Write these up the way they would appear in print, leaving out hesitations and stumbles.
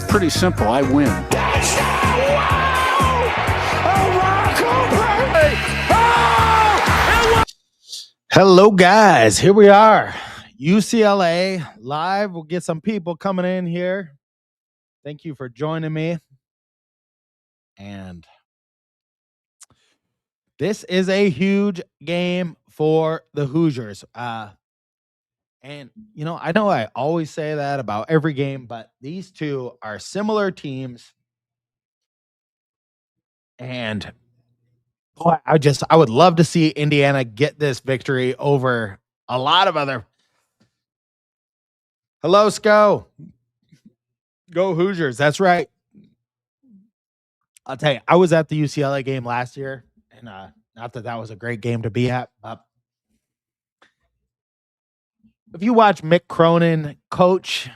pretty simple. I win. Hello, guys. Here we are. UCLA live. We'll get some people coming in here. Thank you for joining me. And this is a huge game for the Hoosiers. And, you know I always say that about every game, but these two are similar teams. And boy, I would love to see Indiana get this victory over a lot of other. Hello, Sco. Go Hoosiers. That's right. I'll tell you, I was at the UCLA game last year, and not that was a great game to be at, but if you watch Mick Cronin coach,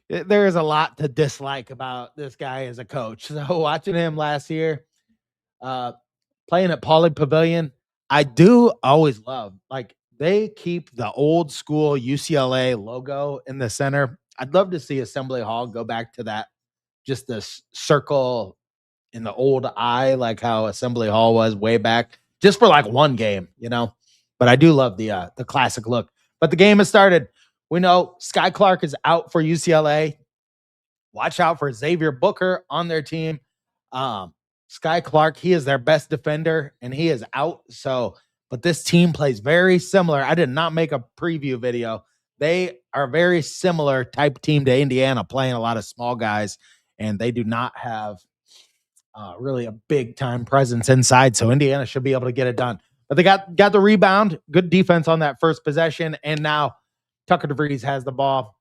there is a lot to dislike about this guy as a coach. So watching him last year, playing at Pauley Pavilion, I do always love, like, they keep the old school UCLA logo in the center. I'd love to see Assembly Hall go back to that, just this circle in the old eye, like how Assembly Hall was way back, just for like one game, But I do love the classic look. But the game has started. We know Sky Clark is out for UCLA. Watch out for Xavier Booker on their team. Sky Clark, he is their best defender, and he is out. But this team plays very similar. I did not make a preview video. They are a very similar type team to Indiana, playing a lot of small guys, and they do not have really a big time presence inside. So Indiana should be able to get it done. But they got the rebound, good defense on that first possession, and now Tucker DeVries has the ball.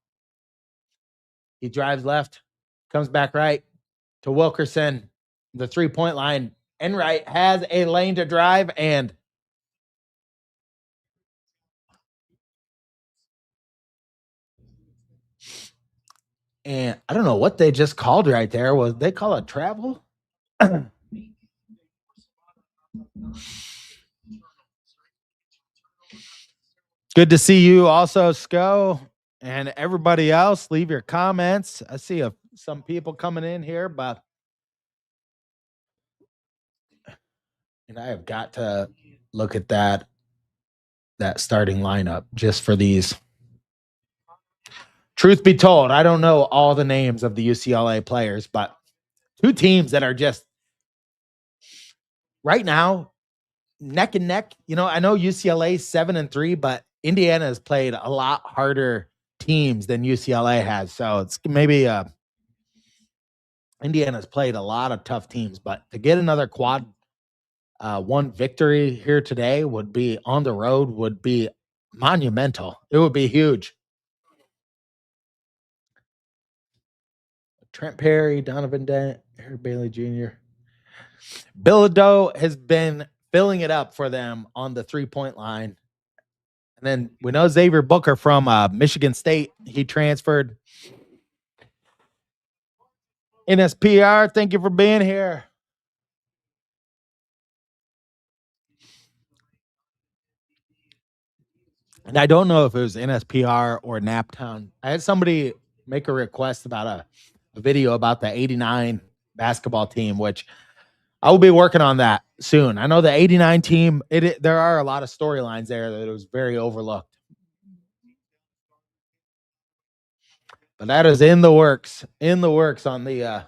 He drives left, comes back right to Wilkerson, the 3-point line. Enright has a lane to drive, and I don't know what they just called right there. Was they call it travel? Good to see you also, Sco, and everybody else. Leave your comments. I see some people coming in here, and I have got to look at that starting lineup just for these. Truth be told, I don't know all the names of the UCLA players, but two teams that are just right now neck and neck. I know UCLA 7-3, but Indiana has played a lot harder teams than UCLA has. So it's maybe Indiana's played a lot of tough teams, but to get another quad one victory here today would be on the road, would be monumental. It would be huge. Trent Perry, Donovan Dent, Harry Bailey Jr. Bilodeau has been filling it up for them on the 3-point line. And then we know Xavier Booker from Michigan State. He transferred. NSPR, thank you for being here. And I don't know if it was NSPR or Naptown. I had somebody make a request about a video about the 89 basketball team, which I will be working on that soon. I know the 89 team, there are a lot of storylines there that it was very overlooked. But that is in the works on the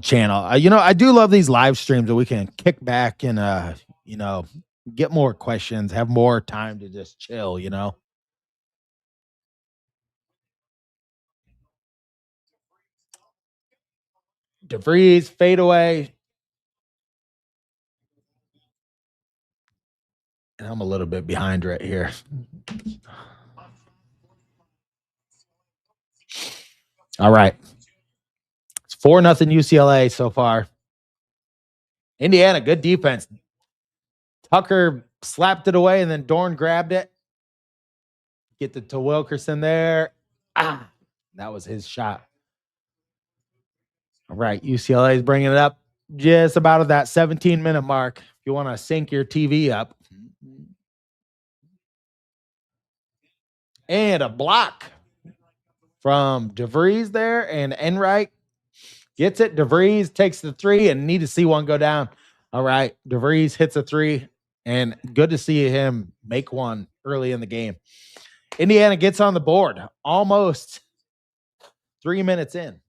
channel. I do love these live streams that we can kick back and get more questions, have more time to just chill, DeVries, fadeaway. And I'm a little bit behind right here. All right. It's 4-0 UCLA so far. Indiana, good defense. Tucker slapped it away, and then Dorn grabbed it. Get it to Wilkerson there. That was his shot. All right, UCLA is bringing it up just about at that 17-minute mark. If you want to sync your TV up. And a block. from DeVries there, and Enright gets it. DeVries takes the three, and need to see one go down. All right, DeVries hits a three, and good to see him make one early in the game. Indiana gets on the board almost 3 minutes in.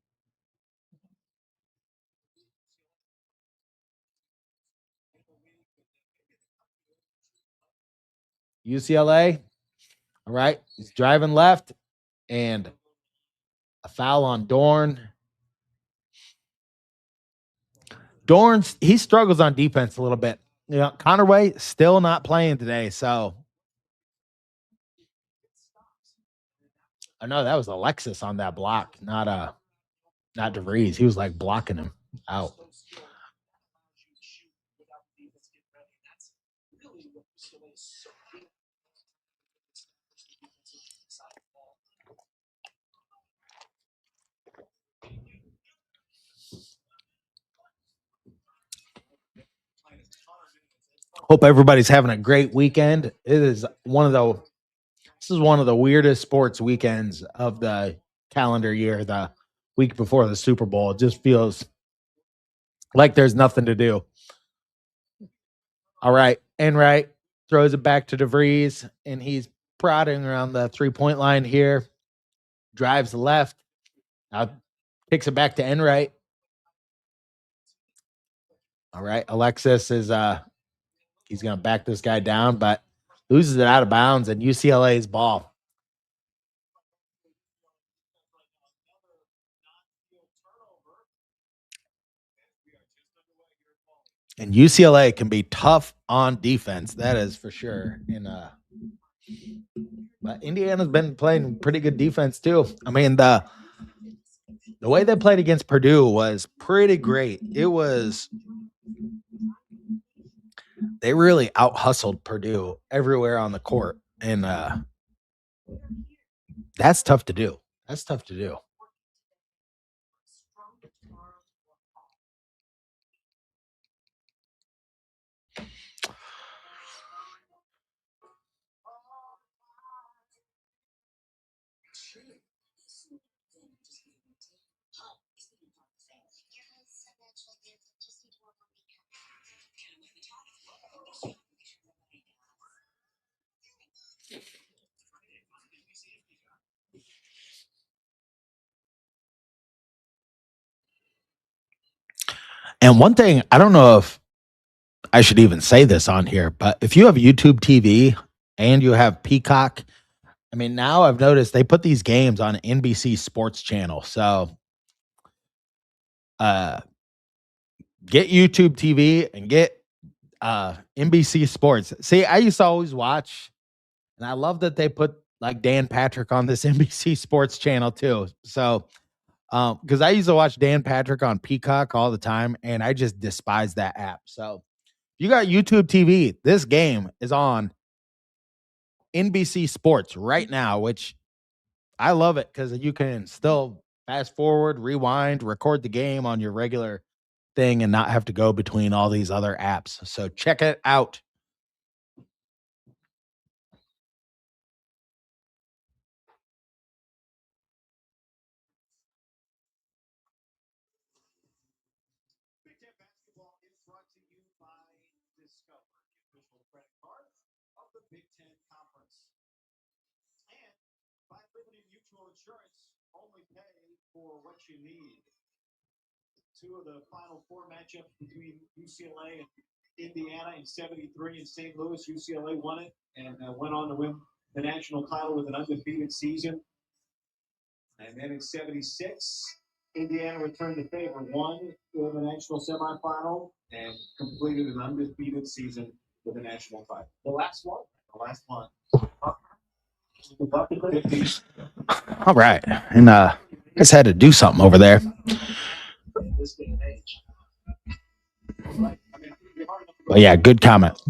UCLA, all right, he's driving left, and a foul on Dorn. Dorn's he struggles on defense a little bit. You know, Connerway still not playing today, so I know that was Alexis on that block, not DeVries. He was like blocking him out. Hope everybody's having a great weekend. This is one of the weirdest sports weekends of the calendar year. The week before the Super Bowl, it just feels like there's nothing to do. All right, Enright throws it back to DeVries, and he's prodding around the 3-point line here. Drives left, now kicks it back to Enright. All right, Alexis is he's gonna back this guy down, but loses it out of bounds, and UCLA's ball. And UCLA can be tough on defense. That is for sure. But Indiana's been playing pretty good defense too. I mean, the way they played against Purdue was pretty great. They really out hustled Purdue everywhere on the court. And that's tough to do. That's tough to do. And one thing, I don't know if I should even say this on here, but if you have YouTube TV and you have Peacock, I mean, now I've noticed they put these games on NBC Sports Channel. So uh, get YouTube TV and get NBC Sports. See, I used to always watch, and I love that they put like Dan Patrick on this NBC Sports Channel too. So because I used to watch Dan Patrick on Peacock all the time, and I just despise that app. So you got YouTube TV. This game is on NBC Sports right now, which I love it because you can still fast forward, rewind, record the game on your regular thing and not have to go between all these other apps. So check it out. Two of the Final Four matchups between UCLA and Indiana in '73 in St. Louis. UCLA won it and went on to win the national title with an undefeated season. And then in '76, Indiana returned the favor, won the national semifinal, and completed an undefeated season with a national title. The last one. All right, and I just had to do something over there. But yeah, good comment.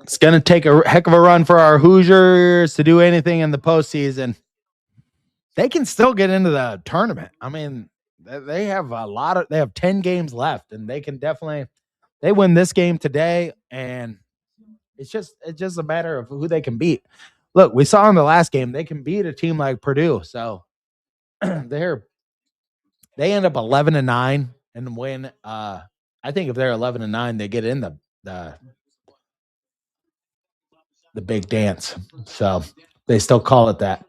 It's going to take a heck of a run for our Hoosiers to do anything in the postseason. They can still get into the tournament. I mean, they have they have 10 games left, and they can definitely, they win this game today, and it's just a matter of who they can beat. Look, we saw in the last game they can beat a team like Purdue. So they end up 11-9 and win. I think if they're 11-9, they get in the the big dance. So they still call it that.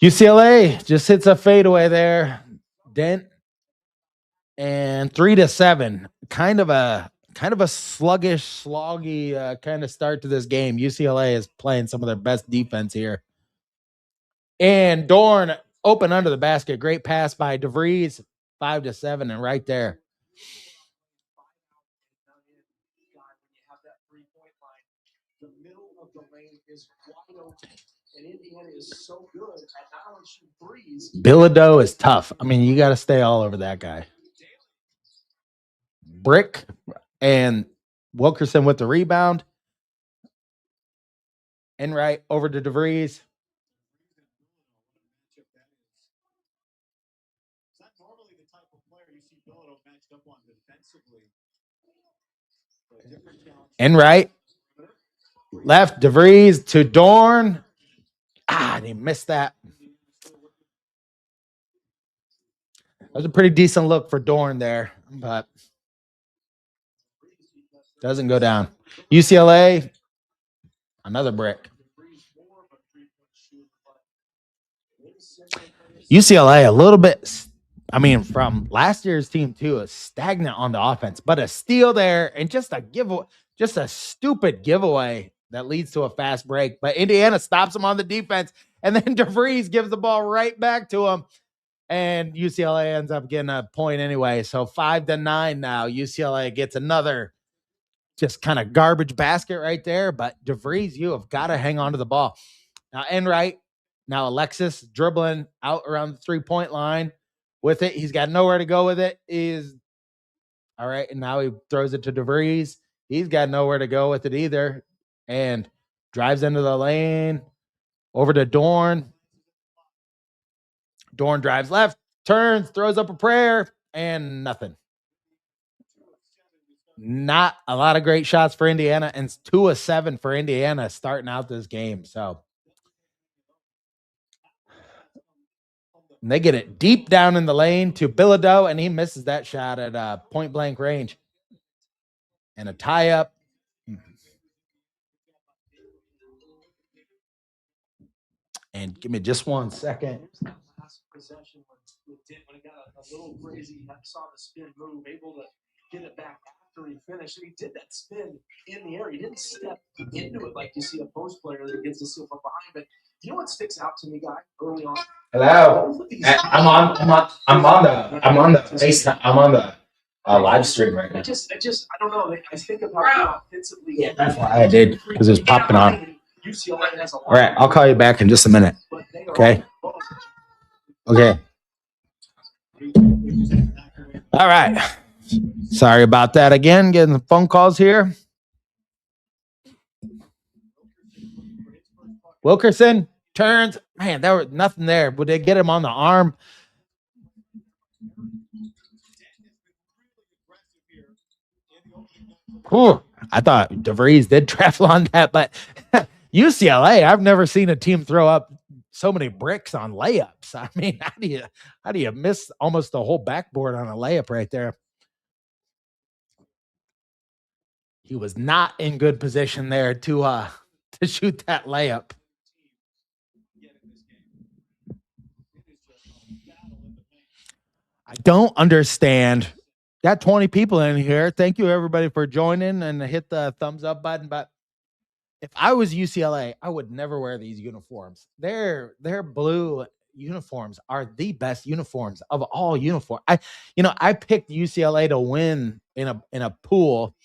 UCLA just hits a fadeaway there. Dent and 3-7. Kind of a sluggish, sloggy kind of start to this game. UCLA is playing some of their best defense here. And Dorn open under the basket. Great pass by DeVries. 5-7, and right there. Bilodeau is tough. I mean, you got to stay all over that guy. Brick and Wilkerson with the rebound. And right over to DeVries. And right. Left DeVries to Dorn. They missed that. That was a pretty decent look for Dorn there, but doesn't go down. UCLA, another brick. UCLA, a little bit, I mean, from last year's team too, is stagnant on the offense, but a steal there and just a giveaway, just a stupid giveaway that leads to a fast break. But Indiana stops him on the defense, and then DeVries gives the ball right back to him. And UCLA ends up getting a point anyway. So 5-9 now. UCLA gets another just kind of garbage basket right there. But DeVries, you have got to hang on to the ball. Now, Enright, now Alexis dribbling out around the 3-point line with it. He's got nowhere to go with it. Is all right. And now he throws it to DeVries. He's got nowhere to go with it either. And drives into the lane over to Dorn. Dorn drives left, turns, throws up a prayer, and nothing. Not a lot of great shots for Indiana, and it's 2-7 for Indiana starting out this game. So and they get it deep down in the lane to Bilodeau, and he misses that shot at point blank range. And a tie up. And give me just 1 second. Possession when it got a little crazy, saw the spin move, able to get it back after he finished. And he did that spin in the air. He didn't step into it like you see a post player that gets the steal from behind. But you know what sticks out to me, guy, early on? Hello. I'm on the FaceTime. I'm on the live stream right now. I don't know. I think about offensively. Yeah, that's why I did, because it was popping on. All right, I'll call you back in just a minute. Okay. Okay. All right. Sorry about that again. Getting the phone calls here. Wilkerson turns. Man, there was nothing there. Would they get him on the arm? Ooh, I thought DeVries did travel on that, but UCLA, I've never seen a team throw up so many bricks on layups. I mean, how do you miss almost the whole backboard on a layup right there? He was not in good position there to shoot that layup. I don't understand. Got 20 people in here. Thank you everybody for joining, and hit the thumbs up button. But if I was UCLA, I would never wear these uniforms. Their blue uniforms are the best uniforms of all uniforms. I picked UCLA to win in a pool.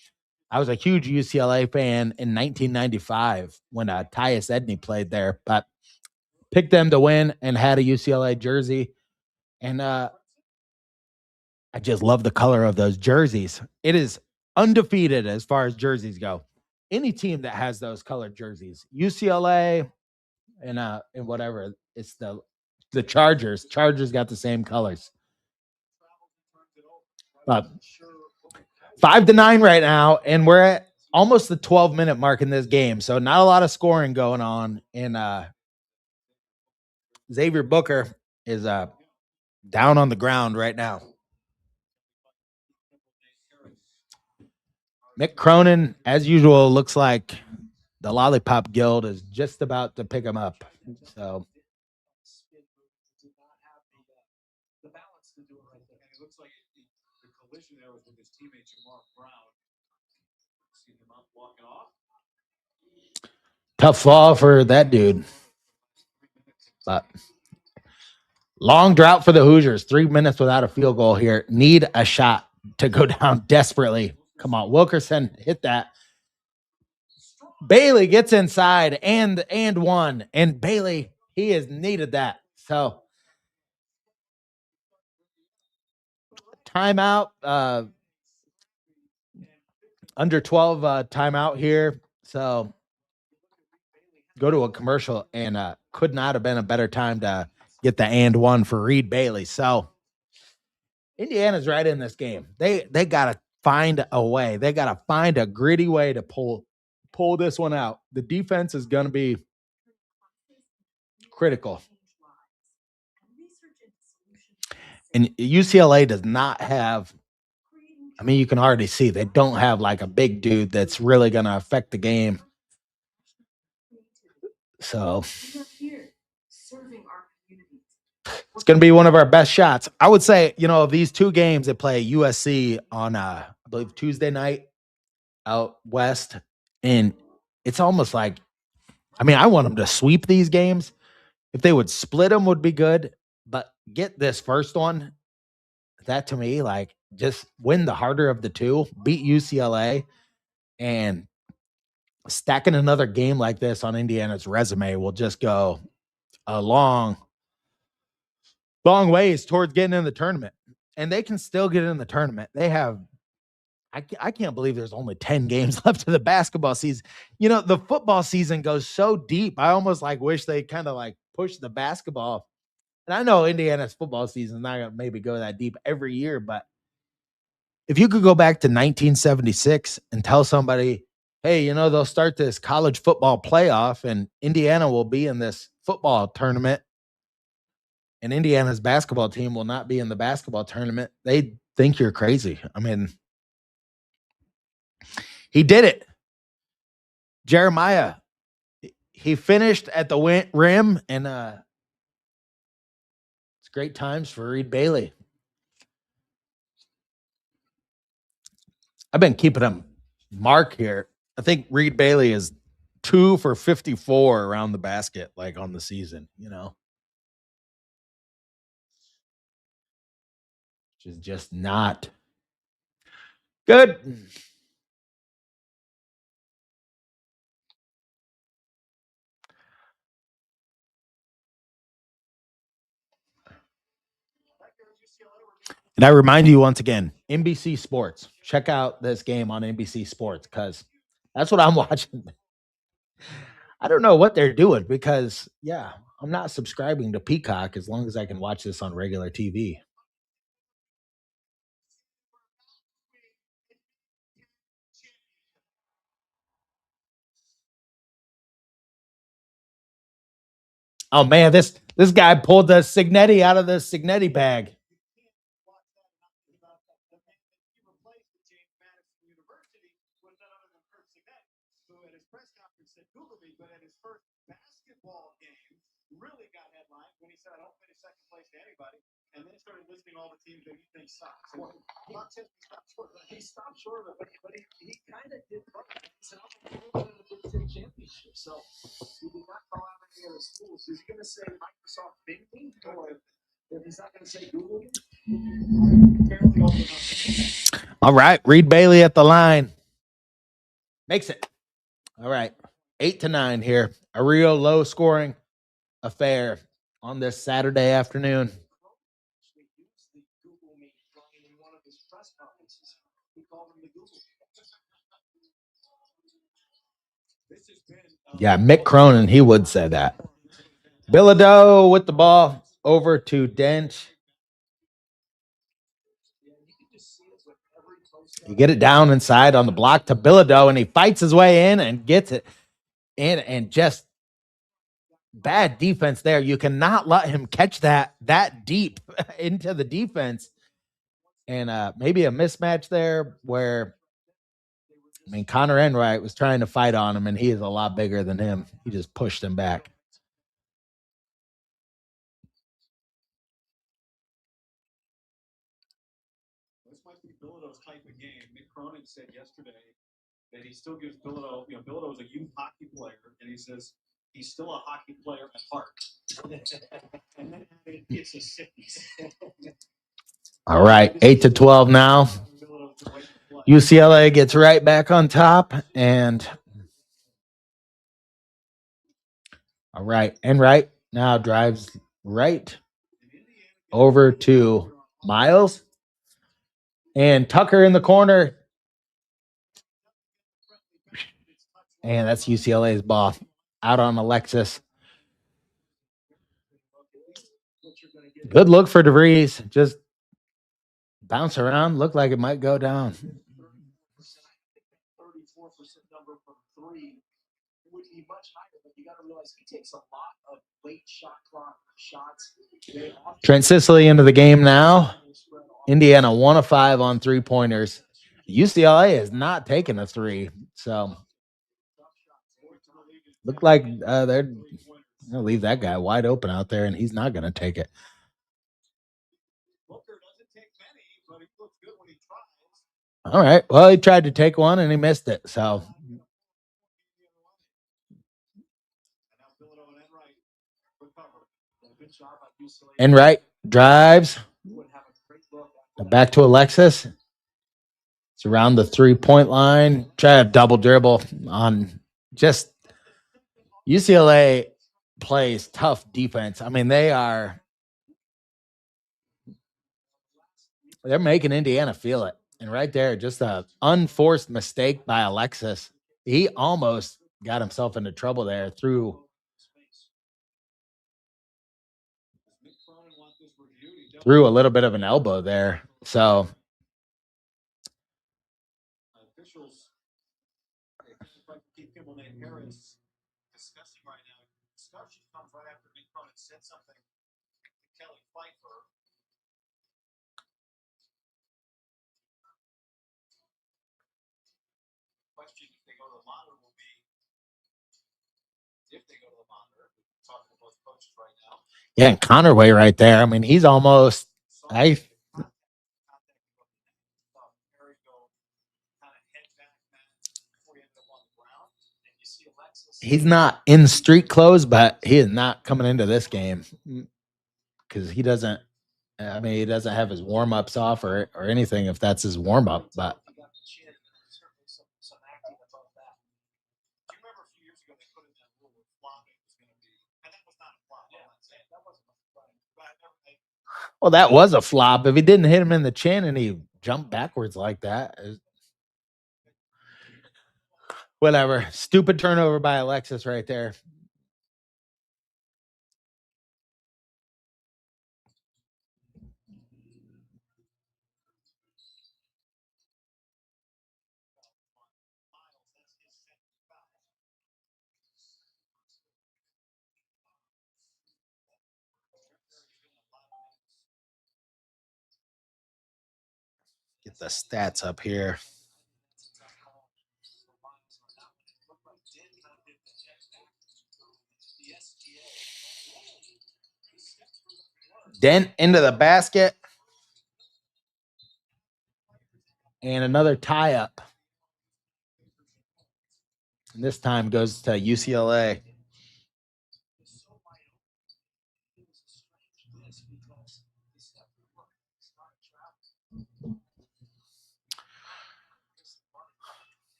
I was a huge UCLA fan in 1995 when Tyus Edney played there, but picked them to win and had a UCLA jersey. And I just love the color of those jerseys. It is undefeated as far as jerseys go. Any team that has those colored jerseys, UCLA and whatever, it's the Chargers. Chargers got the same colors. But 5-9 right now, and we're at almost the 12-minute mark in this game. So not a lot of scoring going on. And Xavier Booker is down on the ground right now. Mick Cronin, as usual, looks like the Lollipop Guild is just about to pick him up. So tough fall for that dude. But long drought for the Hoosiers. 3 minutes without a field goal here. Need a shot to go down desperately. Come on, Wilkerson, hit that. Bailey gets inside and one. And Bailey, he has needed that. So timeout. Under 12 timeout here. So go to a commercial, and could not have been a better time to get the and one for Reed Bailey. So Indiana's right in this game. They got to find a way. They got to find a gritty way to pull this one out. The defense is going to be critical. And UCLA does not have, I mean, you can already see they don't have like a big dude that's really going to affect the game. So it's going to be one of our best shots. I would say, of these two games, they play USC on, I believe, Tuesday night out west. And it's almost like, I want them to sweep these games. If they would split them would be good. But get this first one, that to me, like, just win the harder of the two, beat UCLA, and stacking another game like this on Indiana's resume will just go a long ways towards getting in the tournament. And they can still get in the tournament. They have, I can't believe there's only 10 games left of the basketball season. The football season goes so deep. I almost wish they kind of push the basketball. And I know Indiana's football season is not going to maybe go that deep every year, but if you could go back to 1976 and tell somebody, hey, they'll start this college football playoff and Indiana will be in this football tournament and Indiana's basketball team will not be in the basketball tournament, they think you're crazy. He did it. Jeremiah, he finished at the rim, and it's great times for Reed Bailey. I've been keeping him mark here. I think Reed Bailey is 2 for 54 around the basket, on the season, which is just not good. And I remind you once again, NBC Sports. Check out this game on NBC Sports because that's what I'm watching. I don't know what they're doing because, I'm not subscribing to Peacock as long as I can watch this on regular TV. Oh, man, this guy pulled the Signetti out of the Signetti bag. And then started listing all the teams that he thinks suck. So not just he stopped short of it, but he kind of did. He said, I'm going to the Big Ten championship. So he did not call out any other schools. Is he going to say Microsoft Big Team, or if he's not going to say Google? All right, Reed Bailey at the line. Makes it. All right, 8-9 here. A real low scoring affair on this Saturday afternoon. Yeah, Mick Cronin, he would say that. Bilodeau with the ball over to Dench. You get it down inside on the block to Bilodeau, and he fights his way in and gets it in, and just bad defense there. You cannot let him catch that deep into the defense. And maybe a mismatch there where, I mean, Connor Enright was trying to fight on him, and he is a lot bigger than him. He just pushed him back. This might be Bilodeau's type of game. Nick Cronin said yesterday that he still gives Bilodeau, Bilodeau is a youth hockey player, and he says he's still a hockey player at heart. It's a sickness. All right, 8-12 now. UCLA gets right back on top, and all right, Enright now drives right over to Miles, and Tucker in the corner. And that's UCLA's ball out on Alexis. Good look for DeVries. Just bounce around. Looked like it might go down. 34% number from three would be much higher, but you got to realize he takes a lot of late shot clock shots. Trent Sicily into the game now. Indiana 1 of 5 on 3-pointers. UCLA is not taking a three, so look like they're going to leave that guy wide open out there, and he's not going to take it. All right. Well, he tried to take one and he missed it. So Enright drives back to Alexis. It's around the 3-point line. Try to double dribble on just UCLA plays tough defense. I mean, they're making Indiana feel it. And right there, just a unforced mistake by Alexis. He almost got himself into trouble there through a little bit of an elbow there. So discussing right now. Discussion comes right after Nick Cronin said something to Kelly Pfeiffer. Question if they go to the monitor will be if they go to the monitor. We're talking to both coaches right now. Yeah, and Connerway right there. I mean, he's almost he's not in street clothes, but he is not coming into this game because he doesn't. I mean, he doesn't have his warm ups off or anything if that's his warm up. But well, that was a flop. If he didn't hit him in the chin and he jumped backwards like that, whatever. Stupid turnover by Alexis right there. Get the stats up here. Dent into the basket. And another tie up. And this time goes to UCLA.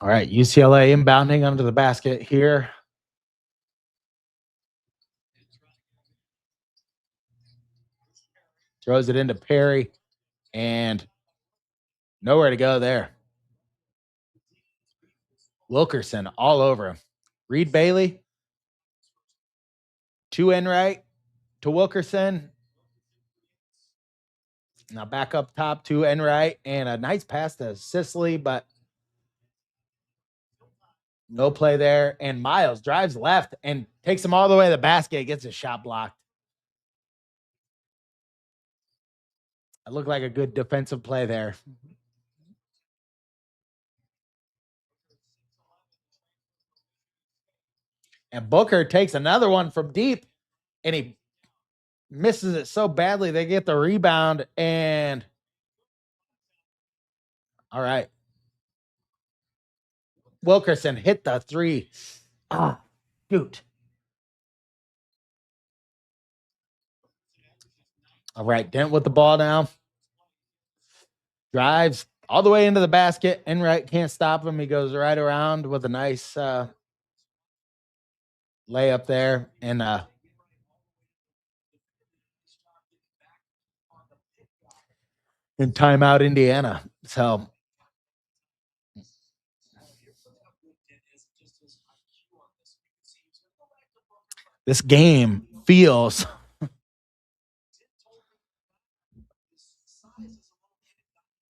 All right, UCLA inbounding under the basket here. Throws it into Perry, and nowhere to go there. Wilkerson all over him. Reed Bailey to Enright to Wilkerson. Now back up top to Enright, and a nice pass to Sicily, but no play there. And Miles drives left and takes him all the way to the basket, gets his shot blocked. It looked like a good defensive play there. And Booker takes another one from deep, and he misses it so badly. They get the rebound, and all right. Wilkerson hit the three. Ah, shoot. All right, Dent with the ball now. Drives all the way into the basket. Enright can't stop him. He goes right around with a nice layup there. And timeout Indiana. So this game feels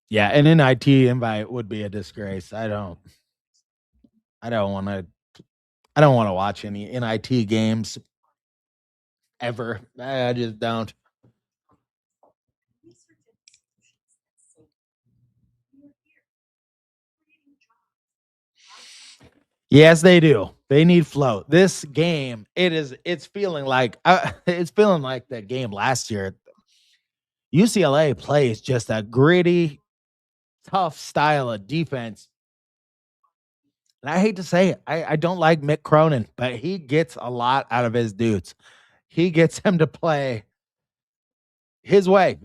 yeah, an NIT invite would be a disgrace. I don't want to watch any NIT games ever. I just don't. Yes, they do. They need flow. This game, it's feeling like the game last year. UCLA plays just a gritty, tough style of defense. And I hate to say it, I don't like Mick Cronin, but he gets a lot out of his dudes. He gets him to play his way.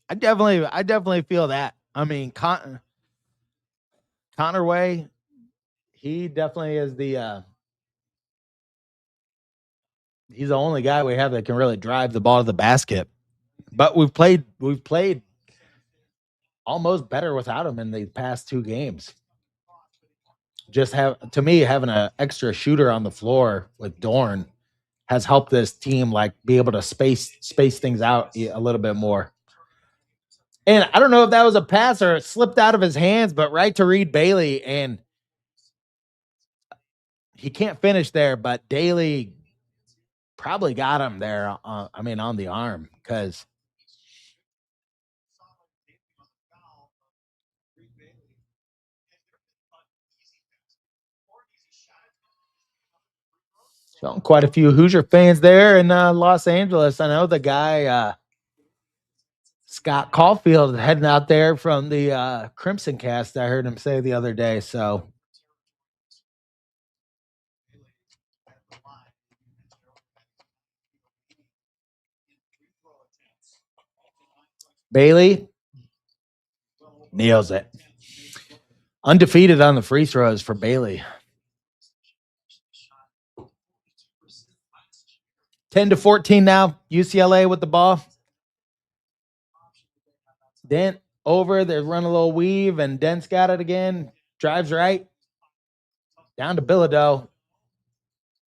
I definitely feel that. I mean, Connor Way, he definitely is he's the only guy we have that can really drive the ball to the basket. But we've played almost better without him in the past two games. Just having an extra shooter on the floor with Dorn has helped this team like be able to space things out a little bit more. And I don't know if that was a pass or it slipped out of his hands, but right to Reed Bailey, and he can't finish there, but Daly probably got him there. On the arm, because quite a few Hoosier fans there in Los Angeles. I know the guy Scott Caulfield heading out there from the Crimson Cast. I heard him say the other day. So Bailey nails it. Undefeated on the free throws for Bailey. 10-14 now. UCLA with the ball. Dent over. They run a little weave, and Dent's got it again. Drives right. Down to Bilodeau.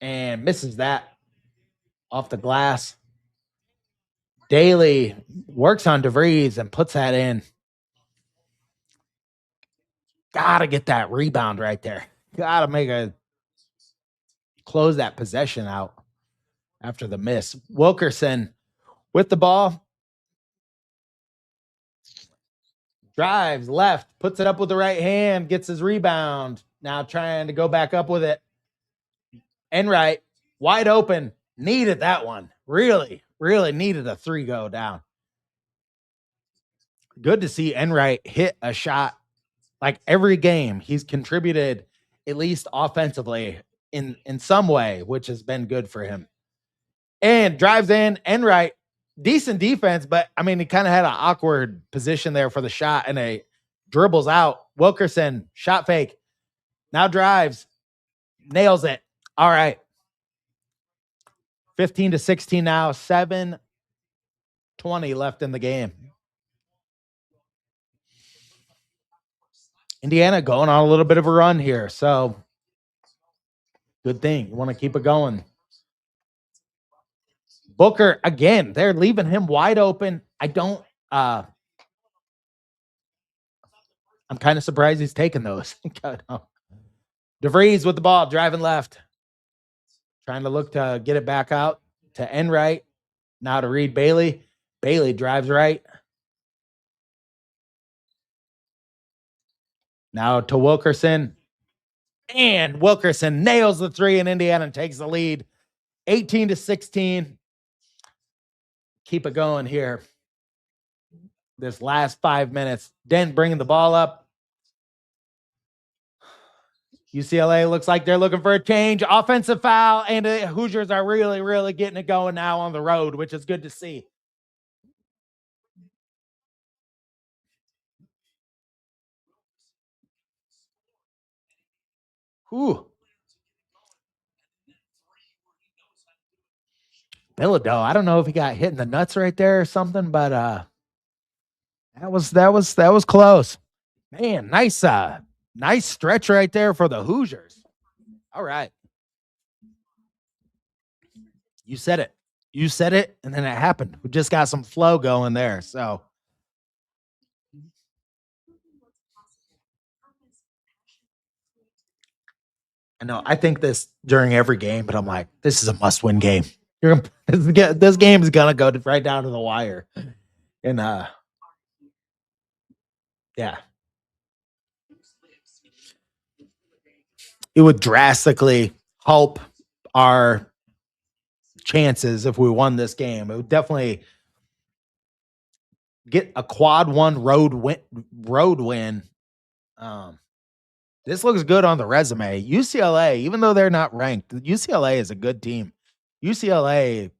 And misses that off the glass. Daly works on DeVries and puts that in. Gotta get that rebound right there. Gotta close that possession out after the miss. Wilkerson with the ball. Drives left, puts it up with the right hand, gets his rebound. Now trying to go back up with it. Enright, wide open, needed that one. Really, really needed a three go down. Good to see Enright hit a shot like every game. He's contributed at least offensively in some way, which has been good for him. And drives in, Enright, decent defense, but I mean, he kind of had an awkward position there for the shot, and a dribbles out. Wilkerson, shot fake, now drives, nails it. All right. 15-16 now, 7:20 left in the game. Indiana going on a little bit of a run here, so good thing. You want to keep it going. Booker, again, they're leaving him wide open. I'm kind of surprised he's taking those. DeVries with the ball, driving left. Trying to look to get it back out to Enright. Now to Reed Bailey. Bailey drives right. Now to Wilkerson. And Wilkerson nails the three, and Indiana takes the lead 18-16. Keep it going here. This last 5 minutes. Dent bringing the ball up. UCLA looks like they're looking for a change. Offensive foul, and the Hoosiers are really, really getting it going now on the road, which is good to see. Whew. Bilodeau, I don't know if he got hit in the nuts right there or something, but that was close. Man, nice stretch right there for the Hoosiers. All right. You said it. You said it, and then it happened. We just got some flow going there. So I know I think this during every game, but I'm like, this is a must-win game. This game is gonna go right down to the wire. And yeah. It would drastically help our chances if we won this game. It would definitely get a quad one road win. This looks good on the resume. UCLA, even though they're not ranked, UCLA is a good team. UCLA,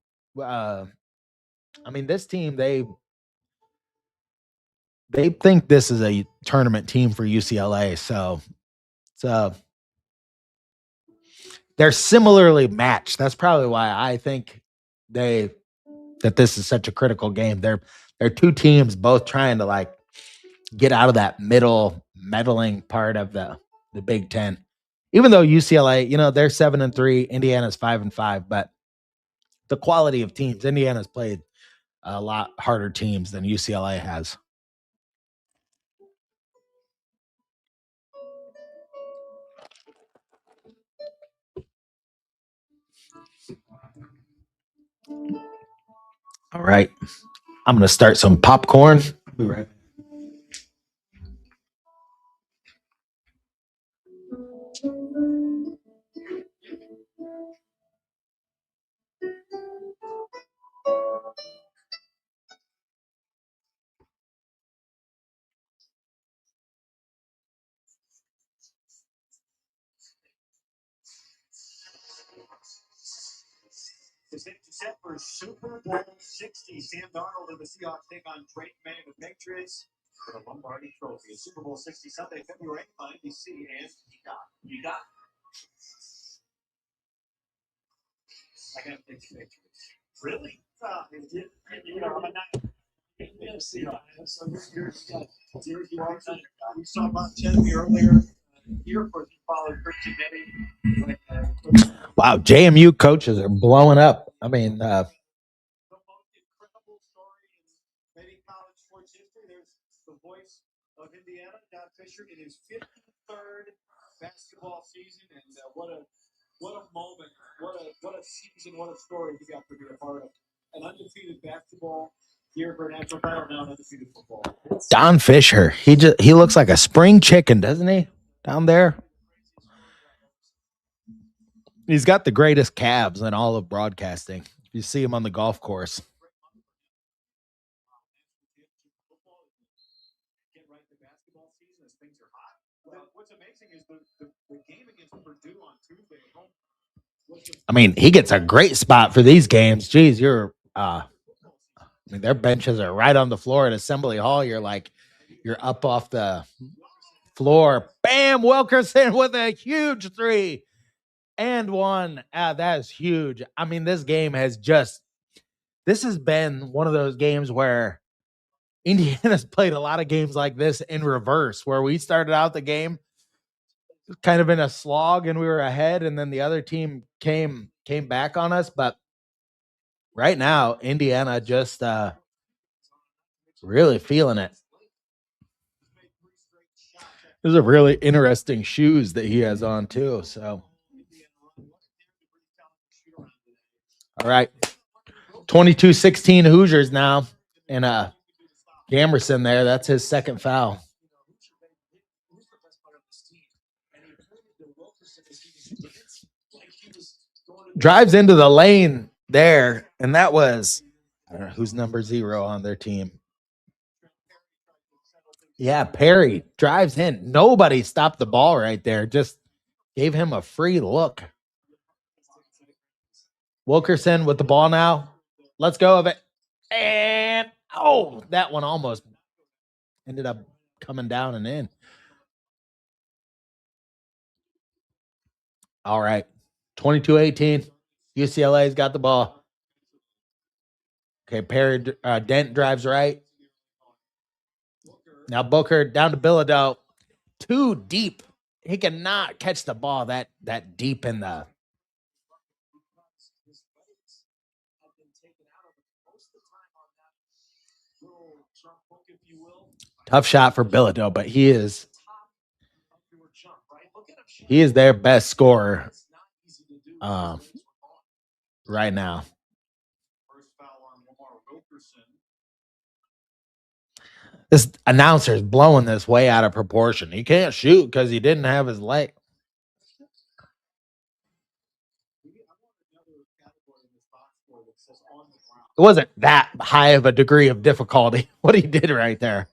I mean, this team, they think this is a tournament team for UCLA. So they're similarly matched. That's probably why I think that this is such a critical game. They're two teams both trying to like get out of that middle meddling part of the Big Ten. Even though UCLA, they're 7-3, Indiana's 5-5, but the quality of teams, Indiana's played a lot harder teams than UCLA has. All right. I'm going to start some popcorn. Be right back. Is it set for Super Bowl 60? Sam Darnold and the Seahawks take on Drake May and the Patriots for the Lombardi Trophy. Super Bowl 60 Sunday, February 8th on NBC and you got. I got to take Patriots. Really? I'm not. We saw Montesby earlier. Here, of course, he followed Christian Benny. Wow, JMU coaches are blowing up. I mean, the most incredible story in maybe college sports history. There's the voice of Indiana, Don Fisher, in his 53rd basketball season, and what a moment, what a season, what a story he got to be a part of. An undefeated basketball year for a national title, now an undefeated football. Don Fisher, he looks like a spring chicken, doesn't he? Down there. He's got the greatest calves in all of broadcasting. You see him on the golf course. What's amazing is the game against Purdue on Tuesday at home. I mean, he gets a great spot for these games. Geez, I mean, their benches are right on the floor at Assembly Hall. You're up off the floor. Bam! Wilkerson with a huge three and one. That is huge. I mean, this has been one of those games where Indiana's played a lot of games like this in reverse, where we started out the game kind of in a slog and we were ahead, and then the other team came back on us. But right now, Indiana just really feeling it. Those are really interesting shoes that he has on too. So, all right, 22-16 Hoosiers now, and Gamerson there. That's his second foul. Drives into the lane there, and that was, I don't know who's number 0 on their team. Yeah, Perry drives in. Nobody stopped the ball right there. Just gave him a free look. Wilkerson with the ball now. Let's go of it. And, oh, that one almost ended up coming down and in. All right. 22-18. UCLA's got the ball. Okay, Perry Dent drives right. Now Booker down to Bilodeau. Too deep. He cannot catch the ball that deep in the. Tough shot for Bilodeau, but he is their best scorer right now. This announcer is blowing this way out of proportion. He can't shoot because he didn't have his leg. It wasn't that high of a degree of difficulty what he did right there.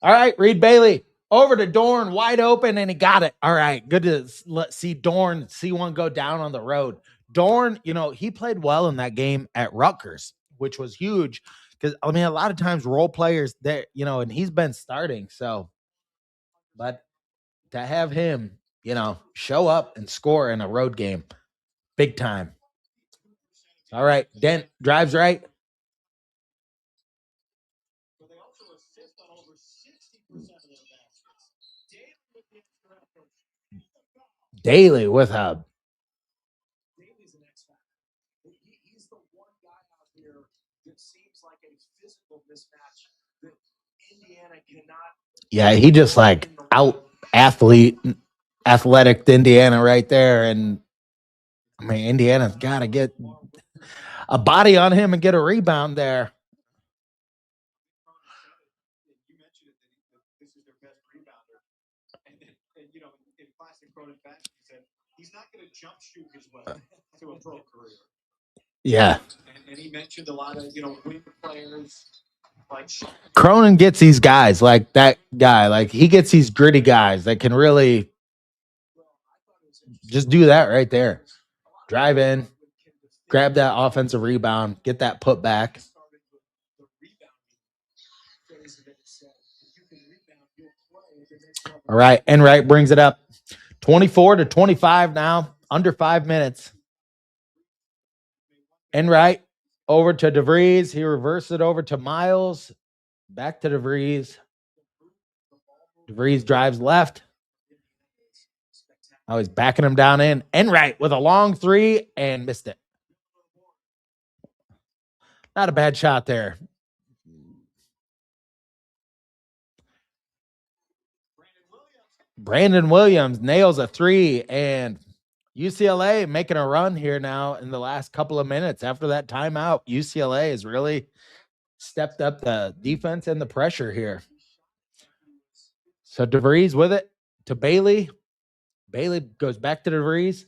All right, Reed Bailey over to Dorn, wide open, and he got it. All right, good to see Dorn see one go down on the road. Dorn, he played well in that game at Rutgers, which was huge because, I mean, a lot of times role players there, and he's been starting. So, but to have him, show up and score in a road game, big time. All right, Dent drives right. Daly with a. He's the one guy out here that seems like a physical mismatch that Indiana cannot. Yeah, he just like out athletic Indiana right there. And I mean, Indiana's got to get a body on him and get a rebound there. You mentioned it that this is their best rebounder, and in classic Cronin fashion, he said he's not going to jump shoot his way to a pro career. Yeah, and he mentioned a lot of wing players. Like Cronin gets these guys like that guy. Like he gets these gritty guys that can really just do that right there. Drive in, grab that offensive rebound, get that put back. All right, Enright brings it up. 24-25 now, under 5 minutes. Enright over to DeVries. He reversed it over to Miles. Back to DeVries. DeVries drives left. Oh, he's backing him down in. Enright with a long three and missed it. Not a bad shot there. Brandon Williams nails a three, and UCLA making a run here now in the last couple of minutes. After that timeout, UCLA has really stepped up the defense and the pressure here. So DeVries with it to Bailey. Bailey goes back to DeVries.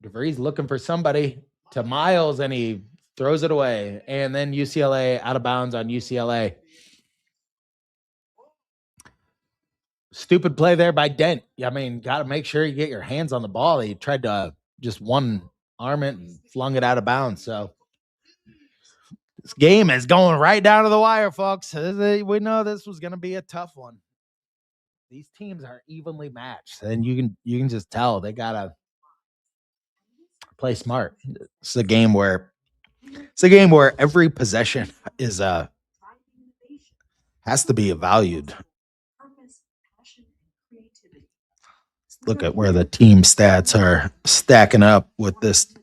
DeVries looking for somebody to Miles, and he throws it away. And then UCLA out of bounds on UCLA. Stupid play there by Dent. I mean, got to make sure you get your hands on the ball. He tried to just one arm it and flung it out of bounds. So this game is going right down to the wire, folks. We know this was going to be a tough one. These teams are evenly matched, and you can just tell they got to play smart. It's a game where every possession is has to be valued. look at where the team stats are stacking up with this.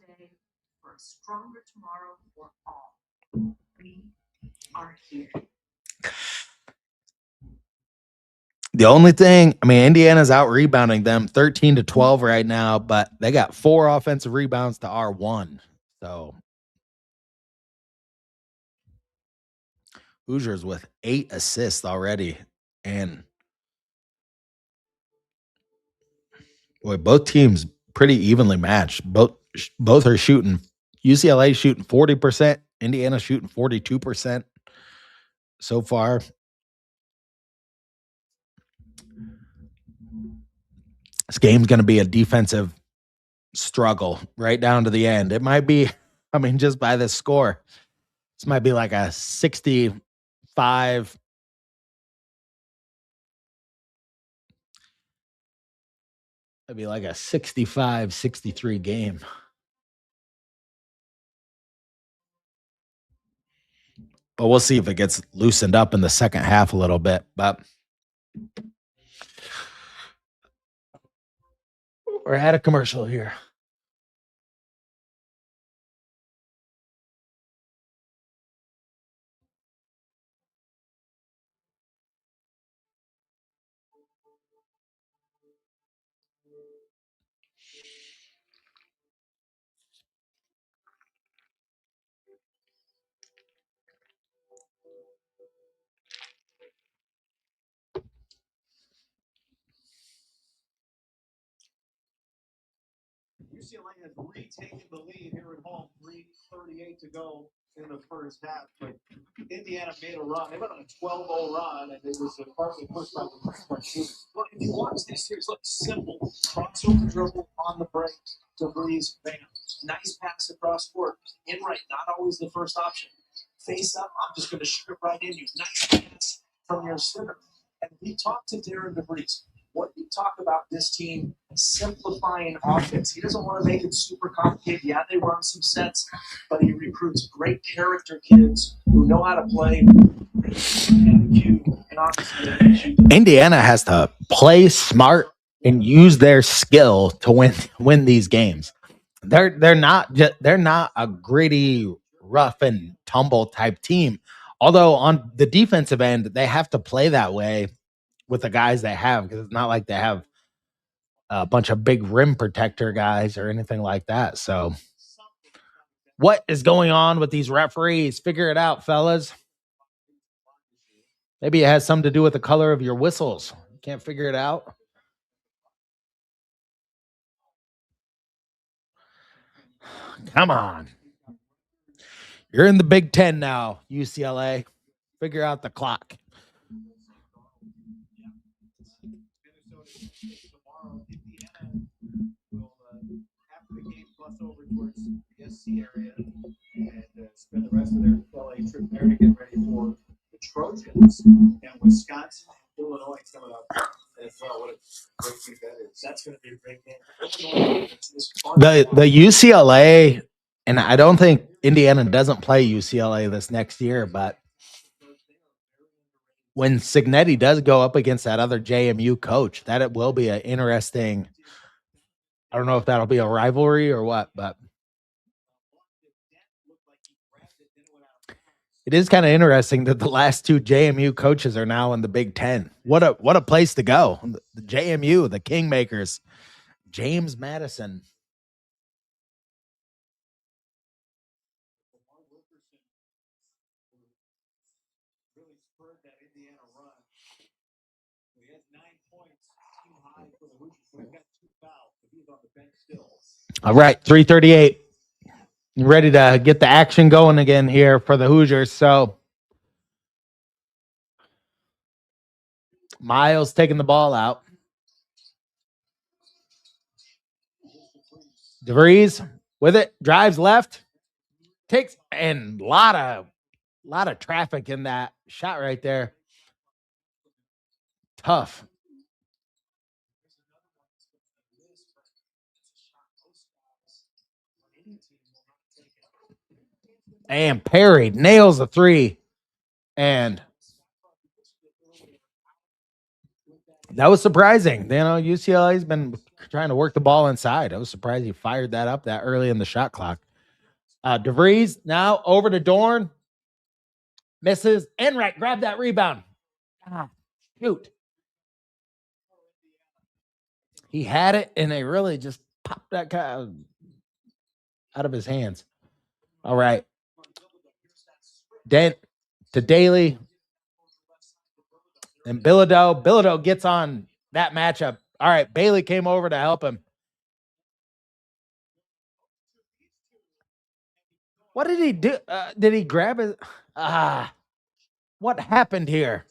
The only thing, I mean, Indiana's out rebounding them 13-12 right now, but they got 4 offensive rebounds to our 1. So Hoosiers with 8 assists already. And boy, both teams pretty evenly matched. Both are shooting. UCLA shooting 40%, Indiana shooting 42% so far. This game's going to be a defensive struggle right down to the end. It might be, I mean, just by this score, this might be like a 65. It'd be like a 65-63 game. But we'll see if it gets loosened up in the second half a little bit. But we're at a commercial here. UCLA has retaken the lead here at home. 3:38 to go in the first half. But Indiana made a run. They went on a 12-0 run, and it was partly pushed by the front shooters. Look, if you watch this series, look simple. Crossover dribble on the break to Breeze, bam. Nice pass across court. In right, not always the first option. Face up, I'm just going to shoot it right in you. Nice pass from your center. And we talked to Darren DeVries. What do you talk about this team simplifying offense? He doesn't want to make it super complicated. Yeah, they run some sets, but he recruits great character kids who know how to play. Indiana has to play smart and use their skill to win these games. They're not a gritty, rough and tumble type team. Although on the defensive end, they have to play that way with the guys they have, because it's not like they have a bunch of big rim protector guys or anything like that. So what is going on with these referees? Figure it out, fellas. Maybe it has something to do with the color of your whistles. Can't figure it out. Come on. You're in the Big Ten now, UCLA. Figure out the clock. Over towards the SC area and spend the rest of their LA trip there to get ready for the Trojans and Wisconsin and Illinois coming up as well. What a great game that is. That's going to be a great game. The UCLA, and I don't think Indiana doesn't play UCLA this next year, but when Signetti does go up against that other JMU coach, that it will be an interesting. I don't know if that'll be a rivalry or what, but it is kind of interesting that the last 2 JMU coaches are now in the Big Ten. What a place to go. The JMU, the Kingmakers, James Madison. Really spurred that Indiana run. He has 9 points, team high for the Hoosiers. We've got 2 fouls, but he's on the bench still. All right, 3:38. Ready to get the action going again here for the Hoosiers. So Miles taking the ball out. DeVries with it, drives left, takes, and lot of traffic in that shot right there. Tough. And Perry nails the 3. And that was surprising. You know, UCLA's been trying to work the ball inside. I was surprised he fired that up that early in the shot clock. DeVries now over to Dorn. Misses. Enright, grab that rebound. Ah, shoot. He had it, and they really just popped that guy out of his hands. All right. Dent to Daly. And Bilodeau. Bilodeau gets on that matchup. All right. Bailey came over to help him. What did he do? Did he grab his? What happened here?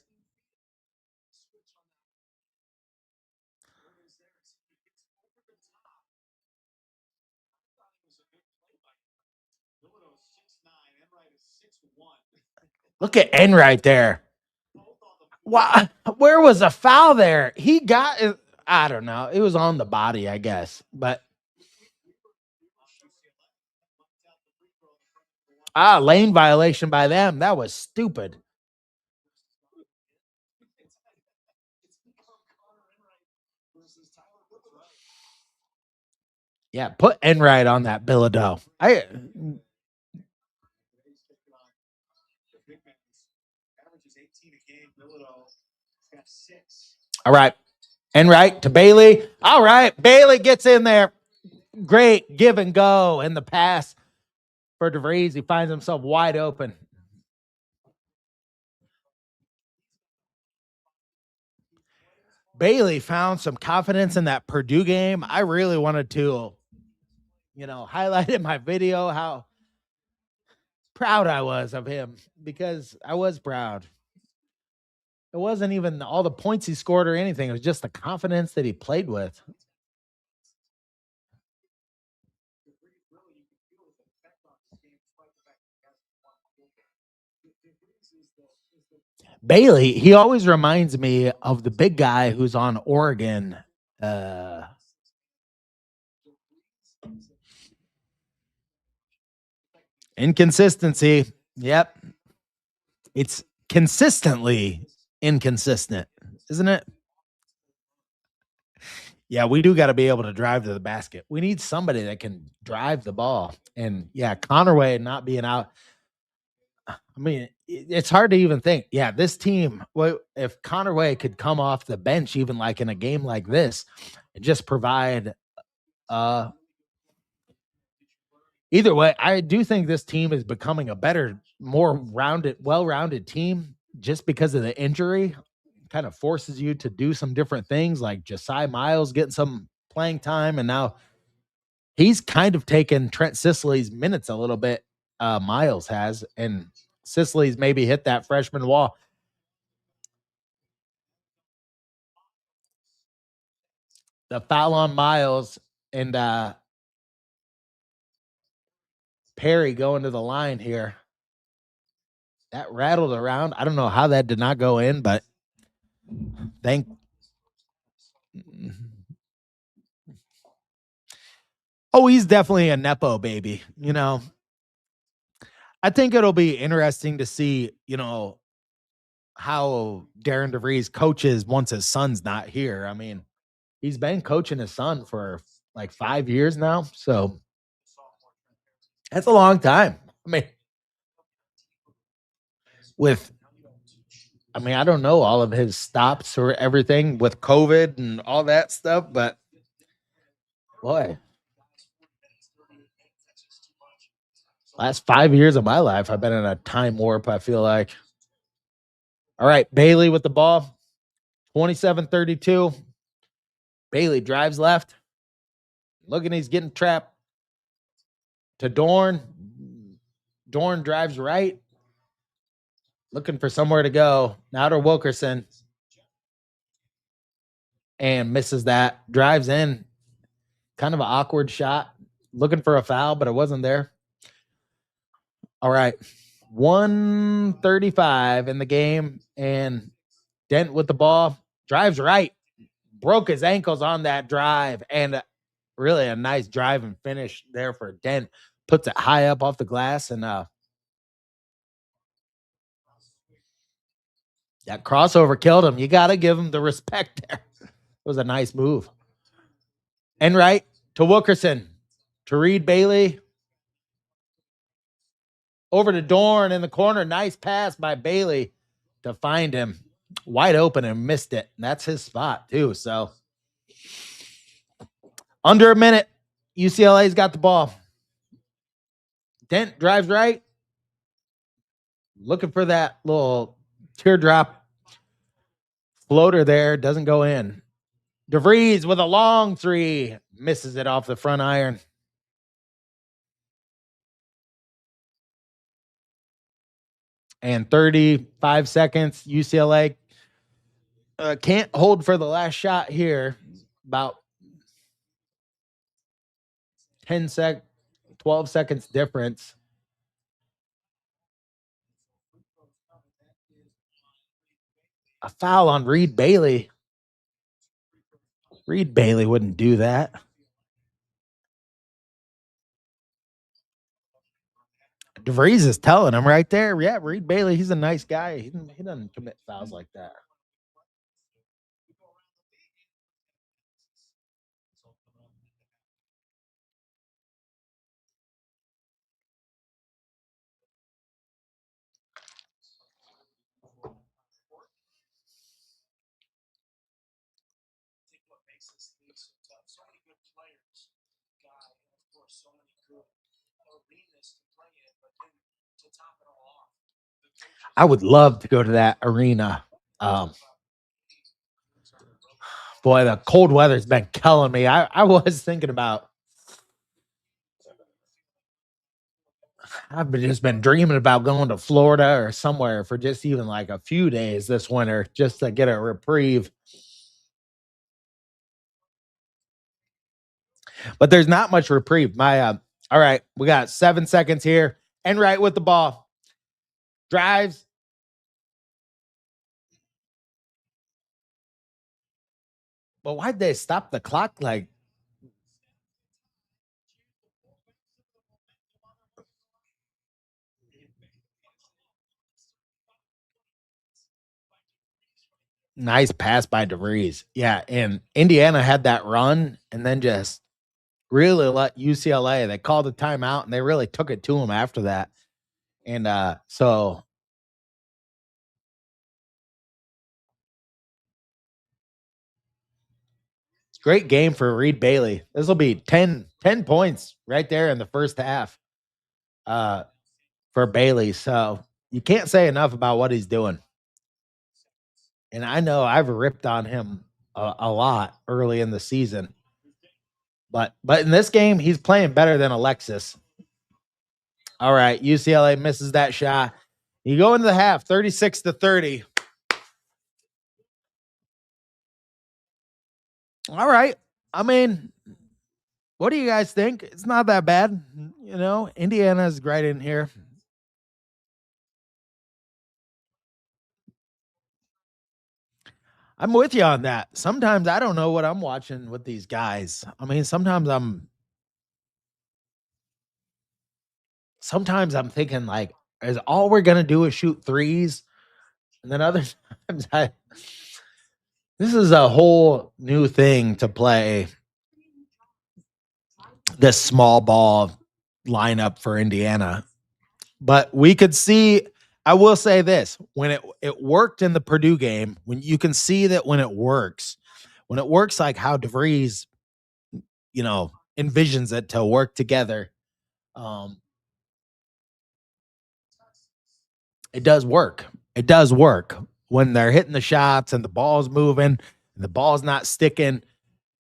Look at Enright there. Wow, where was a foul there? He got it. I don't know. It was on the body, I guess. But lane violation by them. That was stupid. Yeah, put Enright on that Bilodeau. All right. Enright to Bailey. All right. Bailey gets in there. Great give and go. And the pass for DeVries. He finds himself wide open. Bailey found some confidence in that Purdue game. I really wanted to, highlight in my video how proud I was of him, because I was proud. It wasn't even all the points he scored or anything. It was just the confidence that he played with. Bailey, he always reminds me of the big guy who's on Oregon. Inconsistency. Yep. It's consistently inconsistent, isn't it? Yeah, we do got to be able to drive to the basket. We need somebody that can drive the ball. And yeah, Connerway not being out. I mean, it's hard to even think. Yeah, this team, well, if Connerway could come off the bench, even like in a game like this, and just provide either way, I do think this team is becoming a better, more rounded, well-rounded team just because of the injury. Kind of forces you to do some different things, like Josiah Miles getting some playing time, and now he's kind of taken Trent Sicily's minutes a little bit. Miles has, and Sicily's maybe hit that freshman wall. The foul on Miles and Perry going to the line here. That rattled around. I don't know how that did not go in, but thank. Oh, he's definitely a Nepo baby. I think it'll be interesting to see, how Darren DeVries coaches once his son's not here. I mean, he's been coaching his son for like 5 years now. So that's a long time. I mean, I don't know all of his stops or everything with COVID and all that stuff, but boy, last 5 years of my life, I've been in a time warp, I feel like. All right, Bailey with the ball, 27-32. Bailey drives left. Looking, he's getting trapped to Dorn. Dorn drives right. Looking for somewhere to go. Now to Wilkerson. And misses that. Drives in. Kind of an awkward shot. Looking for a foul, but it wasn't there. All right. 1:35 in the game. And Dent with the ball. Drives right. Broke his ankles on that drive. And really a nice drive and finish there for Dent. Puts it high up off the glass. And that crossover killed him. You got to give him the respect there. It was a nice move. Enright to Wilkerson to Reed Bailey. Over to Dorn in the corner. Nice pass by Bailey to find him. Wide open and missed it. And that's his spot, too. So under a minute, UCLA's got the ball. Dent drives right. Looking for that little teardrop floater there. Doesn't go in. DeVries with a long three. Misses it off the front iron. And 35 seconds. UCLA can't hold for the last shot here. About 12 seconds difference. A foul on Reed Bailey. Reed Bailey wouldn't do that. DeVries is telling him right there. Yeah, Reed Bailey, he's a nice guy. He doesn't commit fouls like that. I would love to go to that arena. Boy, the cold weather's been killing me. I was thinking about. I've just been dreaming about going to Florida or somewhere for just even like a few days this winter, just to get a reprieve. But there's not much reprieve. All right, we got 7 seconds here. Enright with the ball. Drives. But why'd they stop the clock? Like, nice pass by DeVries. Yeah, and Indiana had that run and then just really let UCLA. They called a timeout and they really took it to them after that. And so great game for Reed Bailey. This will be 10 points right there in the first half for Bailey. So you can't say enough about what he's doing. And I know I've ripped on him a lot early in the season. But in this game, he's playing better than Alexis. All right, UCLA misses that shot. You go into the half, 36-30. All right. I mean, what do you guys think? It's not that bad. You know, Indiana's right in here. I'm with you on that. Sometimes I don't know what I'm watching with these guys. I mean, sometimes I'm thinking like, is all we're gonna do is shoot threes? And then other times this is a whole new thing to play this small ball lineup for Indiana. But we could see, I will say this, when it worked in the Purdue game, when you can see that when it works like how DeVries, envisions it to work together, um, it does work. It does work when they're hitting the shots and the ball's moving and the ball's not sticking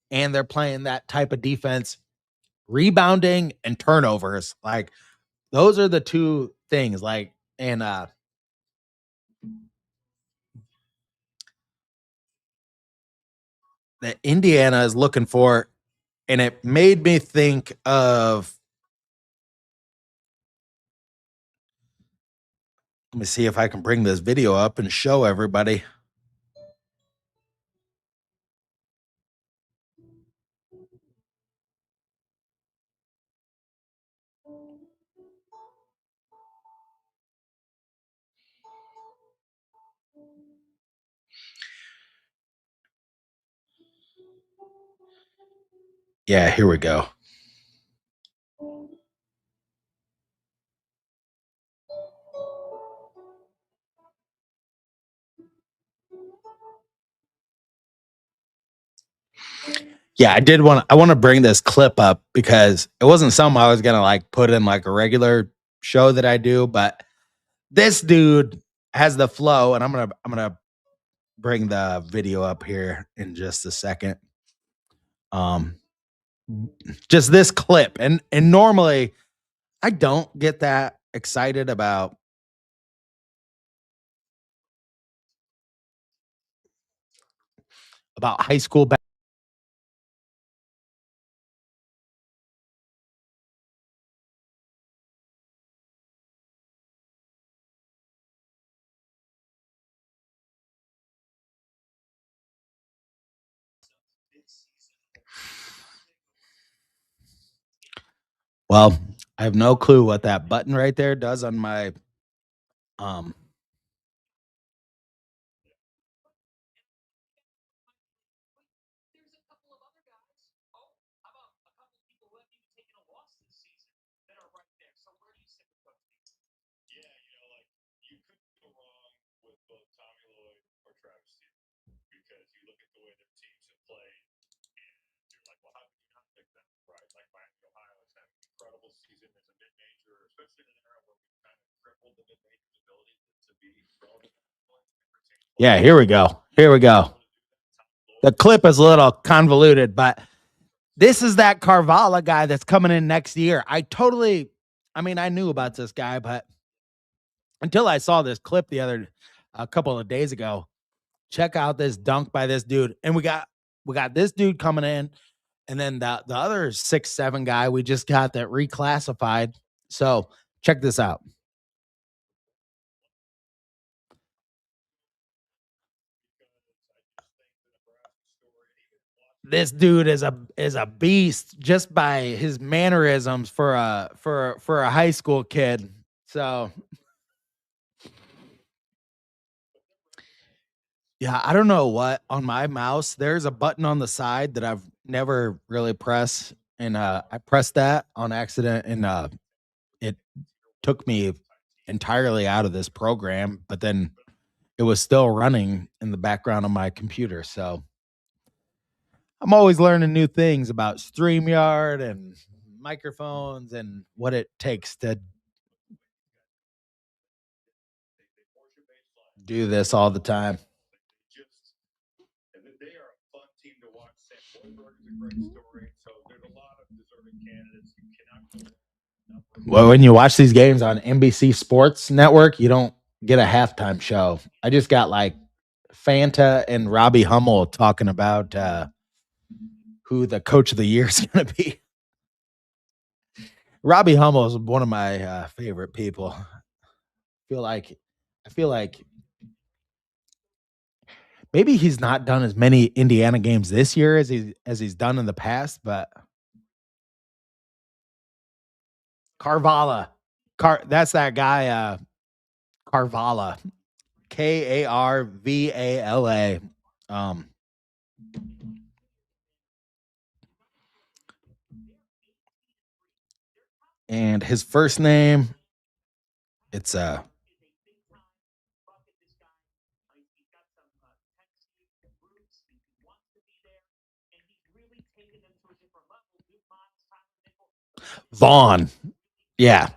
and they're playing that type of defense. Rebounding and turnovers, like those are the two things. Like, and that Indiana is looking for, and it made me think of. Let me see if I can bring this video up and show everybody. Yeah, here we go. Yeah, I want to bring this clip up because it wasn't something I was going to like put in like a regular show that I do, but this dude has the flow and I'm going to bring the video up here in just a second. Um just this clip and normally I don't get that excited about high school. Well, I have no clue what that button right there does on my um yeah, here we go. Here we go. The clip is a little convoluted, but this is that Carvalho guy that's coming in next year. I mean, I knew about this guy, but until I saw this clip a couple of days ago, check out this dunk by this dude. And we got this dude coming in, and then the other 6'7" guy we just got that reclassified. So check this out. This dude is a beast just by his mannerisms for a high school kid. So yeah, I don't know what on my mouse. There's a button on the side that I've never really pressed, and I pressed that on accident, and it took me entirely out of this program. But then it was still running in the background on my computer. So I'm always learning new things about StreamYard and microphones and what it takes to do this all the time. Well, when you watch these games on NBC Sports Network, you don't get a halftime show. I just got like Fanta and Robbie Hummel talking about who the coach of the year is going to be. Robbie Hummel is one of my favorite people. I feel like maybe he's not done as many Indiana games this year as he's done in the past, but Carvala, that's that guy, Carvala, Karvala. Um, and his first name, it's Vaughn. Yeah,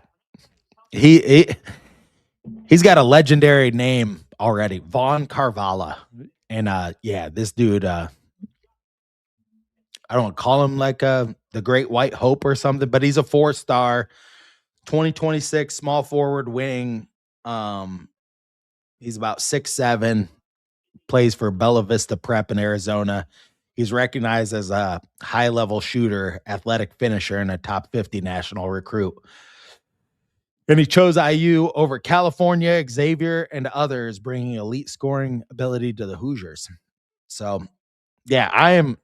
he, he he's got a legendary name already, Vaughn Carvala. And yeah, this dude, I don't call him like the Great White Hope or something, but he's a 4-star, 2026 small forward wing. Um, he's about 6'7", plays for Bella Vista Prep in Arizona. He's recognized as a high level shooter, athletic finisher, and a top 50 national recruit. And he chose IU over California, Xavier, and others, bringing elite scoring ability to the Hoosiers. So, yeah, I am,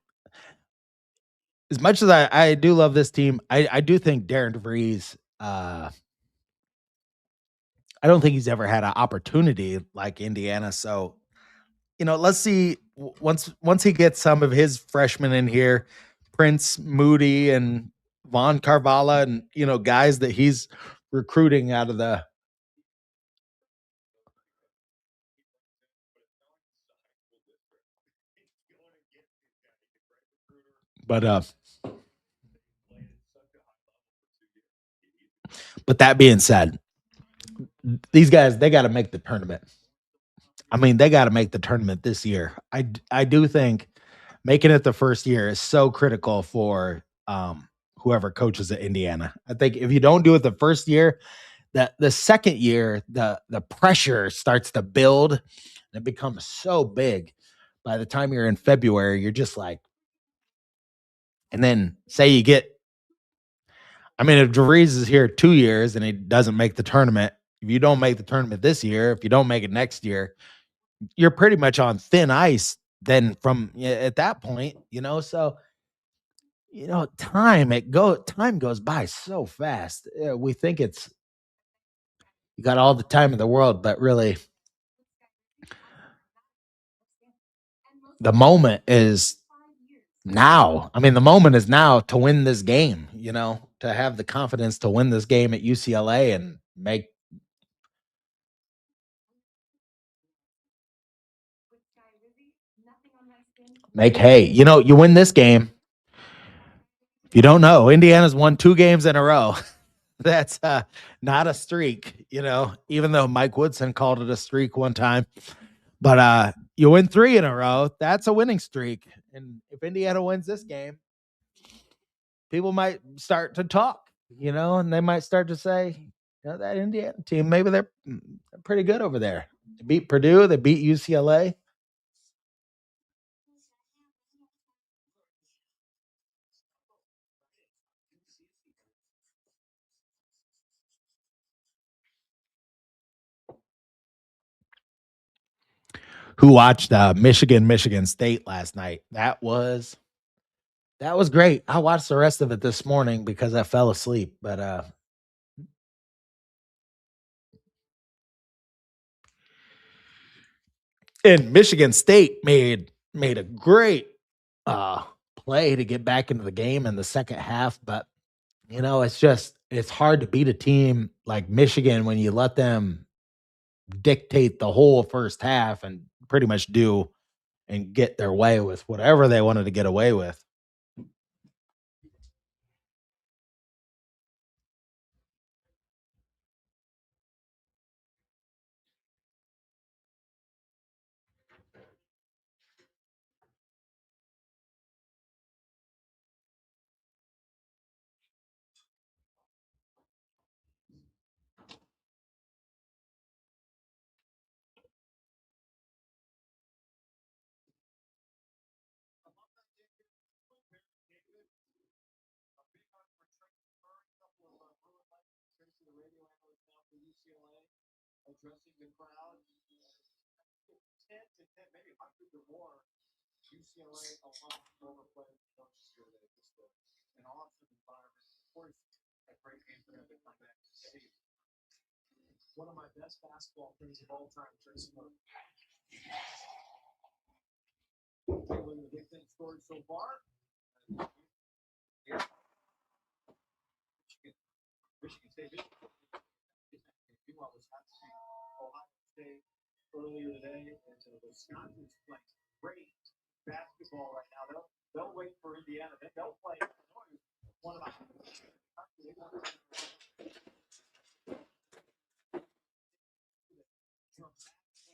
as much as I do love this team, I do think Darren DeVries, I don't think he's ever had an opportunity like Indiana. So, let's see once he gets some of his freshmen in here. Prince Moody and Von Carvala and guys that he's recruiting out of the. But that being said, these guys they got to make the tournament. I mean, they got to make the tournament this year. I do think making it the first year is so critical for whoever coaches at Indiana. I think if you don't do it the first year, the second year, the pressure starts to build and it becomes so big. By the time you're in February, you're just like, and then say you get, I mean, if Drees is here 2 years and he doesn't make the tournament, if you don't make the tournament this year, if you don't make it next year, you're pretty much on thin ice then from at that point, so time goes by so fast. We think it's you got all the time in the world, but really the moment is now. I mean, the moment is now to win this game, to have the confidence to win this game at UCLA and make hay. You win this game. If you don't know, Indiana's won 2 games in a row. That's not a streak, even though Mike Woodson called it a streak one time. But you win 3 in a row. That's a winning streak. And if Indiana wins this game, people might start to talk, and they might start to say, that Indiana team, maybe they're pretty good over there. They beat Purdue, they beat UCLA. Who watched Michigan State last night? That was great. I watched the rest of it this morning because I fell asleep. But and Michigan State made a great play to get back into the game in the second half. But it's hard to beat a team like Michigan when you let them dictate the whole first half and pretty much do and get their way with whatever they wanted to get away with. Addressing the crowd, 10 to 10, maybe hundreds or more UCLA alum former players and coaches here today. Just an awesome environment. Of course, a great game for them to come back to see. One of my best basketball things of all time, Tracy Murphy. The Big Ten story so far. Michigan State. Meanwhile, Wisconsin, Ohio State earlier today, and Wisconsin's playing great basketball right now. They'll wait for Indiana. Then they'll play one of the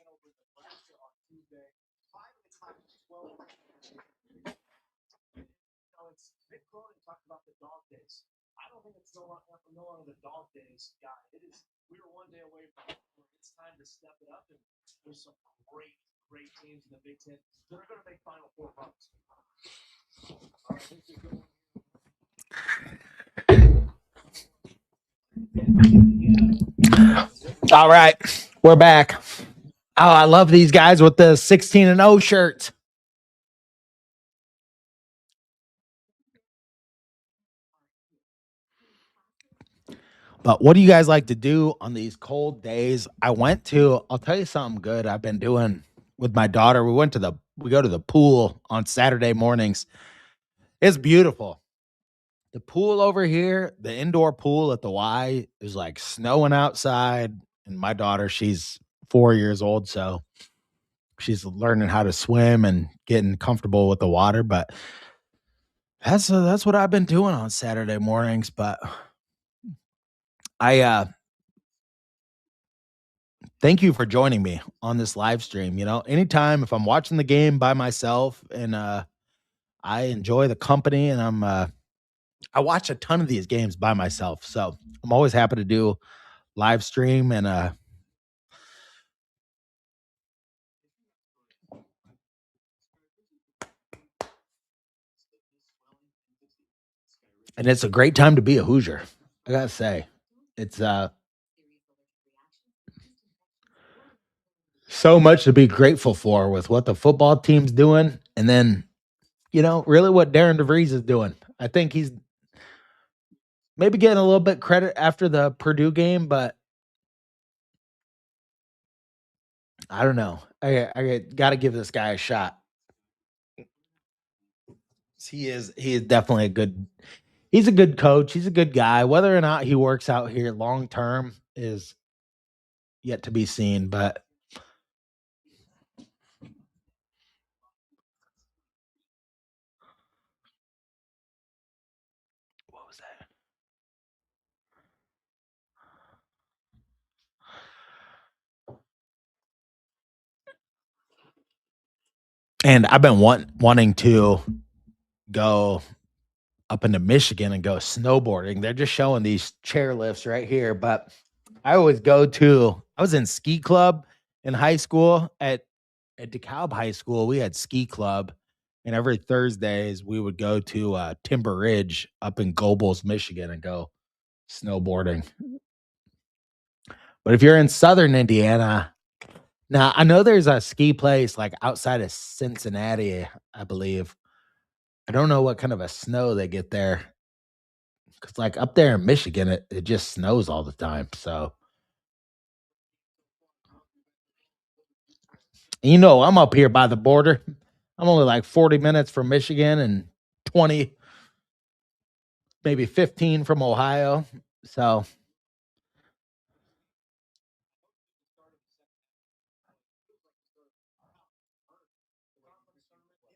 over Nebraska on Tuesday. 5 of the time, 12. It's Nick Cronin talked about the dog days. I don't think it's no longer the dog days, guy. It is. We are one day away from it. It's time to step it up, and there's some great teams in the Big Ten that are going to make Final Four runs. All right, this is good. All right, we're back. Oh, I love these guys with the 16-0 shirts. But what do you guys like to do on these cold days? I'll tell you something good I've been doing with my daughter. We go to the pool on Saturday mornings. It's beautiful. The pool over here, the indoor pool at the Y is like snowing outside. And my daughter, she's 4 years old. So she's learning how to swim and getting comfortable with the water. But that's what I've been doing on Saturday mornings. But I thank you for joining me on this live stream. Anytime if I'm watching the game by myself and I enjoy the company and I watch a ton of these games by myself. So I'm always happy to do live stream and it's a great time to be a Hoosier. I gotta say, it's so much to be grateful for with what the football team's doing, and then really what Darren DeVries is doing. I think he's maybe getting a little bit credit after the Purdue game, but I don't know. I got to give this guy a shot. He is definitely a good. He's a good coach. He's a good guy. Whether or not he works out here long term is yet to be seen. But what was that? And I've been wanting to go up into Michigan and go snowboarding. They're just showing these chairlifts right here, but I always go to. I was in ski club in high school at DeKalb High School. We had ski club, and every Thursdays we would go to Timber Ridge up in Gobles, Michigan, and go snowboarding. But if you're in Southern Indiana, now I know there's a ski place like outside of Cincinnati, I believe. I don't know what kind of a snow they get there. Cause like up there in Michigan, it just snows all the time. So I'm up here by the border. I'm only like 40 minutes from Michigan and 20, maybe 15 from Ohio. So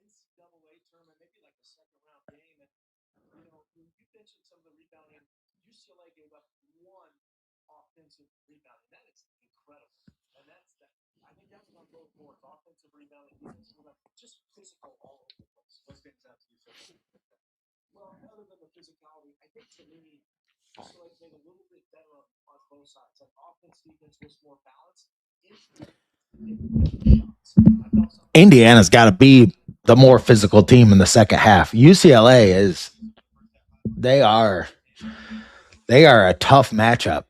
NCAA tournament, maybe like a second round game. And you mentioned some of the rebounding. UCLA gave up one offensive rebounding. That is incredible, and that's that. I think that was on both boards: offensive rebounding, defensive rebounding, just physical all over the place. What stands out to you so much? Well, other than the physicality, I think to me, UCLA played a little bit better on both sides. Like offense, defense was more balanced. Indiana's got to be the more physical team in the second half. UCLA is they are they are a tough matchup.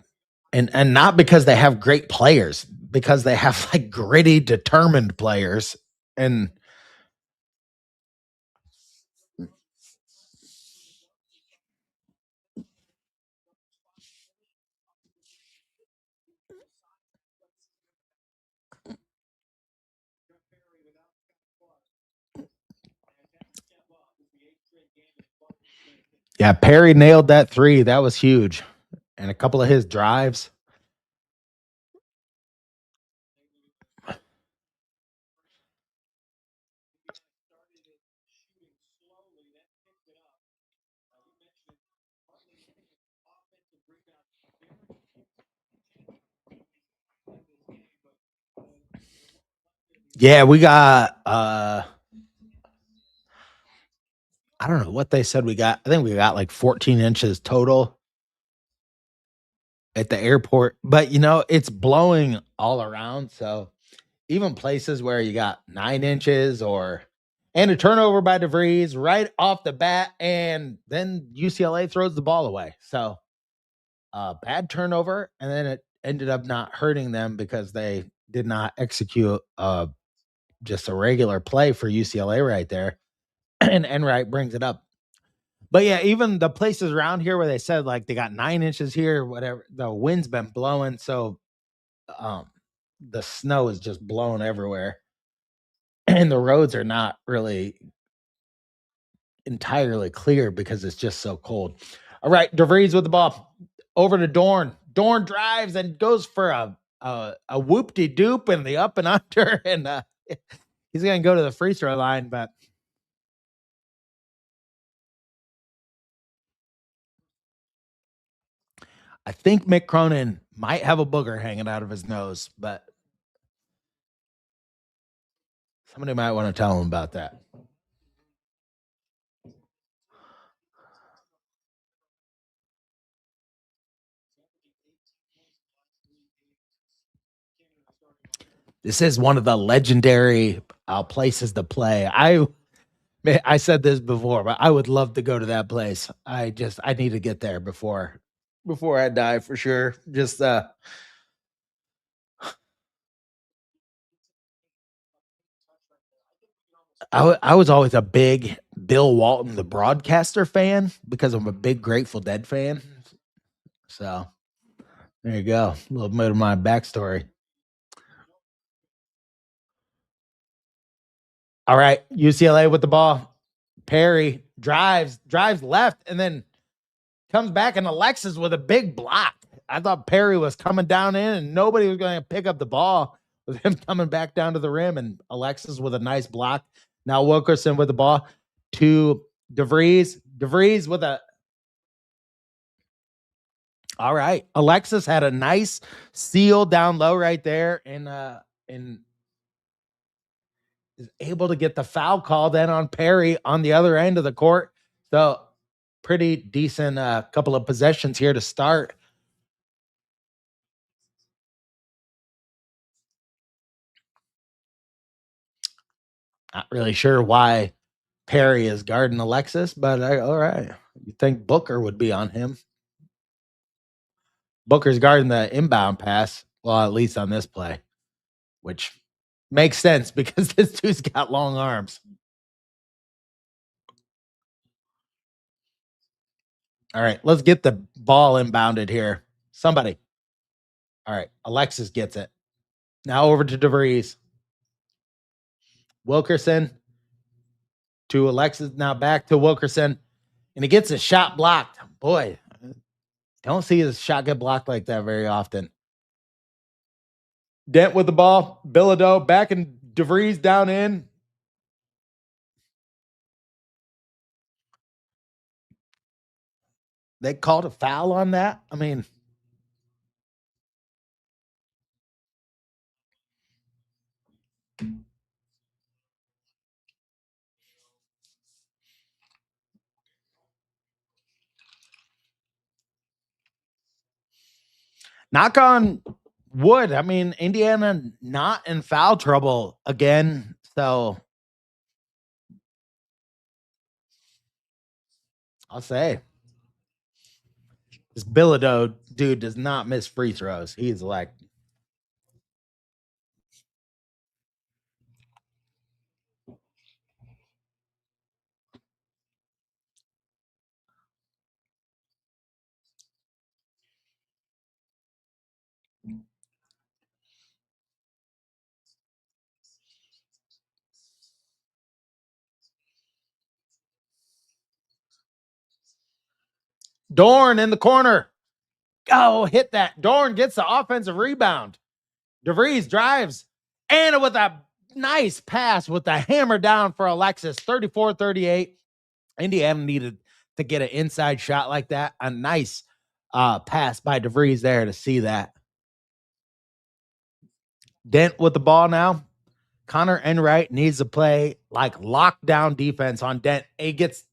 And not because they have great players, because they have like gritty, determined players. And yeah, Perry nailed that three. That was huge. And a couple of his drives. Yeah, we got I don't know what they said we got. I think we got like 14 inches total at the airport. But it's blowing all around. So even places where you got 9 inches and a turnover by DeVries right off the bat, and then UCLA throws the ball away. So bad turnover, and then it ended up not hurting them because they did not execute just a regular play for UCLA right there. And Enright brings it up. But yeah, even the places around here where they said like they got 9 inches here, whatever, the wind's been blowing. So um, the snow is just blowing everywhere. And the roads are not really entirely clear because it's just so cold. All right, DeVries with the ball over to Dorn. Dorn drives and goes for a whoop de doop in the up and under, and he's going to go to the free throw line, but I think Mick Cronin might have a booger hanging out of his nose, but somebody might want to tell him about that. This is one of the legendary places to play. I said this before, but I would love to go to that place. I need to get there before I die for sure. Just I was always a big Bill Walton, the broadcaster fan, because I'm a big Grateful Dead fan. So there you go. A little bit of my backstory. All right, UCLA with the ball. Perry drives left, and then comes back, and Alexis with a big block. I thought Perry was coming down in, and nobody was going to pick up the ball with him coming back down to the rim, and Alexis with a nice block. Now Wilkerson with the ball to DeVries. DeVries with a. All right, Alexis had a nice seal down low right there, and is able to get the foul call then on Perry on the other end of the court. So pretty decent couple of possessions here to start. Not really sure why Perry is guarding Alexis, but all right. You think Booker would be on him? Booker's guarding the inbound pass. Well, at least on this play, which makes sense because this dude's got long arms. All right, let's get the ball inbounded here. Somebody. All right, Alexis gets it. Now over to DeVries. Wilkerson to Alexis. Now back to Wilkerson. And he gets a shot blocked. Boy, don't see his shot get blocked like that very often. Dent with the ball. Bilodeau back and DeVries down in. They called a foul on that. I mean, knock on wood. I mean, Indiana not in foul trouble again. So I'll say this Bilodeau dude does not miss free throws. He's like, Dorn in the corner. Oh, hit that. Dorn gets the offensive rebound. DeVries drives and with a nice pass with the hammer down for Alexis, 34-38. Indiana needed to get an inside shot like that. A nice pass by DeVries there to see that. Dent with the ball now. Connor Enright needs to play like lockdown defense on Dent. He gets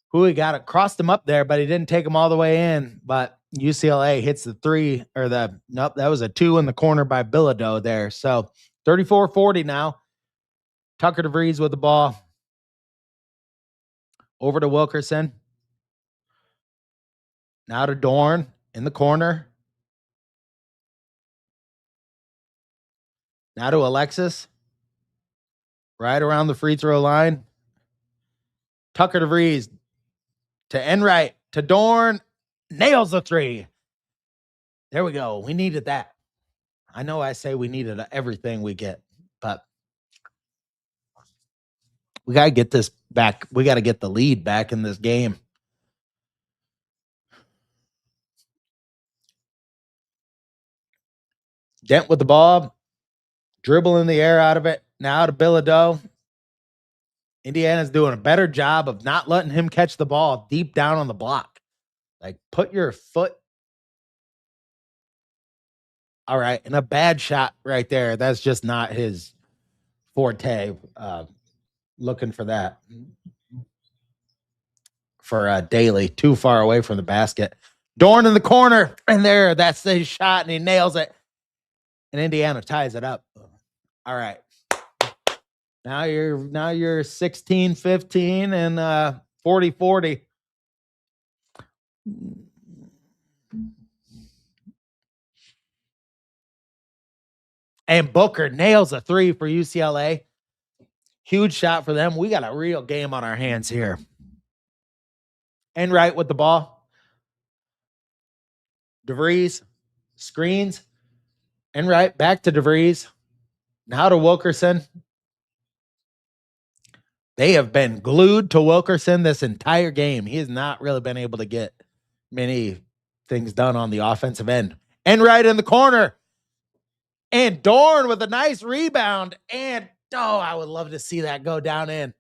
who he got it, crossed him up there, but he didn't take him all the way in. But UCLA hits the three or nope, that was a two in the corner by Bilodeau there. So 34-40 now. Tucker DeVries with the ball. Over to Wilkerson. Now to Dorn in the corner. Now to Alexis. Right around the free throw line. Tucker DeVries to Enright to Dorn. Nails the three. There we go. We needed that. I know I say we needed everything we get, but We got to get this back. We got to get the lead back in this game. Dent with the ball, dribbling the air out of it. Now to Bilodeau. Indiana's doing a better job of not letting him catch the ball deep down on the block. Like, put your foot. All right. And a bad shot right there. That's just not his forte. Looking for that for Daly. Too far away from the basket. Dorn in the corner. And there, that's his shot. And he nails it. And Indiana ties it up. All right. Now you're 16-15 and 40-40. And Booker nails a three for UCLA. Huge shot for them. We got a real game on our hands here. Enright with the ball. DeVries screens. Enright back to DeVries. Now to Wilkerson. They have been glued to Wilkerson this entire game. He has not really been able to get many things done on the offensive end. Enright in the corner. And Dorn with a nice rebound. And, oh, I would love to see that go down in.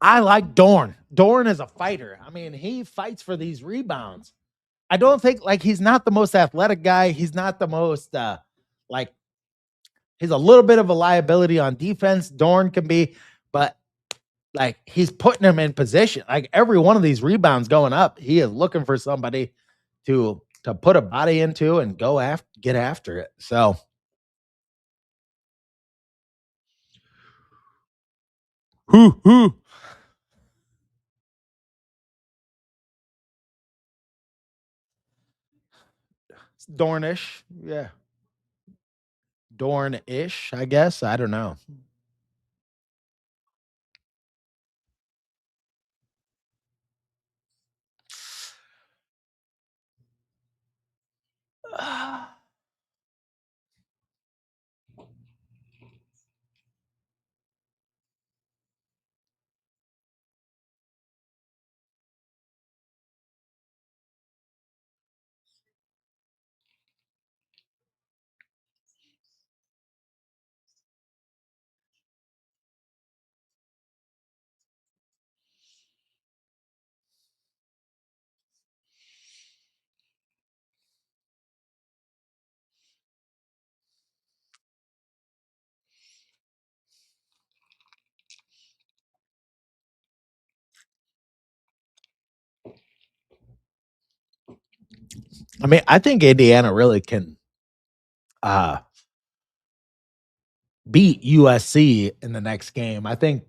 I like Dorn. Dorn is a fighter. I mean, he fights for these rebounds. I don't think, like, he's not the most athletic guy. He's not the most, like, he's a little bit of a liability on defense. Dorn can be, but, like, he's putting him in position. Like, every one of these rebounds going up, he is looking for somebody to put a body into and get after it. So, who? Dornish. Yeah. Dorn-ish, I guess. I don't know. I mean, I think Indiana really can uh beat USC in the next game. I think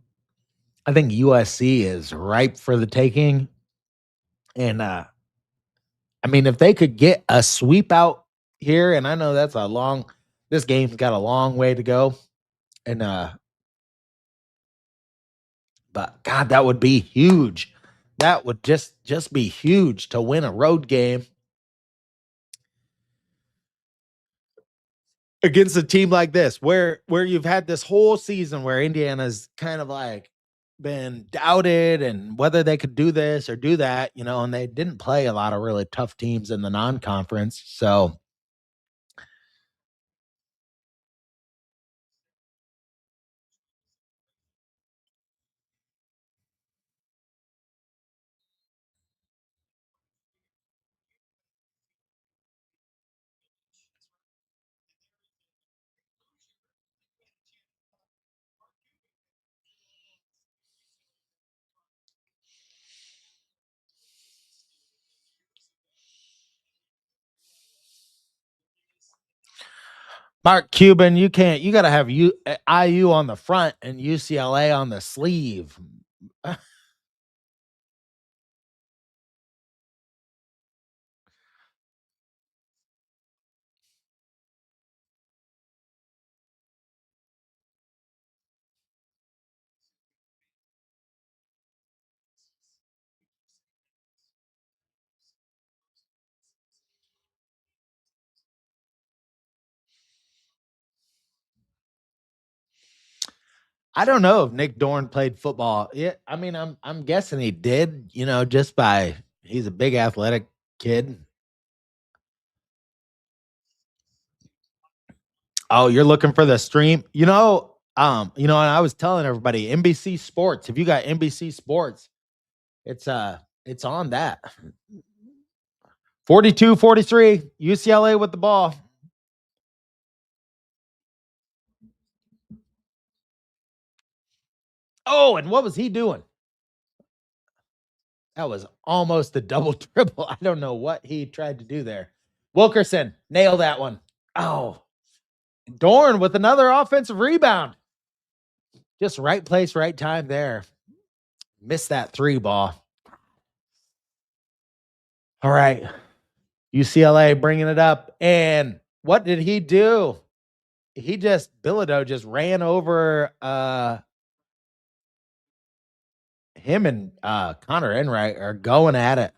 USC is ripe for the taking. And I mean, if they could get a sweep out here, and I know that's this game's got a long way to go. And but God, that would be huge. That would just be huge to win a road game against a team like this, where you've had this whole season where Indiana's kind of like been doubted and whether they could do this or do that, and they didn't play a lot of really tough teams in the non-conference. So, Mark Cuban, you got to have IU on the front and UCLA on the sleeve. I don't know if Nick Dorn played football. Yeah, I mean, I'm guessing he did. Just by he's a big athletic kid. Oh, you're looking for the stream. And I was telling everybody NBC Sports. If you got NBC Sports, it's on that. 42-43, UCLA with the ball. Oh, and what was he doing? That was almost a double triple. I don't know what he tried to do there. Wilkerson, nail that one. Oh, Dorn with another offensive rebound. Just right place, right time there. Missed that three ball. All right. UCLA bringing it up. And what did he do? Bilodeau just ran over him and Connor Enright are going at it.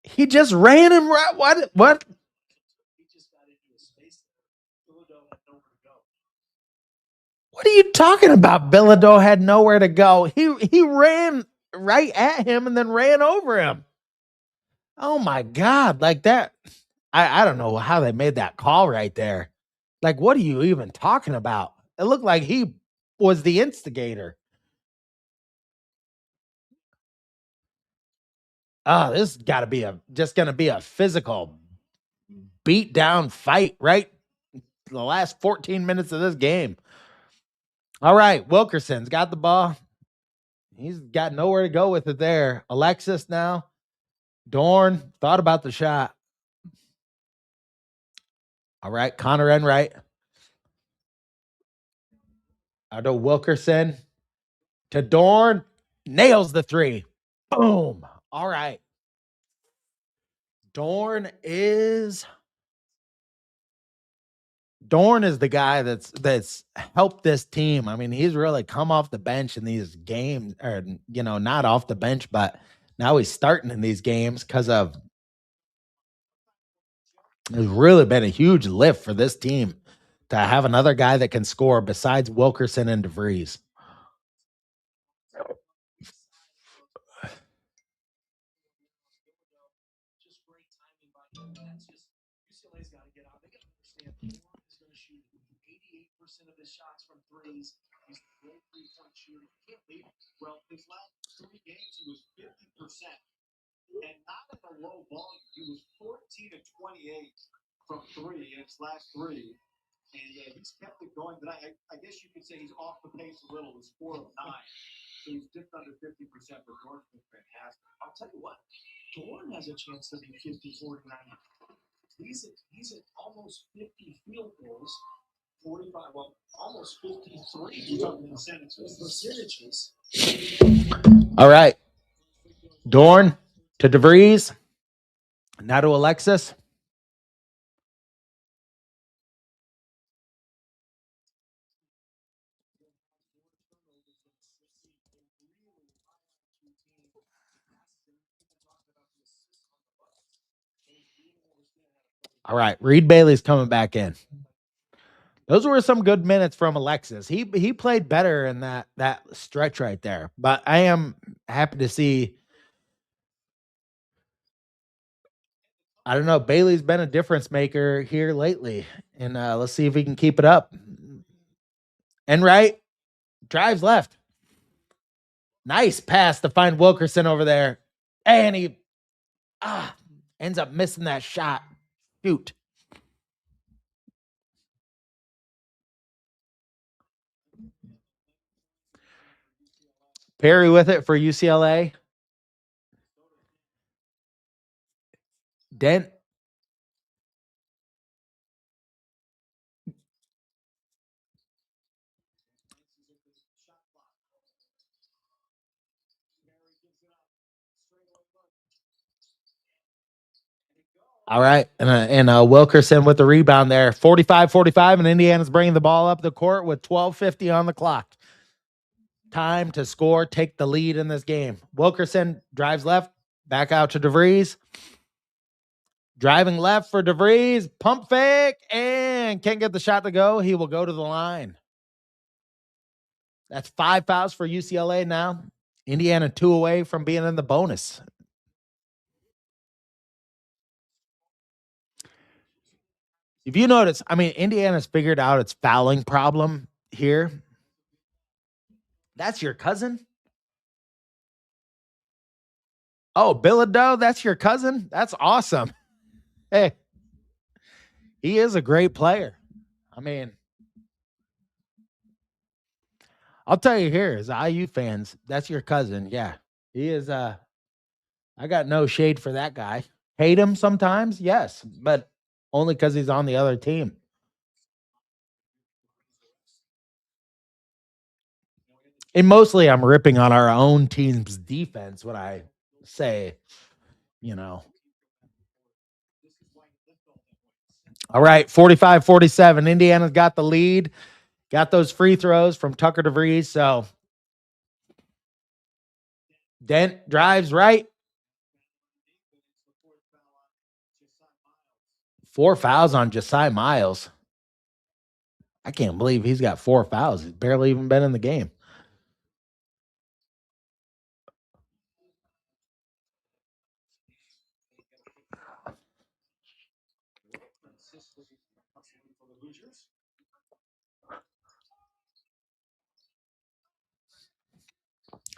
He just ran him right. What? What are you talking about? Bilodeau had nowhere to go. He ran right at him and then ran over him. Oh my God. Like that. I don't know how they made that call right there. Like, what are you even talking about? It looked like he was the instigator. Oh, this has got to be just going to be a physical beat down fight, right? The last 14 minutes of this game. All right, Wilkerson's got the ball. He's got nowhere to go with it there. Alexis now. Dorn thought about the shot. All right, Connor Enright. Out of Wilkerson to Dorn. Nails the three. Boom. All right. Dorn is the guy that's helped this team. I mean, he's really come off the bench in these games, or not off the bench, but now he's starting in these games because of it's really been a huge lift for this team to have another guy that can score besides Wilkerson and DeVries. Well, his last 3 games, he was 50%. And not in a low volume. He was 14 to 28 from three in his last three. And he's kept it going. But I guess you could say he's off the pace a little. It was 4 of 9. So he's just under 50%, but Dorn's been fantastic. I'll tell you what, Dorn has a chance to be 50, 49. He's at almost 50 field goals. 45, well, almost 53. You're talking percentages. All right. Dorn to DeVries. Now to Alexis. All right. Reed Bailey's coming back in. Those were some good minutes from Alexis. He played better in that stretch right there. But I am happy to see. I don't know. Bailey's been a difference maker here lately, and let's see if he can keep it up. Enright drives left. Nice pass to find Wilkerson over there, and he ends up missing that shot. Shoot. Perry with it for UCLA. Dent. All right. And Wilkerson with the rebound there. 45-45, and Indiana's bringing the ball up the court with 12:50 on the clock. time to score, take the lead in this game. Wilkerson drives left, back out to DeVries. Driving left for DeVries, pump fake, and can't get the shot to go. He will go to the line. That's 5 fouls for UCLA now. Indiana 2 away from being in the bonus. If you notice, I mean, Indiana's figured out its fouling problem here. That's your cousin? Oh, Bilodeau, that's your cousin? That's awesome. Hey, he is a great player. I mean, I'll tell you here, as IU fans, that's your cousin. Yeah. He is I got no shade for that guy. Hate him sometimes, yes, but only because he's on the other team. And mostly I'm ripping on our own team's defense when I say, you know. All right, 45-47. Indiana's got the lead. Got those free throws from Tucker DeVries. So Dent drives right. 4 fouls on Josiah Miles. I can't believe he's got 4 fouls. He's barely even been in the game.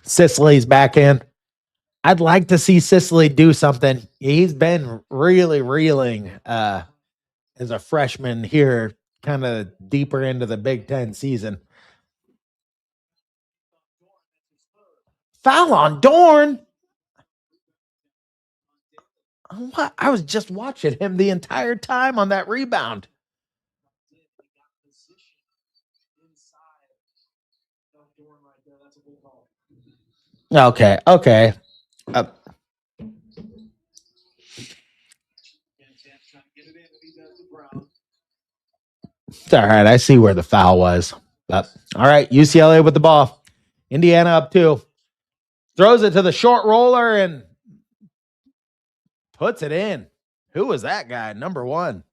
Sicily's back in. I'd like to see Sicily do something. He's been really reeling as a freshman here, kind of deeper into the Big Ten season. Foul on Dorn. What? I was just watching him the entire time on that rebound. Okay, okay. Uh, it's all right. I see where the foul was. But all right, UCLA with the ball. Indiana up 2. Throws it to the short roller and puts it in. Who was that guy? Number 1.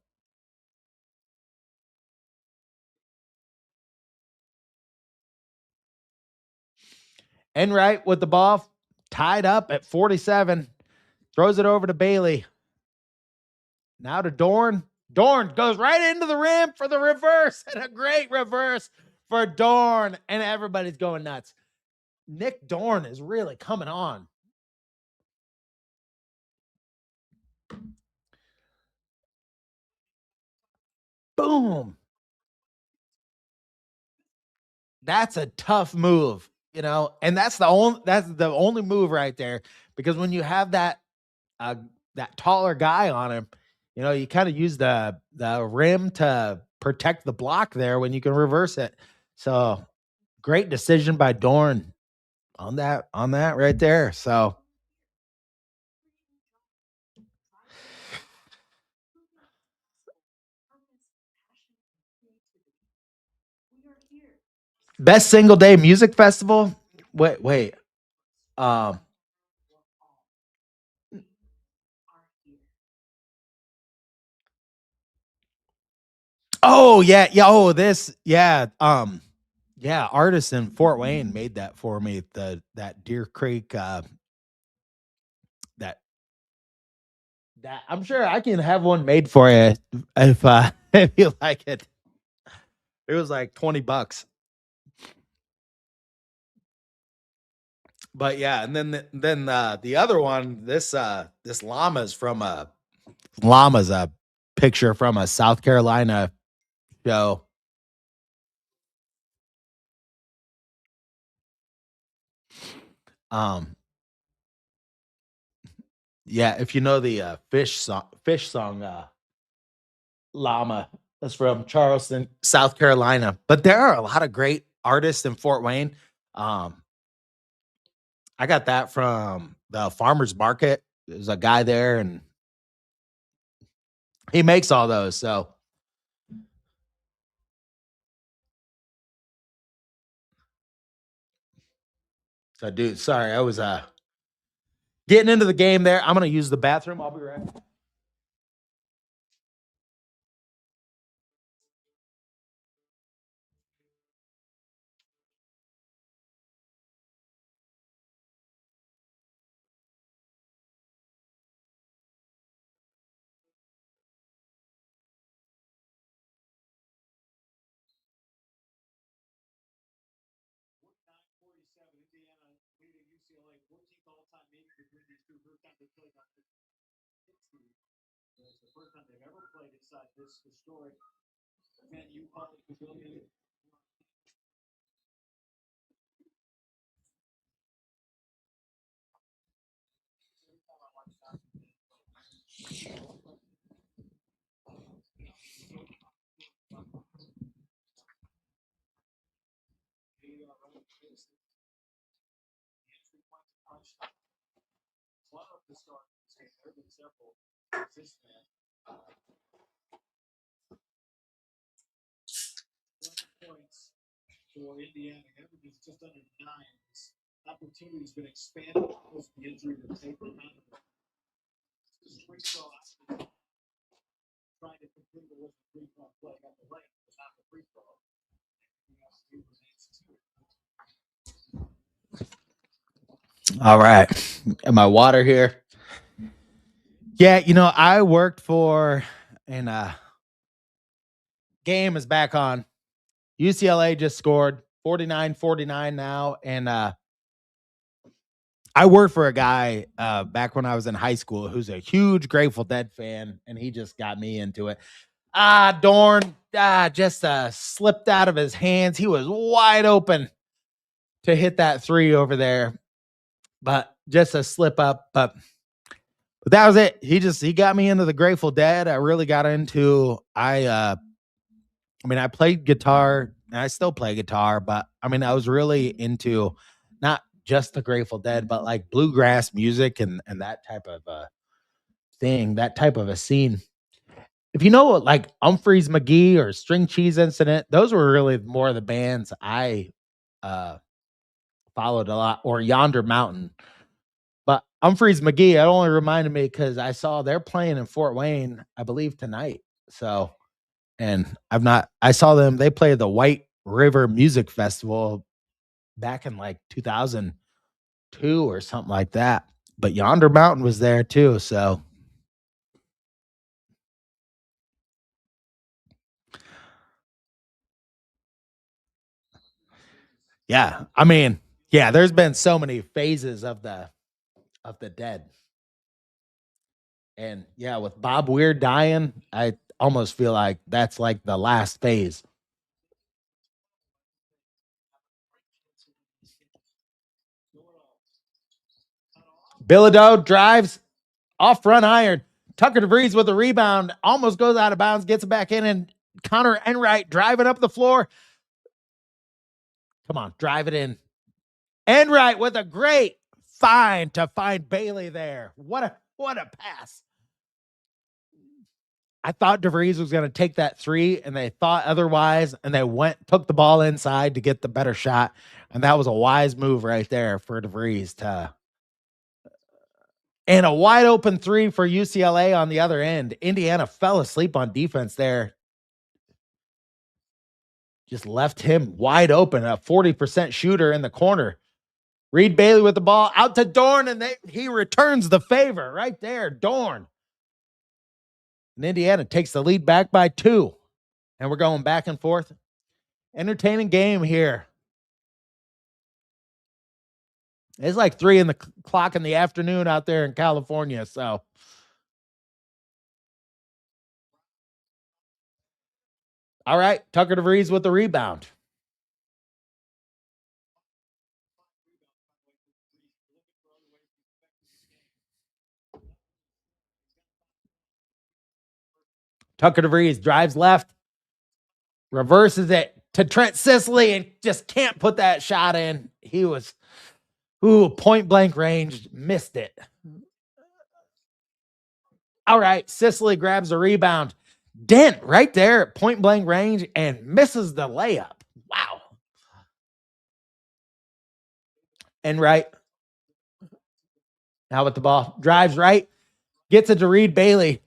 Enright with the ball, tied up at 47. Throws it over to Bailey. Now to Dorn. Dorn goes right into the rim for the reverse, and a great reverse for Dorn, and everybody's going nuts. Nick Dorn is really coming on. Boom. That's a tough move, and that's the only move right there, because when you have uh, that taller guy on him, you kind of use the rim to protect the block there when you can reverse it. So great decision by Dorn on that right there. So best single day music festival. Wait. Um. Oh yeah, yeah. Oh, this. Yeah. Yeah. Artists in Fort Wayne made that for me. That Deer Creek. That I'm sure I can have one made for you if if you like it. It was like $20. But yeah, and then the other one, this llama's a picture from a South Carolina show. Um, yeah, if you know the fish song, llama, that's from Charleston, South Carolina. But there are a lot of great artists in Fort Wayne. Um, I got that from the farmers market. There's a guy there, and he makes all those. So So, dude, sorry, I was getting into the game there. I'm gonna use the bathroom. I'll be right back. Indiana leading UCLA 14th all-time maybe between these two. First time they played on 60. It's the first time they've ever played inside this historic venue, public pavilion. Love the start of this game. There have been several this man. Points for Indiana. Average is just under 9. This opportunity has been expanded because of the injury to Taylor. This free throw trying to complete it with the free throw play. Got the lane, but not the free throw. All right. And my water here. Yeah, I worked for and game is back on. UCLA just scored 49-49 now. And I worked for a guy back when I was in high school who's a huge Grateful Dead fan, and he just got me into it. Dorn just slipped out of his hands. He was wide open to hit that three over there, but just a slip up. But that was it. He got me into the Grateful Dead. I really got into I played guitar and I still play guitar, but I was really into not just the Grateful Dead, but like bluegrass music and that type of thing, that type of a scene. If you know like Humphreys McGee or String Cheese Incident, those were really more of the bands I uh followed a lot, or Yonder Mountain. But Humphreys McGee, it only reminded me because I saw they're playing in Fort Wayne, I believe, tonight. So, and I saw them, they played the White River Music Festival back in like 2002 or something like that. But Yonder Mountain was there too. So, yeah, yeah, there's been so many phases of the Dead. And yeah, with Bob Weir dying, I almost feel like that's like the last phase. Bilodeau drives off front iron. Tucker DeVries with a rebound, almost goes out of bounds, gets it back in, and Connor Enright driving up the floor. Come on, drive it in. Enright with a great find to find Bailey there. What a pass. I thought DeVries was going to take that three, and they thought otherwise, and they took the ball inside to get the better shot. And that was a wise move right there for DeVries and a wide open three for UCLA on the other end. Indiana fell asleep on defense there. Just left him wide open, a 40% shooter in the corner. Reed Bailey with the ball out to Dorn, and he returns the favor right there. Dorn. And Indiana takes the lead back by 2. And we're going back and forth. Entertaining game here. It's like 3:00 in the afternoon out there in California. So, all right, Tucker DeVries with the rebound. Tucker DeVries drives left, reverses it to Trent Sicily, and just can't put that shot in. He was, point blank range, missed it. All right, Sicily grabs a rebound. Dent right there at point blank range and misses the layup. Wow. and right. Now with the ball. Drives right. Gets it to Reed Bailey.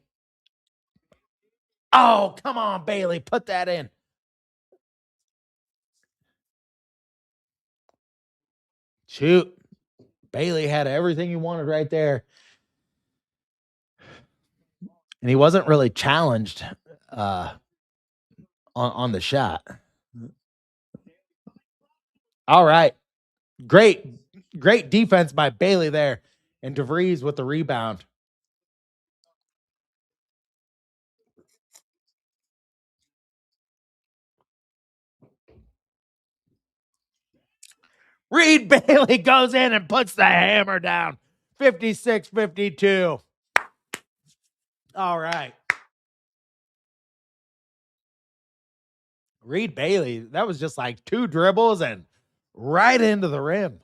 Oh, come on, Bailey. Put that in. Shoot. Bailey had everything he wanted right there. And he wasn't really challenged uh, on the shot. All right. Great, great defense by Bailey there. And DeVries with the rebound. Reed Bailey goes in and puts the hammer down. 56-52. All right. Reed Bailey, that was just like 2 dribbles and right into the rim.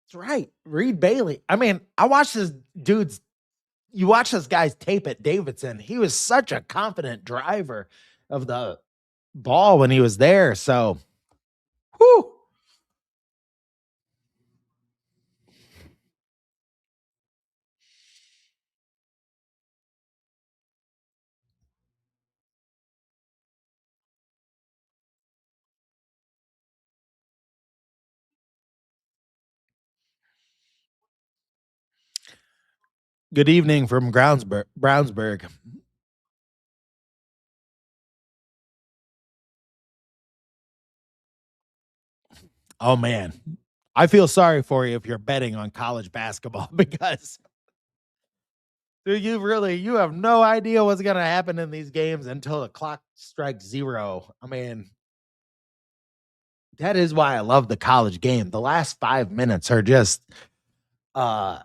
That's right. Reed Bailey. I mean, I watched this dude's, you watch this guy's tape at Davidson. He was such a confident driver of the ball when he was there. So, whew. Good evening from Brownsburg. Oh man, I feel sorry for you if you're betting on college basketball because dude, you have no idea what's gonna happen in these games until the clock strikes 0. I mean, that is why I love the college game. The last 5 minutes are just uh,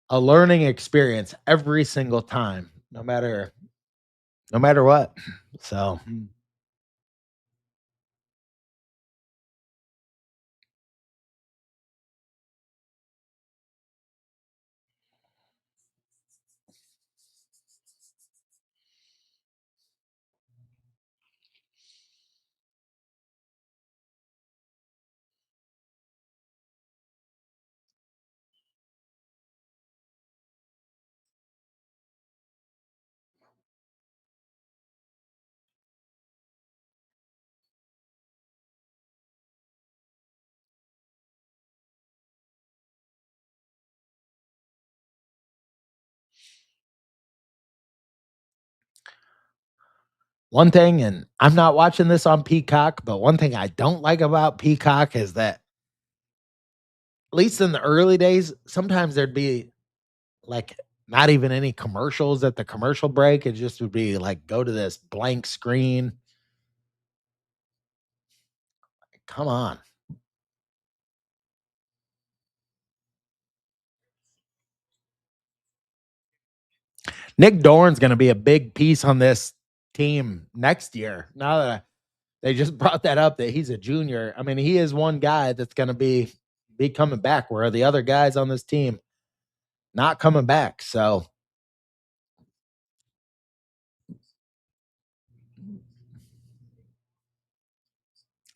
a learning experience every single time, no matter what. So one thing, and I'm not watching this on Peacock, but one thing I don't like about Peacock is that at least in the early days, sometimes there'd be like not even any commercials at the commercial break. It just would be like go to this blank screen. Come on. Nick Dorn's going to be a big piece on this team next year. Now that they just brought that up that he's a junior. I mean, he is one guy that's going to be coming back where the other guys on this team not coming back. So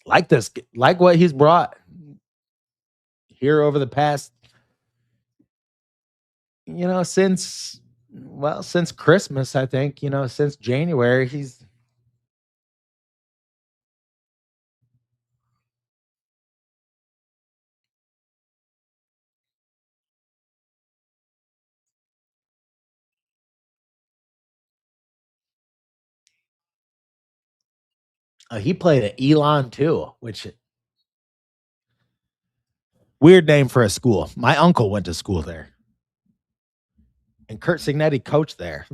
like what he's brought here over the past, since Christmas, I think, since January, he played at Elon too, which weird name for a school. My uncle went to school there, and Kurt Signetti coached there.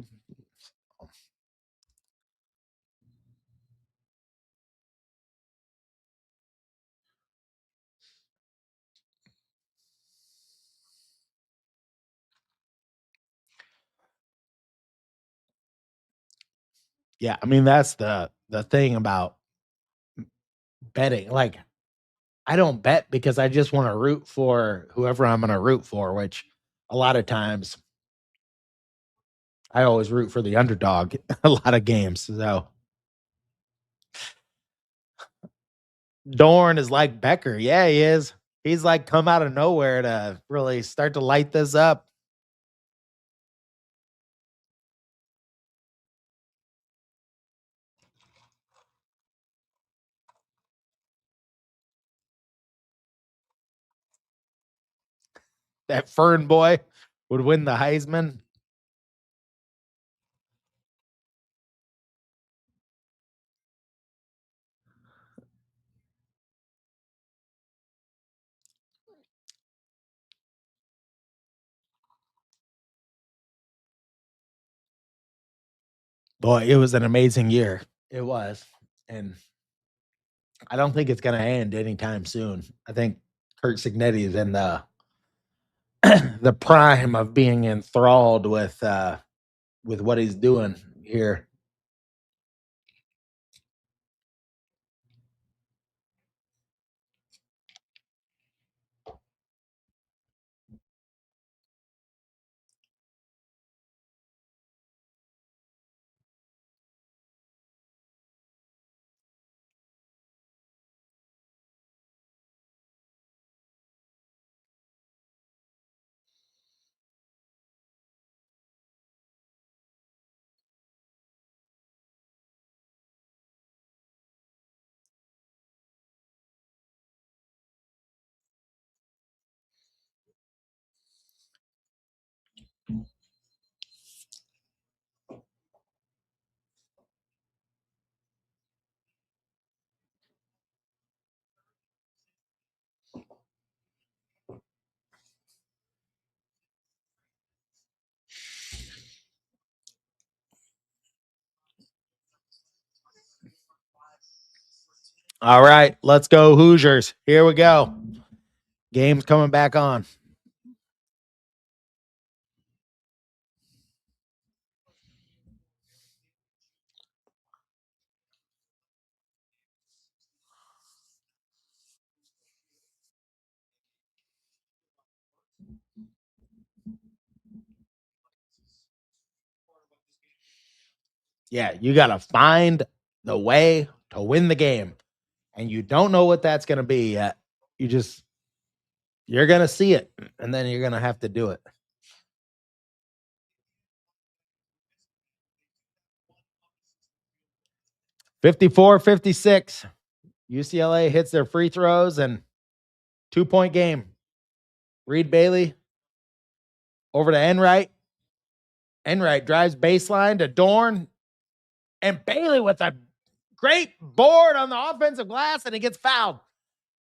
Yeah, I mean that's the thing about betting. Like I don't bet because I just want to root for whoever I'm going to root for, which a lot of times I always root for the underdog a lot of games. So Dorn is like Becker. Yeah, he is. He's like come out of nowhere to really start to light this up. That Fern boy would win the Heisman. Boy, it was an amazing year. It was. And I don't think it's going to end anytime soon. I think Kurt Signetti is in the the prime of being enthralled with what he's doing here. All right, let's go Hoosiers. Here we go. Game's coming back on. Yeah, you got to find the way to win the game. And you don't know what that's going to be yet. You're going to see it and then you're going to have to do it. 54-56. UCLA hits their free throws and 2-point game. Reed Bailey over to Enright. Enright drives baseline to Dorn. And Bailey with a great board on the offensive glass, and he gets fouled.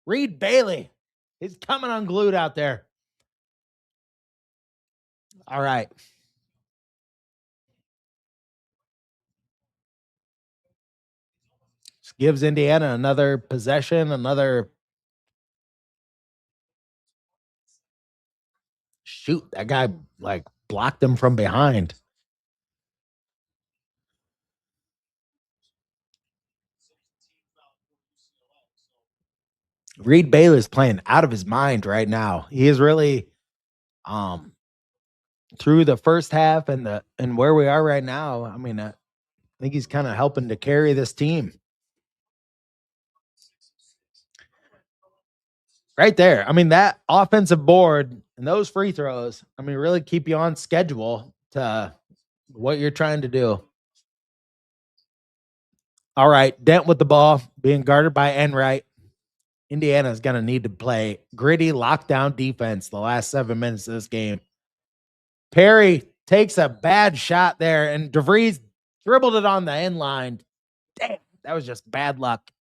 Reed Bailey. He's coming unglued out there. All right. Just gives Indiana another possession, another shoot. That guy like blocked him from behind. Reed Bailey's playing out of his mind right now. He is really through the first half and where we are right now. I mean, I think he's kind of helping to carry this team. Right there. I mean, that offensive board and those free throws, I mean, really keep you on schedule to what you're trying to do. All right, Dent with the ball, being guarded by Enright. Indiana's going to need to play gritty lockdown defense the last 7 minutes of this game. Perry takes a bad shot there, and DeVries dribbled it on the end line. Damn, that was just bad luck.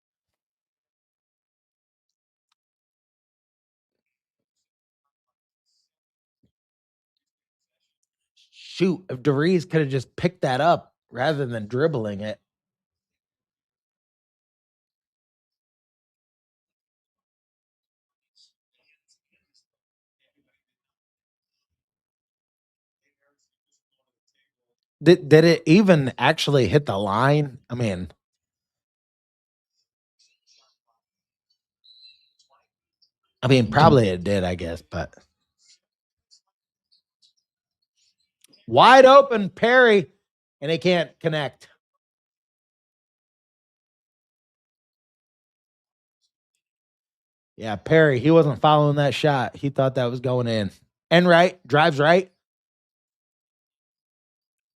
Shoot, if DeVries could have just picked that up rather than dribbling it. Did it even actually hit the line? I mean, probably it did, I guess, but Wide open Perry, and he can't connect. Yeah, Perry, he wasn't following that shot. He thought that was going in. Enright drives right.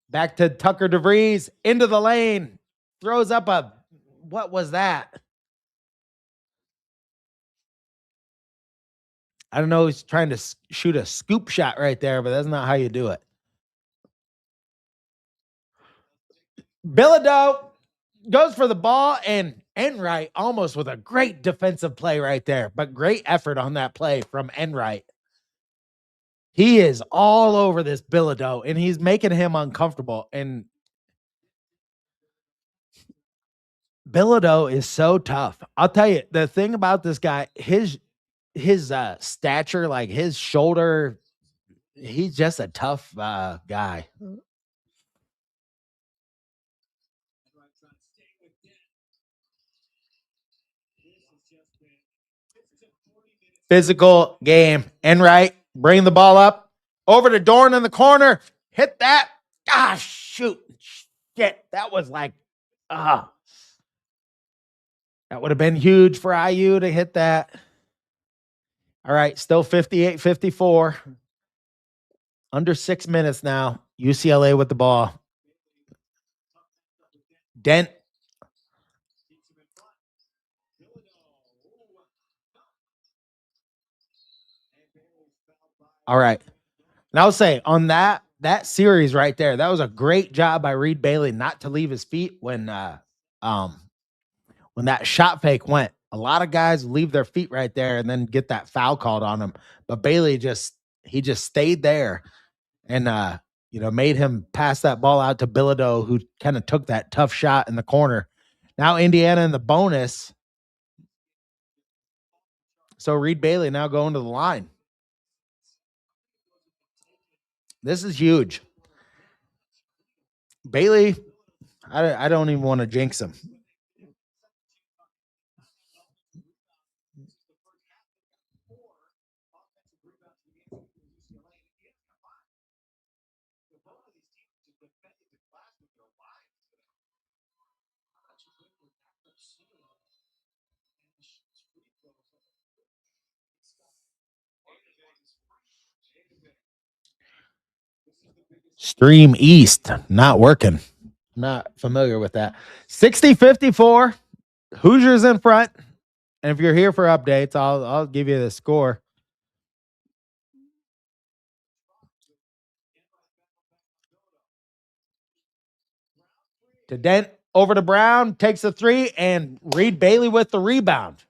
Back to Tucker DeVries, into the lane. Throws up a, what was that? I don't know. He's trying to shoot a scoop shot right there, but that's not how you do it. Bilodeau goes for the ball, and Enright almost with a great defensive play right there, but great effort on that play from Enright. He is all over this Bilodeau, and he's making him uncomfortable. And Bilodeau is so tough. I'll tell you, the thing about this guy, his stature, like his shoulder, he's just a tough guy. Physical game. Enright, bring the ball up. Over to Dorn in the corner. Hit that. Ah, shoot. Shit. That was like, that would have been huge for IU to hit that. All right, still 58-54. Under 6 minutes now. UCLA with the ball. Dent. All right. And I'll say on that series right there, that was a great job by Reed Bailey not to leave his feet when that shot fake went. A lot of guys leave their feet right there and then get that foul called on them. But Bailey just stayed there and made him pass that ball out to Bilodeau, who kind of took that tough shot in the corner. Now Indiana in the bonus. So Reed Bailey now going to the line. This is huge. Bailey, I don't even want to jinx him. Stream East, not working. Not familiar with that. 60-54. Hoosiers in front. And if you're here for updates, I'll give you the score. To Dent, over to Brown, takes a three, and Reed Bailey with the rebound.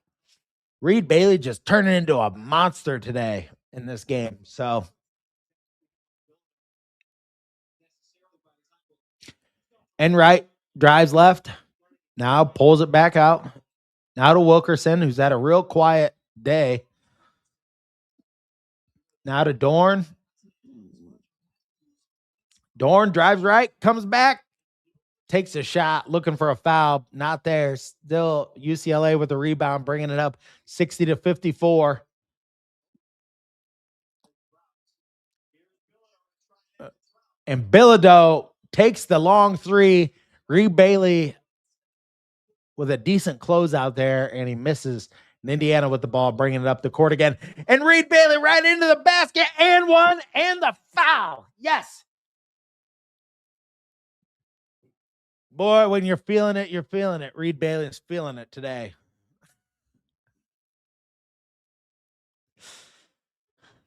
Reed Bailey just turning into a monster today in this game. So Enright drives left. Now pulls it back out. Now to Wilkerson, who's had a real quiet day. Now to Dorn. Dorn drives right, comes back, takes a shot, looking for a foul. Not there. Still UCLA with the rebound, bringing it up 60-54. And Bilodeau takes the long three. Reed Bailey with a decent close out there, and he misses. And Indiana with the ball, bringing it up the court again. And Reed Bailey right into the basket, and one, and the foul. Yes. Boy, when you're feeling it, you're feeling it. Reed Bailey is feeling it today.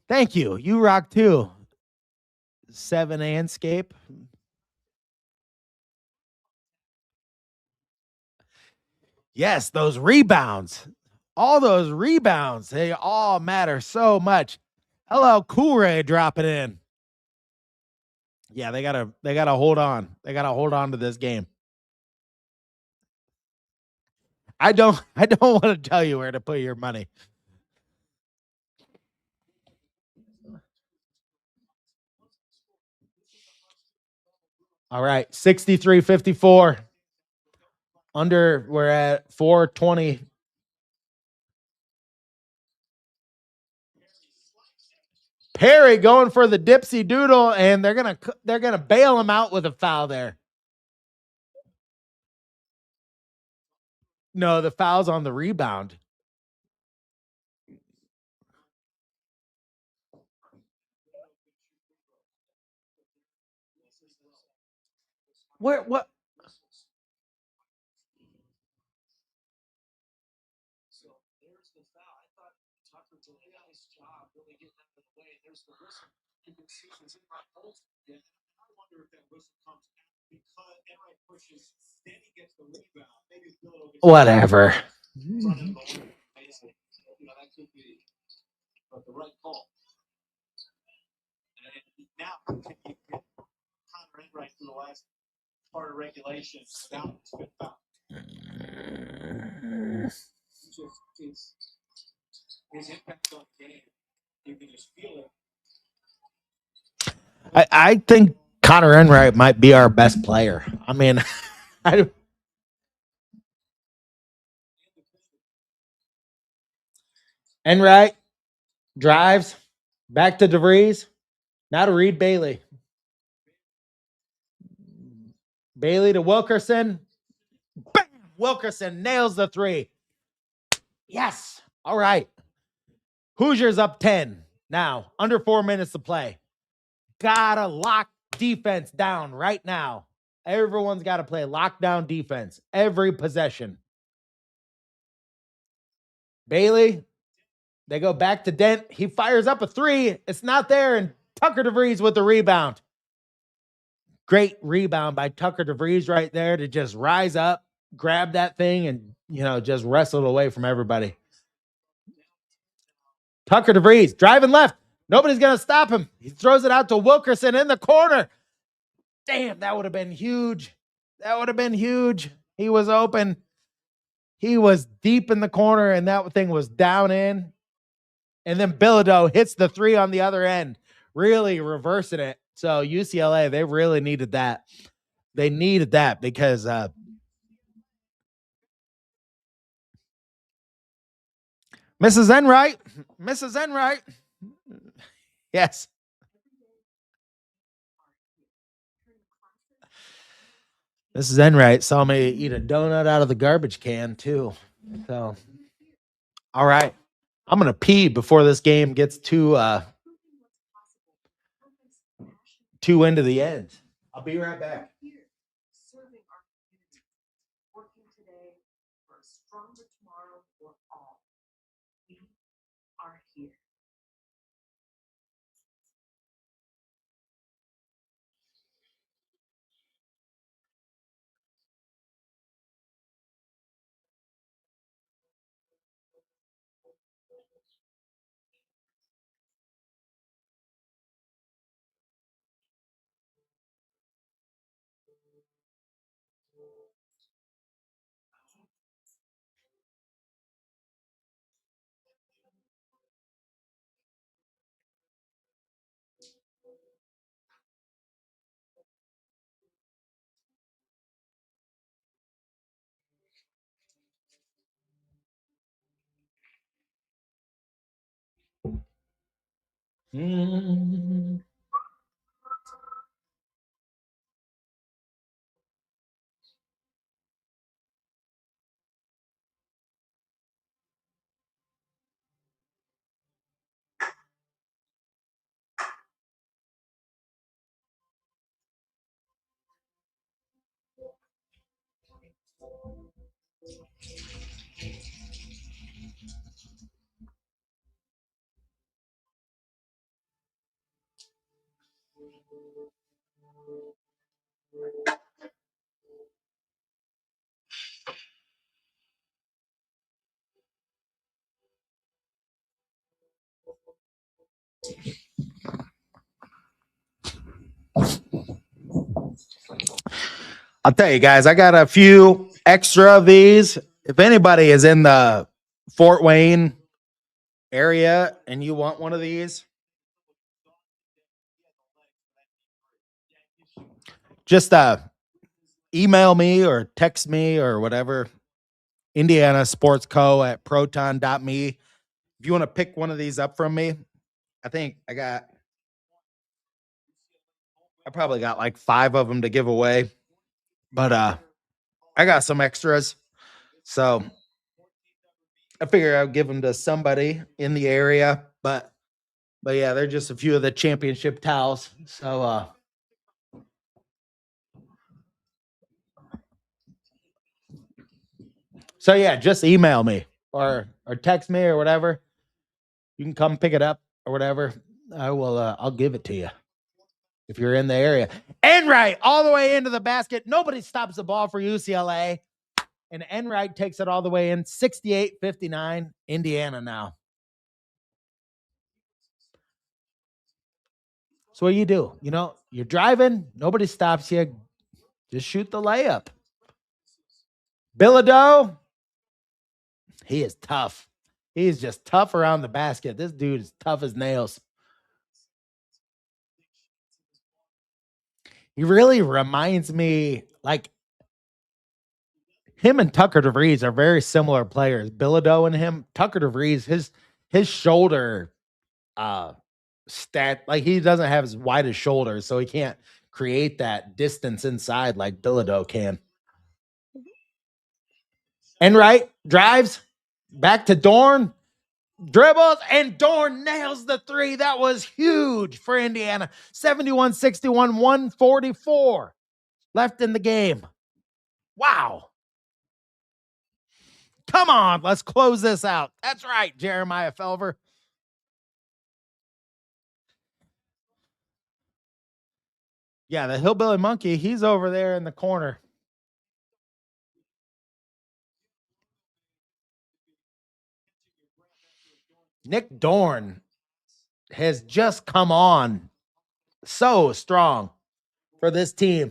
Thank you. You rock too. 7 Anscape. Yes, those rebounds. All those rebounds. They all matter so much. Hello, Cool Ray dropping in. Yeah, they gotta hold on. They gotta hold on to this game. I don't want to tell you where to put your money. All right, 63-54. We're at 4:20. Perry going for the dipsy doodle, and they're gonna bail him out with a foul there. No, the foul's on the rebound. Where what? So there's the foul. I thought Tucker did a nice job really getting out of the way. There's the whistle. You can see he's in my holes again. I wonder if that whistle comes because Enright pushes, then he gets the rebound. Maybe Bill gets Whatever. running the whole amazing. You know, that could be the right call. And now can you get Connor Enright through the last part of regulation without his fifth foul? Just his impact on the game. You can just feel it. I think Connor Enright might be our best player. I mean, Enright drives back to DeVries. Now to Reed Bailey. Bailey to Wilkerson. Bam! Wilkerson nails the three. Yes. All right. Hoosiers up 10. Now, under 4 minutes to play. Gotta lock defense down right now. Everyone's got to play lockdown defense every possession. Bailey, they go back to Dent. He fires up a three. It's not there, and Tucker DeVries with the rebound. Great rebound by Tucker DeVries right there to just rise up, grab that thing, and, just wrestle it away from everybody. Tucker DeVries driving left. Nobody's going to stop him. He throws it out to Wilkerson in the corner. Damn, that would have been huge. That would have been huge. He was open. He was deep in the corner, and that thing was down in. And then Bilodeau hits the three on the other end, really reversing it. So UCLA, they really needed that. They needed that because Mrs. Enright. Yes. Mrs. Enright saw me eat a donut out of the garbage can too. So, all right. I'm going to pee before this game gets too into the end. I'll be right back. Serving our community, working today for a stronger tomorrow for all. We are here. I'll tell you guys, I got a few extra of these. If anybody is in the Fort Wayne area and you want one of these, just email me or text me or whatever. Indiana Sports Co. at proton.me. If you want to pick one of these up from me, I think I probably got like 5 of them to give away, but I got some extras. So I figure I'll give them to somebody in the area, but yeah, they're just a few of the championship towels. So yeah, just email me or text me or whatever. You can come pick it up or whatever. I'll give it to you if you're in the area. Enright all the way into the basket. Nobody stops the ball for UCLA. And Enright takes it all the way in. 68-59, Indiana now. So what do? You're driving, nobody stops you. Just shoot the layup. Bilodeau, he is tough. He's just tough around the basket. This dude is tough as nails. He really reminds me, like, him and Tucker DeVries are very similar players. Bilodeau and him, Tucker DeVries, his shoulder stat, like, he doesn't have as wide as shoulders, so he can't create that distance inside like Bilodeau can. Enright drives back to Dorn, dribbles, and Dorn nails the three. That was huge for Indiana. 71-61, 144 left in the game. Wow. Come on, let's close this out. That's right, Jeremiah Felver. Yeah, the hillbilly monkey, he's over there in the corner. Nick Dorn has just come on so strong for this team.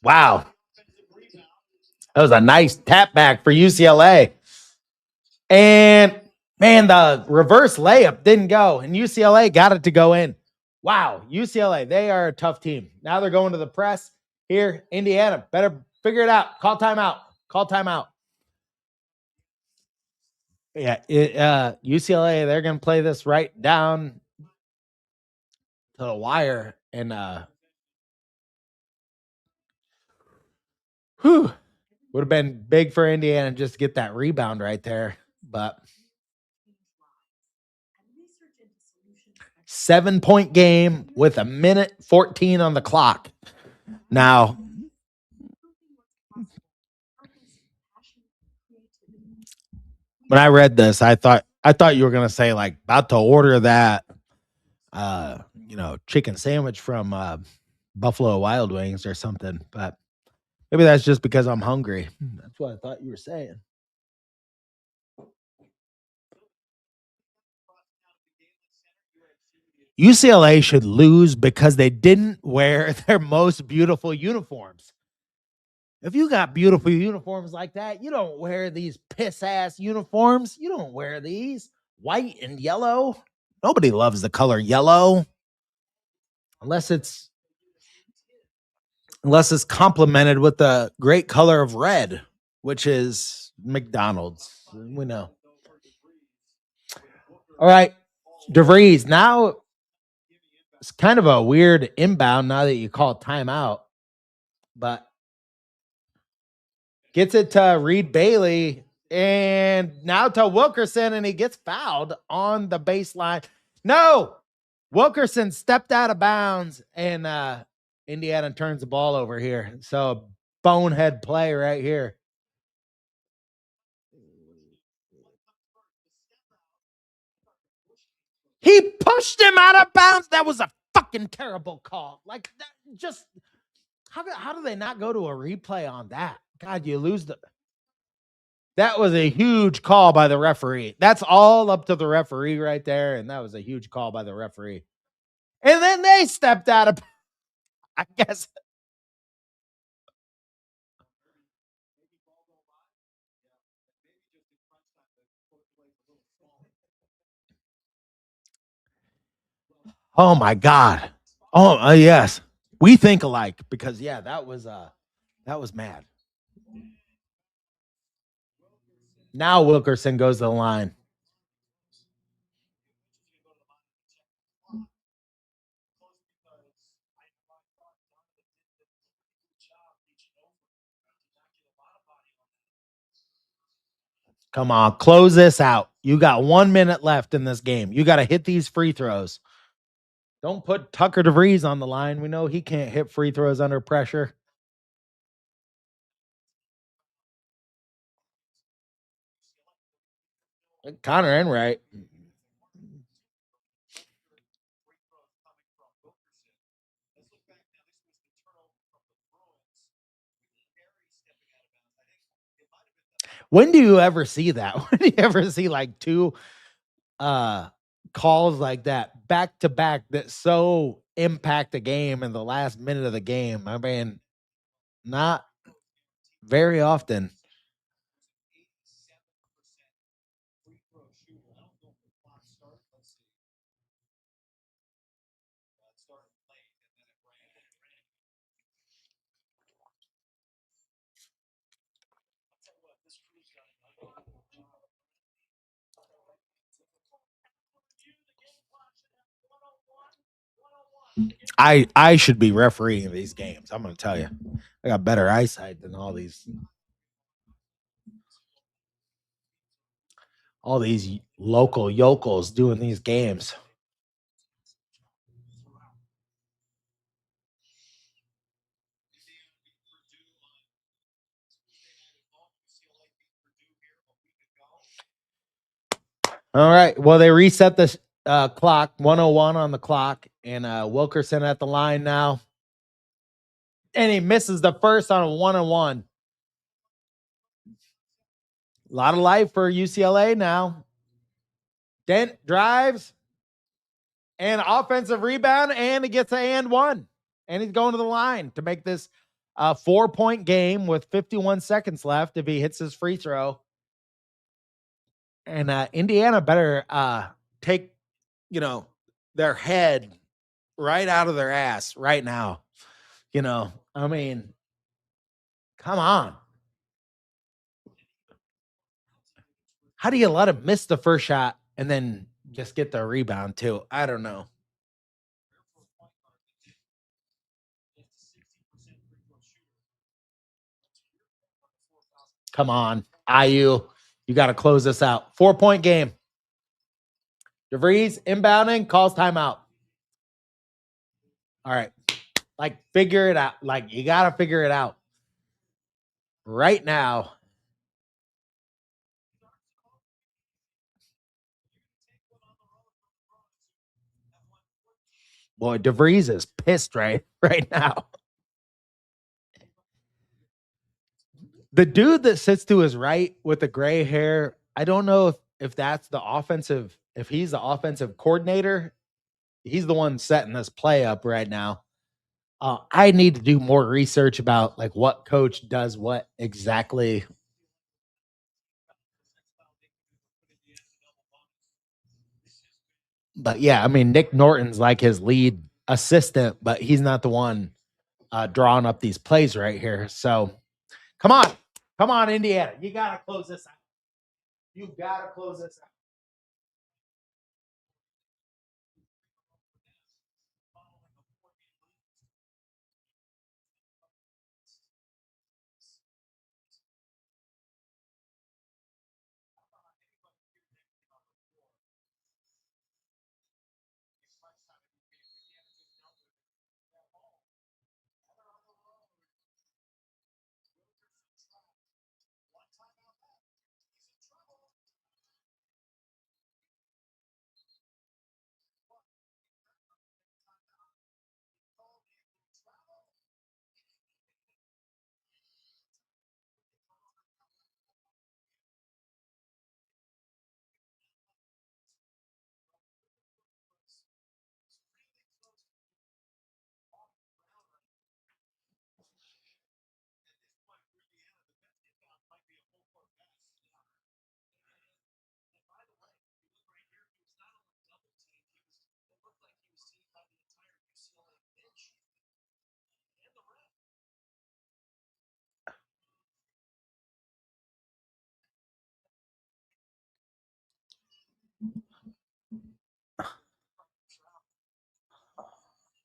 Wow. That was a nice tap back for UCLA. And man, the reverse layup didn't go, and UCLA got it to go in. Wow, UCLA, they are a tough team. Now they're going to the press. Here, Indiana, better figure it out. Call timeout. Call timeout. Yeah, UCLA, they're going to play this right down to the wire, and would have been big for Indiana just to get that rebound right there. But 7-point game with 1:14 on the clock. Now, when I read this, I thought you were gonna say like about to order that chicken sandwich from Buffalo Wild Wings or something, but maybe that's just because I'm hungry. That's what I thought you were saying. UCLA should lose because they didn't wear their most beautiful uniforms. If you got beautiful uniforms like that, you don't wear these piss ass uniforms. You don't wear these white and yellow. Nobody loves the color yellow unless it's complemented with the great color of red, which is McDonald's. We know. All right, DeVries. Now it's kind of a weird inbound now that you call timeout, but gets it to Reed Bailey and now to Wilkerson, and he gets fouled on the baseline. No, Wilkerson stepped out of bounds, and Indiana turns the ball over here. So bonehead play right here. He pushed him out of bounds. That was a fucking terrible call. Like, that, just how do they not go to a replay on that? God, you lose the That was a huge call by the referee. That's all up to the referee right there, and that was a huge call by the referee. And then they stepped out of, I guess. Oh my God. Oh yes. We think alike because yeah, that was mad. Now Wilkerson goes to the line. Come on, close this out. You got 1 minute left in this game. You got to hit these free throws. Don't put Tucker DeVries on the line. We know he can't hit free throws under pressure. Connor Enright. When do you ever see that? When do you ever see like two uh calls like that back to back that so impact the game in the last minute of the game? I mean, not very often. I should be refereeing these games. I'm going to tell you, I got better eyesight than all these local yokels doing these games. All right. Well, they reset the clock, 101 on the clock, and Wilkerson at the line now. And he misses the first on a 1-on-1. A lot of life for UCLA now. Dent drives and offensive rebound, and he gets an and one. And he's going to the line to make this a 4-point game with 51 seconds left if he hits his free throw. And Indiana better take, their head right out of their ass right now. I mean, come on. How do you let him miss the first shot and then just get the rebound too? I don't know. Come on, IU. You got to close this out. 4-point game. DeVries inbounding, calls timeout. All right. Like, figure it out. Like, you got to figure it out right now. Boy, DeVries is pissed right now. The dude that sits to his right with the gray hair, I don't know if that's if he's the offensive coordinator. He's the one setting this play up right now. I need to do more research about like what coach does what exactly. But yeah, I mean Nick Norton's like his lead assistant, but he's not the one drawing up these plays right here. So come on, Indiana, you gotta close this out. You gotta close this out.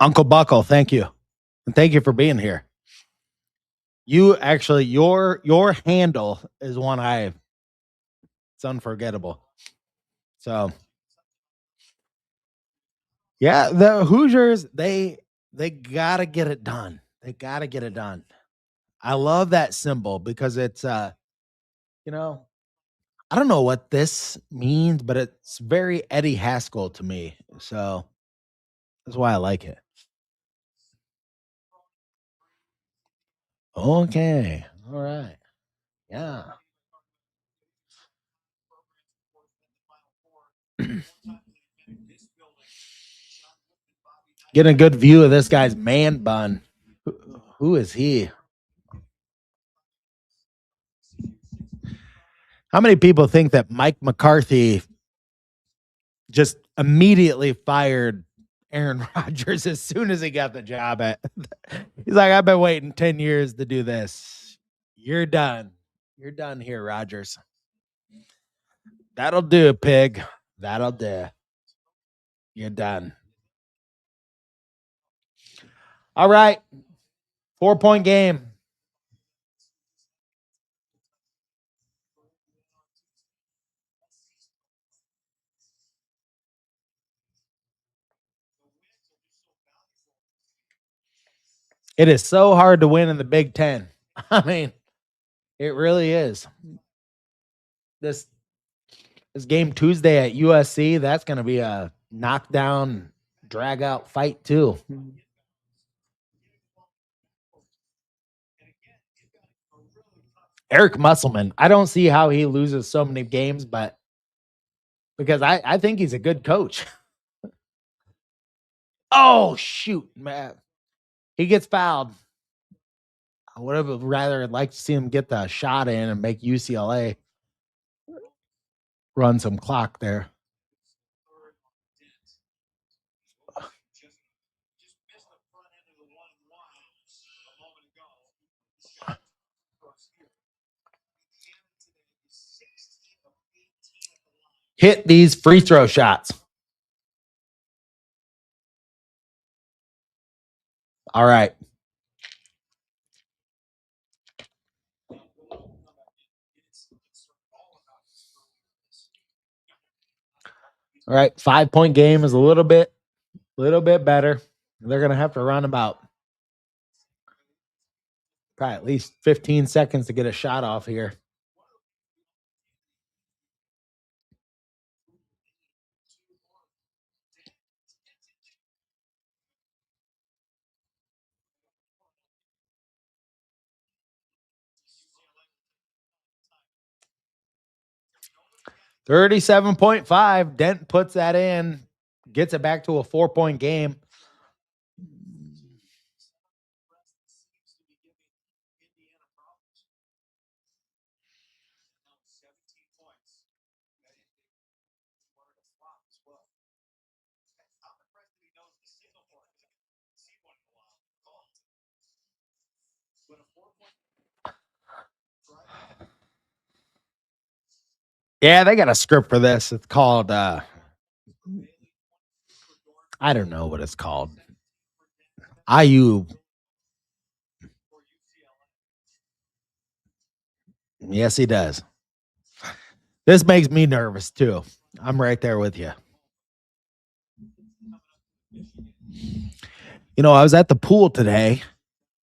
Uncle Buckle, thank you. And thank you for being here. You actually, your handle is one it's unforgettable. So yeah, the Hoosiers, they gotta get it done. They gotta get it done. I love that symbol because it's you know, I don't know what this means, but it's very Eddie Haskell to me. So that's why I like it. Okay. All right. Yeah. Getting a good view of this guy's man bun. Who is he? How many people think that Mike McCarthy just immediately fired Aaron Rodgers as soon as he got the job at? He's like, I've been waiting 10 years to do this. You're done. You're done here, Rodgers. That'll do, pig. That'll do. You're done. All right. 4-point game. It is so hard to win in the Big Ten. I mean, it really is. This this game Tuesday at USC, that's going to be a knockdown, drag out fight too. Eric Musselman, I don't see how he loses so many games, but because I think he's a good coach. Oh shoot, man. He gets fouled. I would have rather liked to see him get the shot in and make UCLA run some clock there. Hit these free throw shots. All right. All right. 5-point game is a little bit better. They're going to have to run about probably at least 15 seconds to get a shot off here. $37.5. Dent puts that in, gets it back to a 4-point game. Yeah, they got a script for this. It's called I don't know what it's called. IU. Yes, he does. This makes me nervous too. I'm right there with you. You know, I was at the pool today,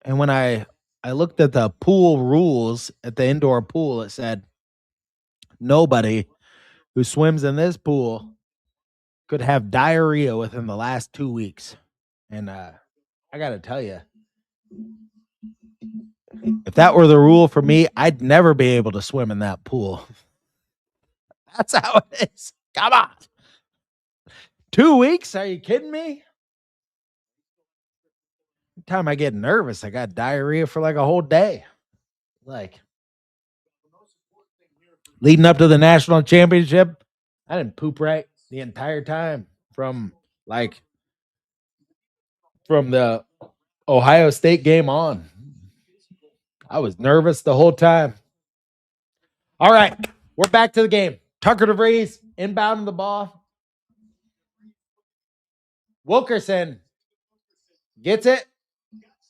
and when I looked at the pool rules at the indoor pool, it said nobody who swims in this pool could have diarrhea within the last 2 weeks. And I got to tell you, if that were the rule for me, I'd never be able to swim in that pool. That's how it is. Come on. 2 weeks? Are you kidding me? Time I get nervous, I got diarrhea for like a whole day. Like leading up to the national championship, I didn't poop right the entire time from the Ohio State game on. I was nervous the whole time. All right, we're back to the game. Tucker DeVries inbounding the ball. Wilkerson Gets it.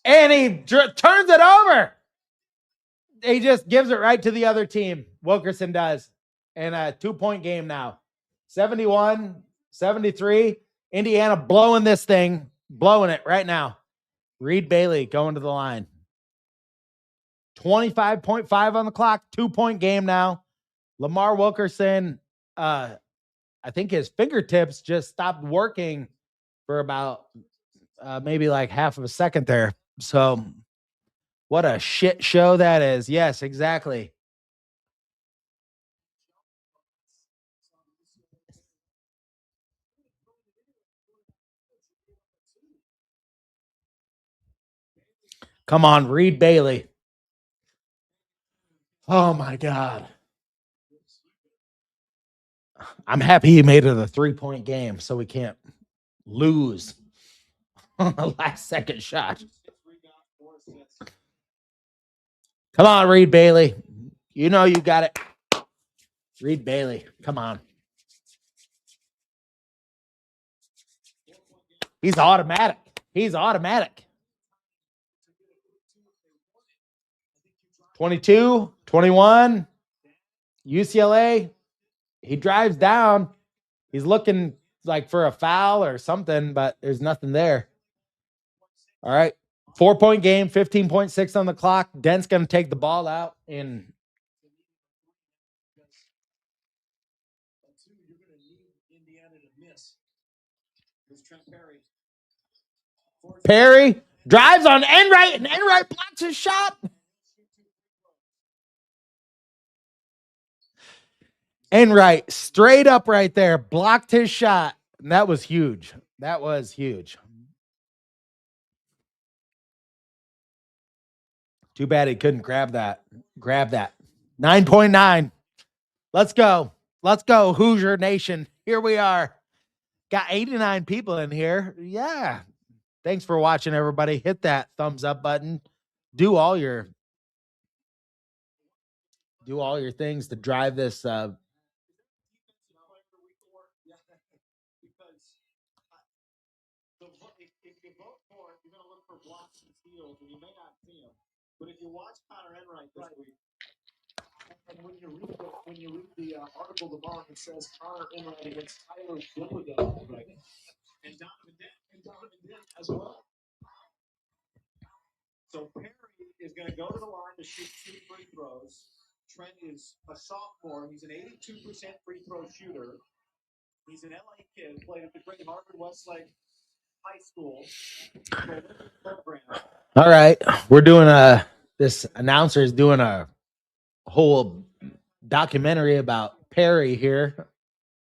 And he turns it over. He just gives it right to the other team. Wilkerson does. And a 2-point game now. 71-73. Indiana blowing this thing. Blowing it right now. Reed Bailey going to the line. 25.5 on the clock. 2-point game now. Lamar Wilkerson, I think his fingertips just stopped working for about maybe like half of a second there. So what a shit show that is. Yes, exactly. Come on, Reed Bailey. Oh my God. I'm happy he made it a 3-point game so we can't lose on the last second shot. Come on, Reed Bailey. You know you got it. Reed Bailey. Come on. He's automatic. He's automatic. 22, 21. UCLA. He drives down. He's looking like for a foul or something, but there's nothing there. All right. 4-point game, 15.6 on the clock. Dent's going to take the ball out and Perry drives on Enright, and Enright blocks his shot. Enright straight up right there, blocked his shot. And that was huge. That was huge. Too bad he couldn't grab that. 9.9. Let's go. Let's go, Hoosier Nation. Here we are. Got 89 people in here. Yeah. Thanks for watching, everybody. Hit that thumbs up button. Do all your things to drive this If you vote for it, you're going to look for blocks and steals, and you may not see them. But if you watch Connor Enright this week, and when you read the article tomorrow, it says Connor Enright against Tyler Gilligan, right? And Donovan Dent as well. So Perry is going to go to the line to shoot 2 free throws. Trent is a sophomore. He's an 82% free throw shooter. He's an LA kid, played at the great Harvard Westlake High School. All right. We're doing this announcer is doing a whole documentary about Perry here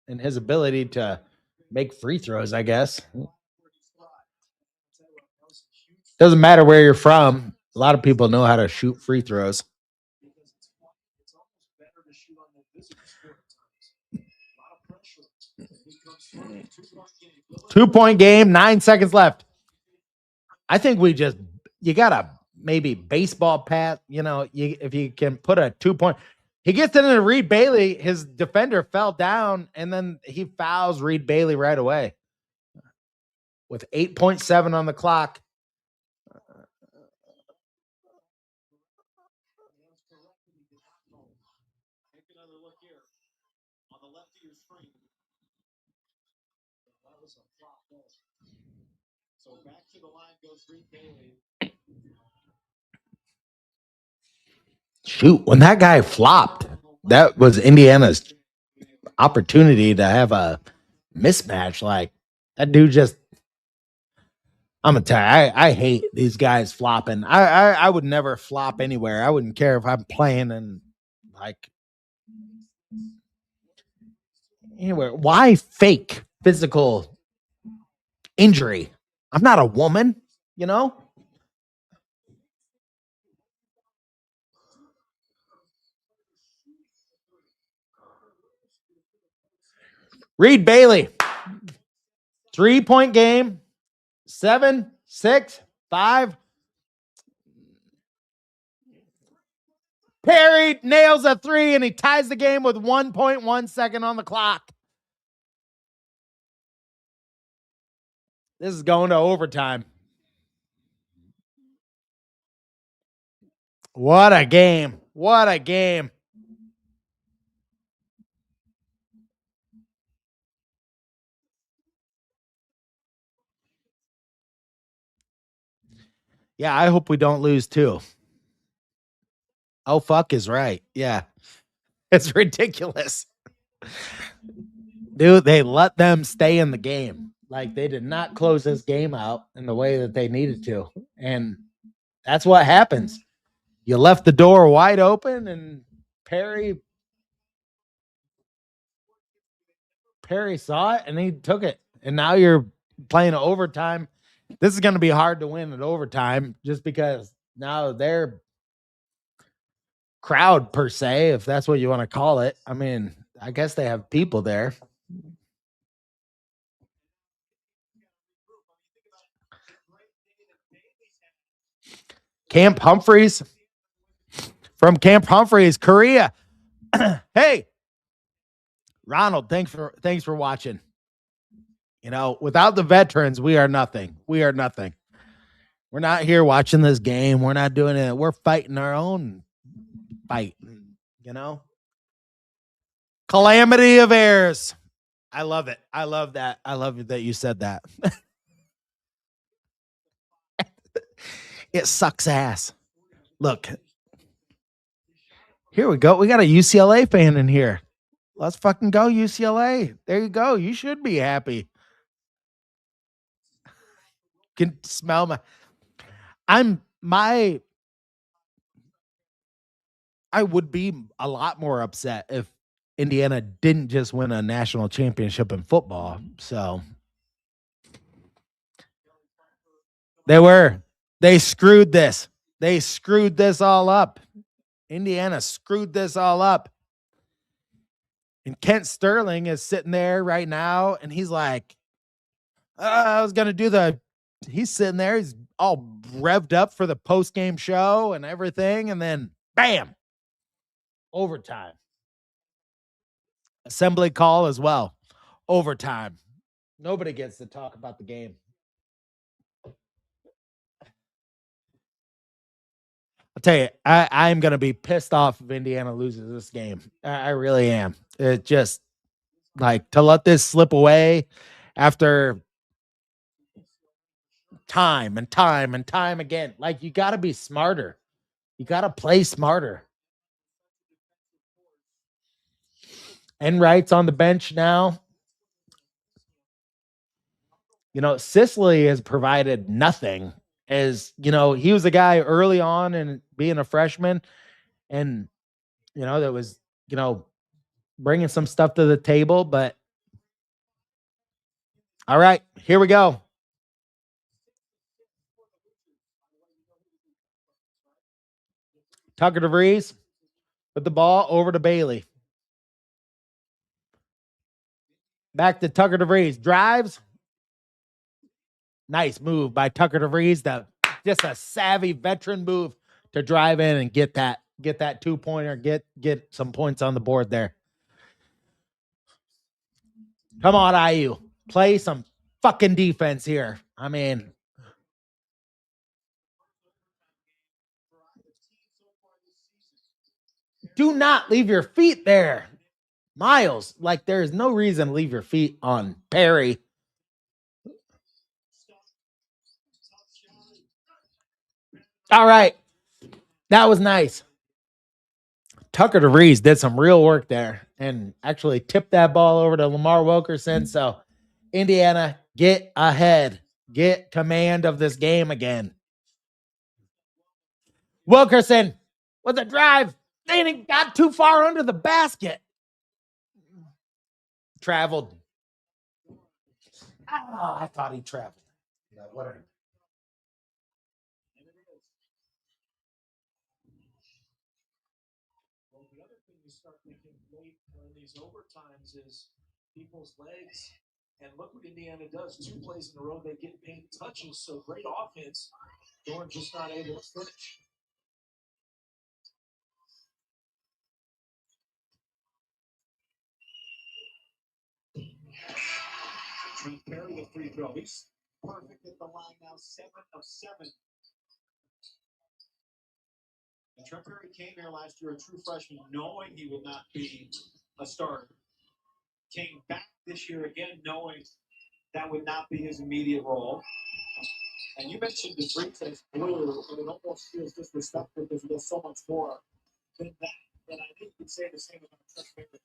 and his ability to make free throws, I guess. Doesn't matter where you're from. A lot of people know how to shoot free throws. 2-point game, 9 seconds left. I think you got to maybe baseball pat, if you can put a 2-point. He gets it into Reed Bailey. His defender fell down, and then he fouls Reed Bailey right away. With 8.7 on the clock. Take another look here on the left of your screen. That was a flop ball. So back to the line goes Reed Bailey. Shoot, when that guy flopped, that was Indiana's opportunity to have a mismatch. Like that dude just. I'm gonna tell you, I hate these guys flopping. I would never flop anywhere. I wouldn't care if I'm playing and like anywhere. Why fake physical injury? I'm not a woman, Reed Bailey, 3-point game, 7, 6, 5. Perry nails a 3 and he ties the game with 1.1 second on the clock. This is going to overtime. What a game. What a game. Yeah, I hope we don't lose too. Oh, fuck is right. Yeah. It's ridiculous. Dude, they let them stay in the game. Like they did not close this game out in the way that they needed to. And that's what happens. You left the door wide open and Perry saw it and he took it. And now you're playing overtime. This is going to be hard to win at overtime just because now their crowd, per se, if that's what you want to call it. I mean, I guess they have people there. Camp Humphreys from Camp Humphreys, Korea. Hey, Ronald, thanks for watching. You know, without the veterans, we are nothing. We are nothing. We're not here watching this game. We're not doing it. We're fighting our own fight, you know? Calamity of errors. I love it. I love that. I love it that you said that. It sucks ass. Look, here we go. We got a UCLA fan in here. Let's fucking go, UCLA. There you go. You should be happy. Can smell my I'm my I would be a lot more upset if Indiana didn't just win a national championship in football. So they were. They screwed this. They screwed this all up. Indiana screwed this all up. And Kent Sterling is sitting there right now and he's like, I was going to do he's sitting there. He's all revved up for the post game show and everything. And then bam, overtime. Assembly call as well. Overtime. Nobody gets to talk about the game. I'll tell you, I'm going to be pissed off if Indiana loses this game. I really am. It just like to let this slip away after time and time and time again. Like you got to be smarter. You got to play smarter. Enright's on the bench now. You know, Sicily has provided nothing. As you know, he was a guy early on and being a freshman, and that was bringing some stuff to the table. But all right, here we go. Tucker DeVries with the ball over to Bailey. Back to Tucker DeVries. Drives. Nice move by Tucker DeVries. Just a savvy veteran move to drive in and get that 2-pointer, get some points on the board there. Come on, IU. Play some fucking defense here. I mean, do not leave your feet there. Miles, like there is no reason to leave your feet on Perry. All right. That was nice. Tucker DeVries did some real work there and actually tipped that ball over to Lamar Wilkerson. So Indiana, get ahead. Get command of this game again. Wilkerson with a drive. They didn't got too far under the basket. Traveled. Oh, I thought he traveled. Yeah, whatever. Well, the other thing you start thinking late in these overtimes is people's legs. And look what Indiana does. 2 plays in a row, they get paint touches. So great offense. Dorn just not able to finish. Trent Perry, the free throw. He's perfect at the line now, 7 of 7. And Trent Perry came here last year, a true freshman, knowing he would not be a starter. Came back this year again, knowing that would not be his immediate role. And you mentioned the Freaks as blue, and it almost feels disrespectful because there's so much more than that. And I think you could say the same about Trent Perry.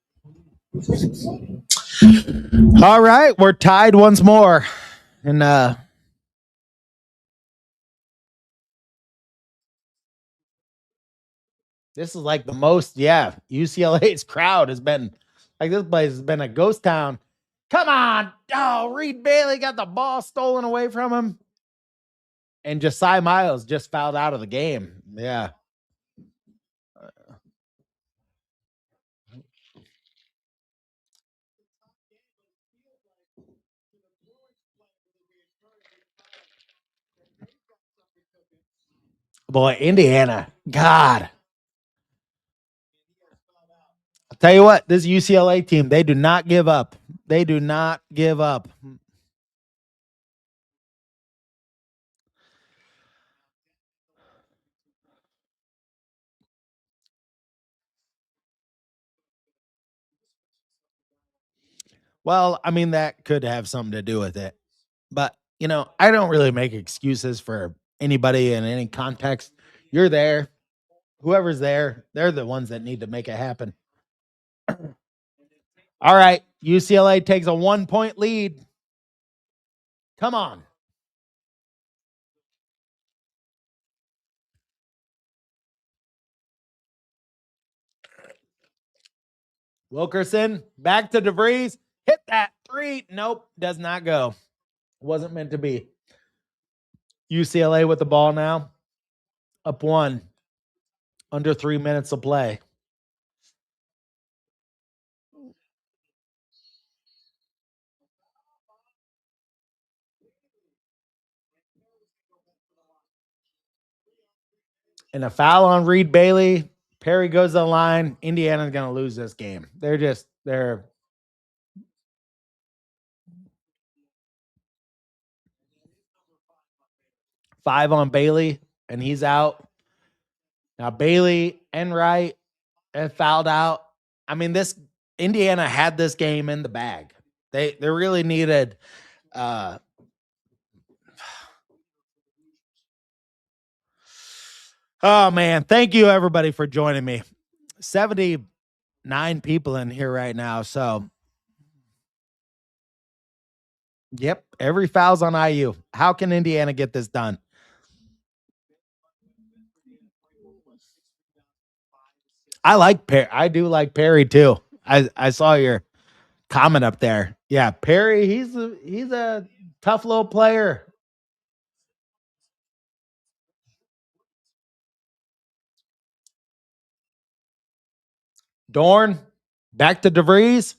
All right, we're tied once more. And this is like the most, UCLA's crowd has been like this place has been a ghost town. Come on. Oh, Reed Bailey got the ball stolen away from him. And Josiah Miles just fouled out of the game. Yeah. Boy, Indiana. God. I'll tell you what, this UCLA team, they do not give up. They do not give up. Well, I mean, that could have something to do with it. But, I don't really make excuses for anybody in any context. You're there. Whoever's there, they're the ones that need to make it happen. All right. UCLA takes a 1-point lead. Come on. Wilkerson back to DeVries. Hit that three. Nope. Does not go. Wasn't meant to be. UCLA with the ball now. Up one. Under 3 minutes of play. And a foul on Reed Bailey. Perry goes to the line. Indiana's going to lose this game. They're 5 on Bailey, and he's out. Now Bailey and Wright have fouled out. I mean, this Indiana had this game in the bag. They really needed oh man, thank you everybody for joining me. 79 people in here right now. So yep, every foul's on IU. How can Indiana get this done? I like Perry. I do like Perry too. I saw your comment up there. Yeah, Perry, he's a tough little player. Dorn, back to DeVries.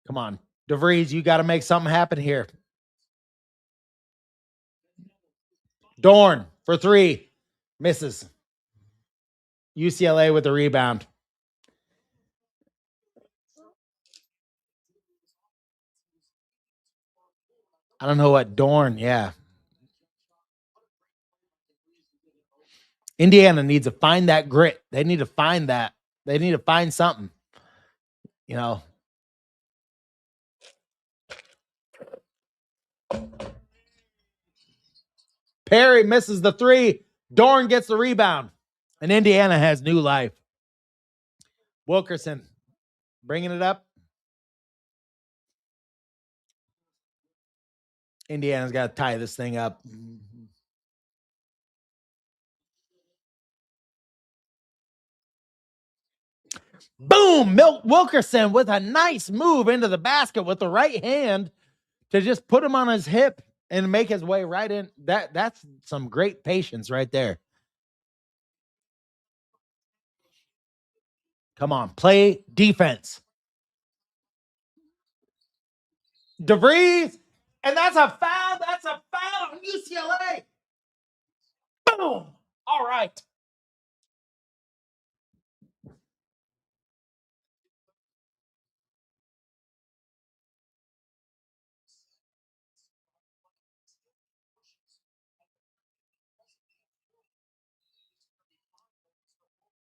Come on, DeVries, you got to make something happen here. Dorn for 3. Misses. UCLA with the rebound. I don't know what Dorn, yeah. Indiana needs to find that grit. They need to find that. They need to find something. You know. Perry misses the 3. Dorn gets the rebound. And Indiana has new life. Wilkerson bringing it up. Indiana's got to tie this thing up. Boom! Milt Wilkerson with a nice move into the basket with the right hand to just put him on his hip and make his way right in. That's some great patience right there. Come on, play defense. DeVries, and that's a foul. That's a foul on UCLA. Boom! All right.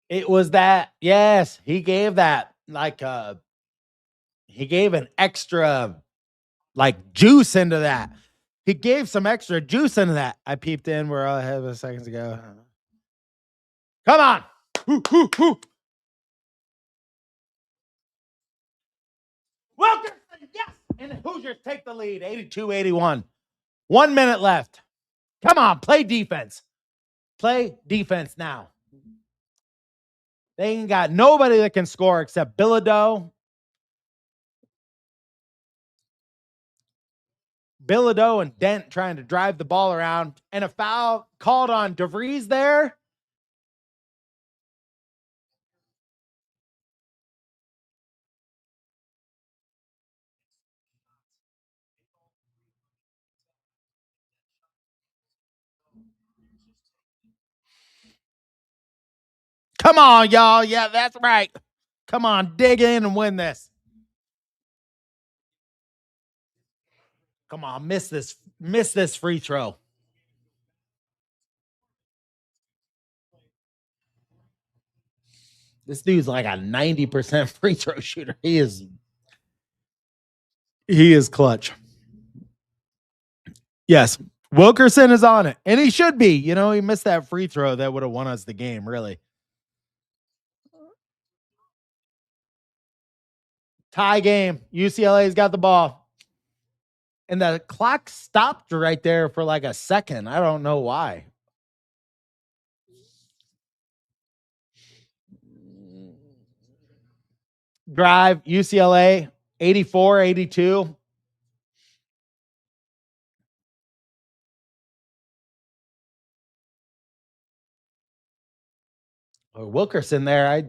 It was that. Yes, he gave that like he gave an extra like juice into that. He gave some extra juice into that. I peeped in where I had a seconds ago. Come on. Woo, woo, woo. Wilkerson, yes. And the Hoosiers take the lead, 82-81. 1 minute left. Come on, play defense. Play defense now. They ain't got nobody that can score except Bilodeau. Bilodeau and Dent trying to drive the ball around. And a foul called on DeVries there. Come on, y'all. Yeah, that's right. Come on, dig in and win this. Come on, miss this free throw. This dude's like a 90% free throw shooter. He is clutch. Yes. Wilkerson is on it. And he should be. You know, he missed that free throw that would have won us the game, really. Tie game. UCLA's got the ball. And the clock stopped right there for like a second. I don't know why. Drive, UCLA, 84-82. Or Wilkerson there.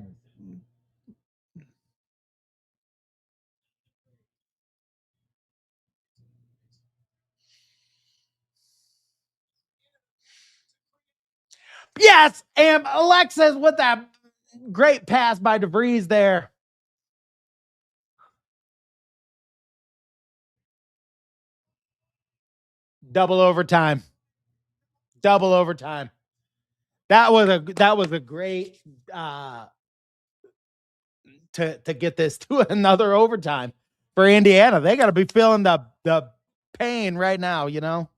Yes. And Alexis with that great pass by DeVries there. Double overtime. Double overtime. That was a great to get this to another overtime for Indiana. They got to be feeling the pain right now, you know.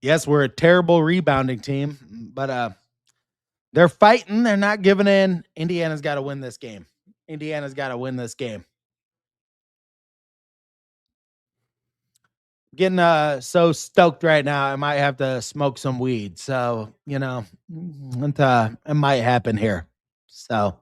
Yes, we're a terrible rebounding team, but they're fighting. They're not giving in. Indiana's got to win this game. Indiana's got to win this game. Getting so stoked right now, I might have to smoke some weed. So, you know, it might happen here. So,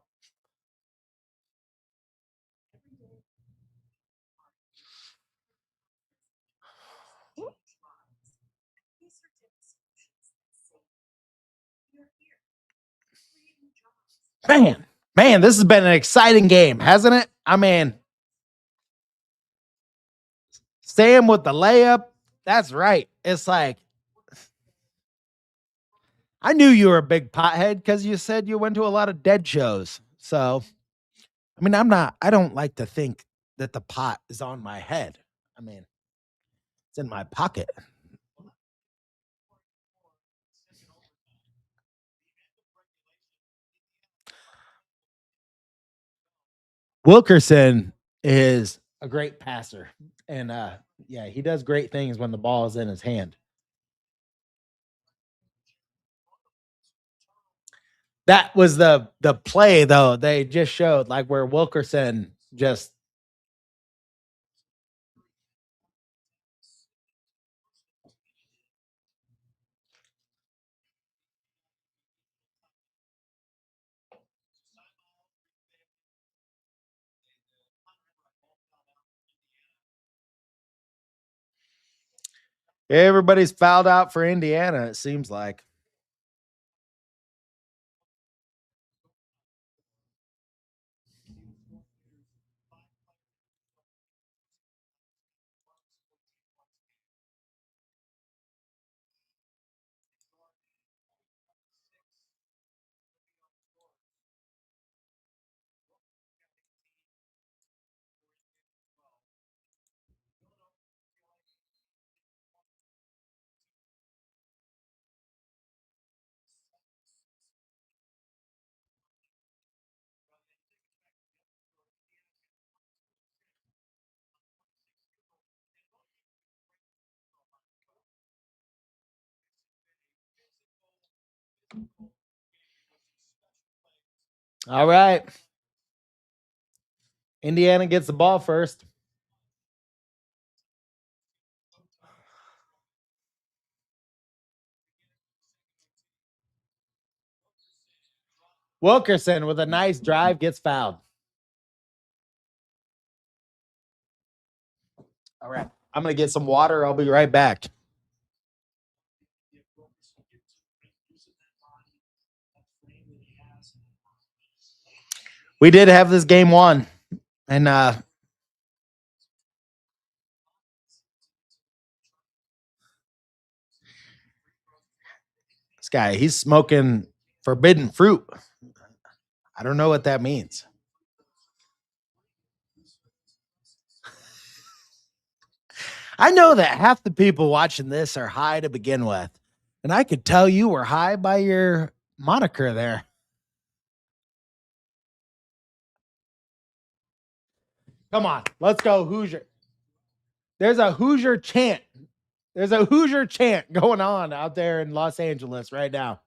man, this has been an exciting game, hasn't it? I mean, Sam with the layup. That's right. It's like I knew you were a big pothead because you said you went to a lot of dead shows. So, I mean, I don't like to think that the pot is on my head. I mean, it's in my pocket. Wilkerson is a great passer. And yeah, he does great things when the ball is in his hand. That was the play though. They just showed like where Wilkerson just everybody's fouled out for Indiana, it seems like. All right. Indiana gets the ball first. Wilkerson with a nice drive gets fouled. All right. I'm going to get some water. I'll be right back. We did have this game won. And this guy, he's smoking forbidden fruit. I don't know what that means. I know that half the people watching this are high to begin with. And I could tell you were high by your moniker there. Come on, let's go Hoosier. There's a Hoosier chant. There's a Hoosier chant going on out there in Los Angeles right now.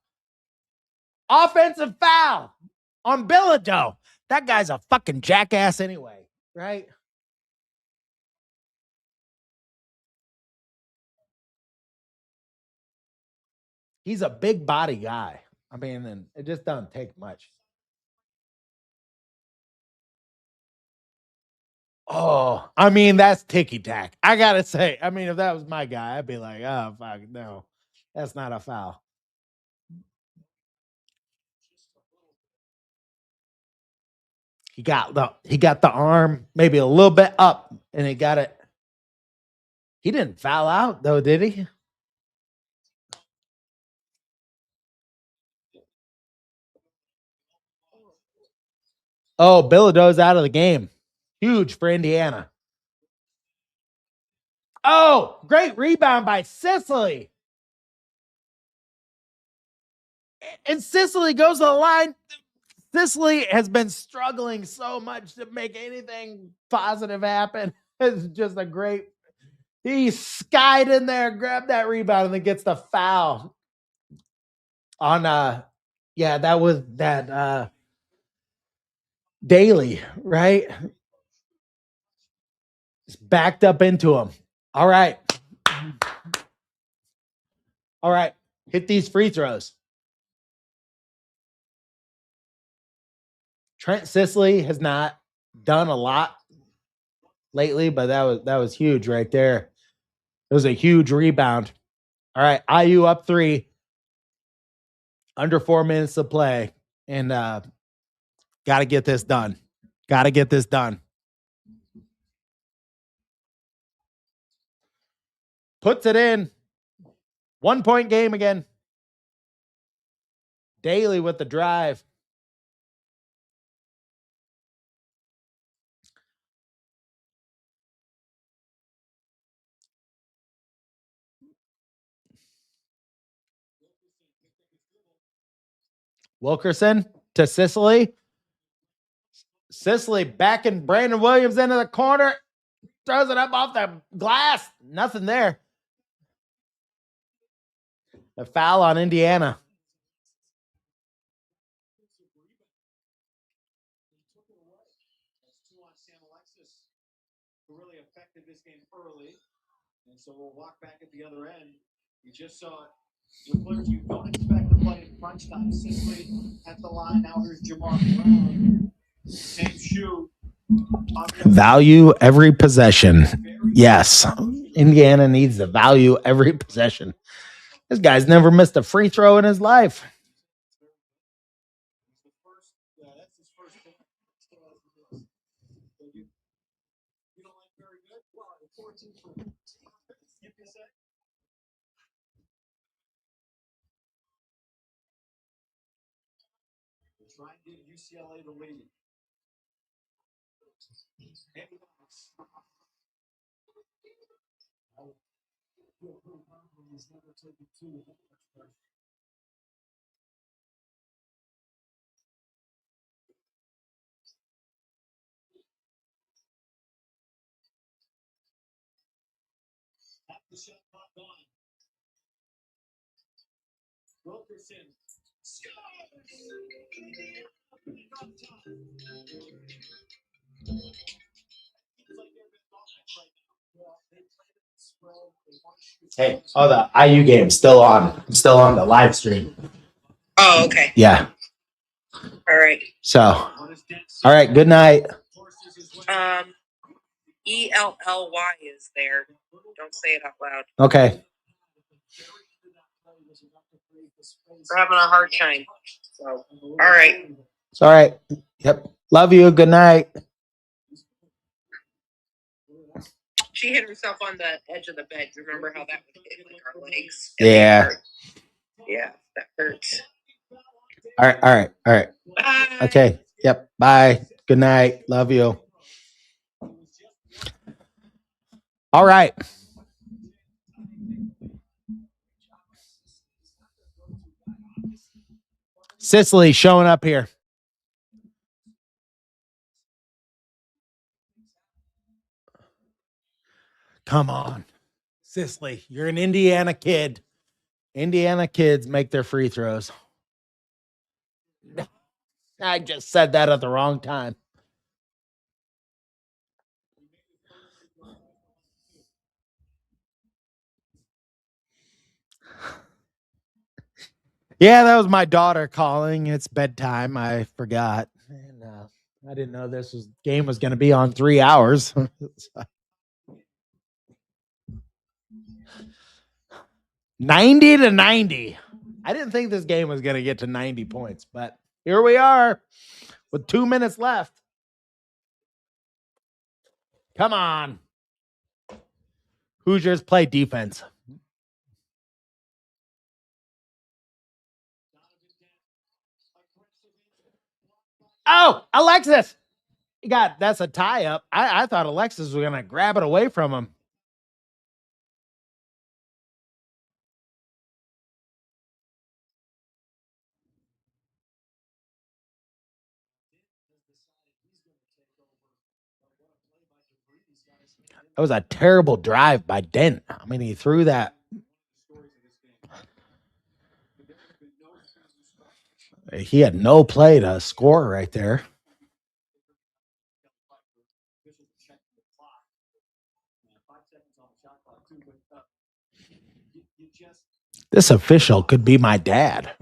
Offensive foul on Bilodeau. That guy's a fucking jackass anyway, right? He's a big body guy. I mean, and it just doesn't take much. Oh, I mean, that's ticky tack. I gotta say, I mean, if that was my guy, I'd be like, oh fuck, no, that's not a foul. He got the arm maybe a little bit up, and he got it. He didn't foul out though, did he? Oh, Bilodeau's out of the game. Huge for Indiana. Oh, great rebound by Sicily. And Sicily goes to the line. Sicily has been struggling so much to make anything positive happen. It's just a great. He skied in there, grabbed that rebound, and then gets the foul on yeah, that was that Daly, right? Just backed up into him. All right. All right. Hit these free throws. Trent Sicily has not done a lot lately, but that was huge right there. It was a huge rebound. All right, IU up 3, under 4 minutes to play, and got to get this done. Got to get this done. Puts it in. 1-point game again. Daly with the drive. Wilkerson to Sicily. Sicily backing Brandon Williams into the corner. Throws it up off the glass. Nothing there. A foul on Indiana. Really affected this game early, and so we'll walk back at the other end. You just saw the players you don't expect to play in crunch time. Sicily at the line. Now here's Jamar Brown. Same shoe. Value every possession. Yes. Indiana needs to value every possession. This guy's never missed a free throw in his life. Try and give UCLA the lead. The shot clock on. Wilkerson Hey, oh, the IU game's still on. I'm still on the live stream. Oh, okay. Yeah. All right. So, all right. Good night. ELLY is there. Don't say it out loud. Okay. We're having a hard time. So, all right. It's all right. Yep. Love you. Good night. She hit herself on the edge of the bed. Remember how that would hit like our legs? Yeah. Yeah, that hurts. All right. All right. All right. Bye. Okay. Yep. Bye. Good night. Love you. All right. Cicely showing up here. Come on. Cicely, you're an Indiana kid. Indiana kids make their free throws. I just said that at the wrong time. Yeah, that was my daughter calling. It's bedtime. I forgot. And I didn't know this game was going to be on 3 hours. 90-90. I didn't think this game was going to get to 90 points, but here we are with 2 minutes left. Come on. Hoosiers play defense. Oh, Alexis. That's a tie up. I thought Alexis was going to grab it away from him. That was a terrible drive by Dent. I mean, he threw that. He had no play to score right there. This official could be my dad.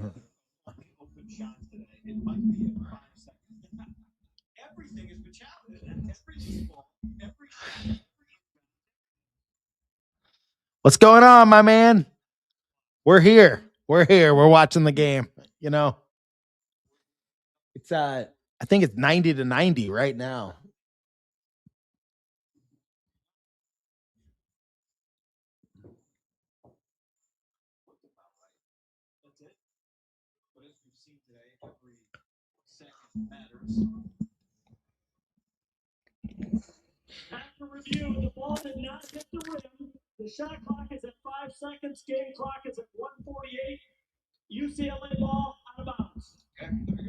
What's going on, my man? We're here. We're here. We're watching the game. You know, it's I think it's 90-90 right now. After review, the ball did not hit the rim. The shot clock is at 5 seconds. Game clock is at 1:48. UCLA ball out of bounds. Okay, there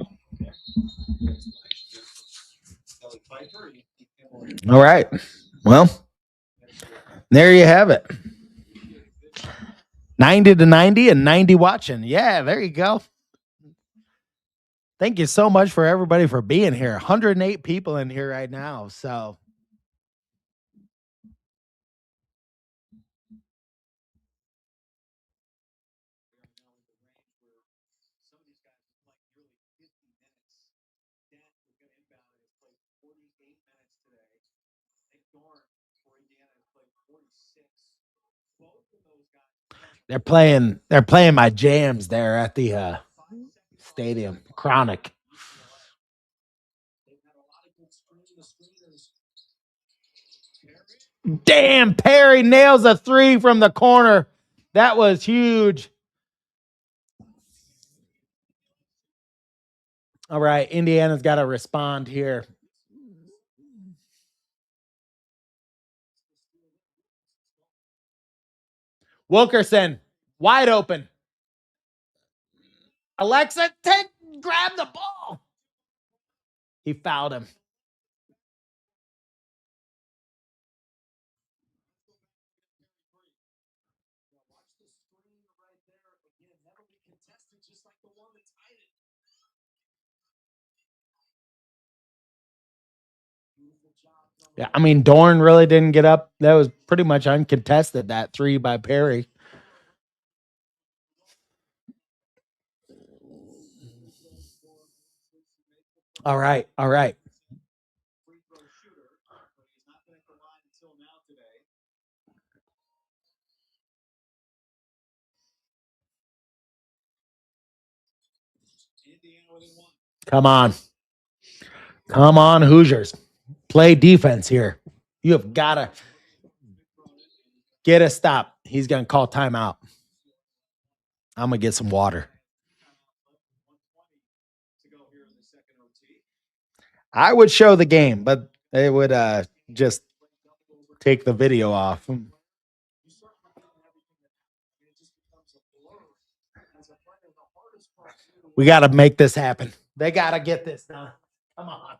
we go. All right. Well, there you have it. 90-90 and 90 watching. Yeah, there you go. Thank you so much for everybody for being here. 108 people in here right now. So they're playing my jams there at the stadium. Chronic. Damn, Perry nails a 3 from the corner. That was huge. All right, Indiana's got to respond here. Wilkerson, wide open. Alexa, grab the ball. He fouled him. Yeah, I mean, Dorn really didn't get up. That was pretty much uncontested, that three by Perry. All right. All right. Come on. Come on, Hoosiers. Play defense here. You have got to get a stop. He's going to call timeout. I'm going to get some water. I would show the game, but they would just take the video off. We got to make this happen. They got to get this done. Come on.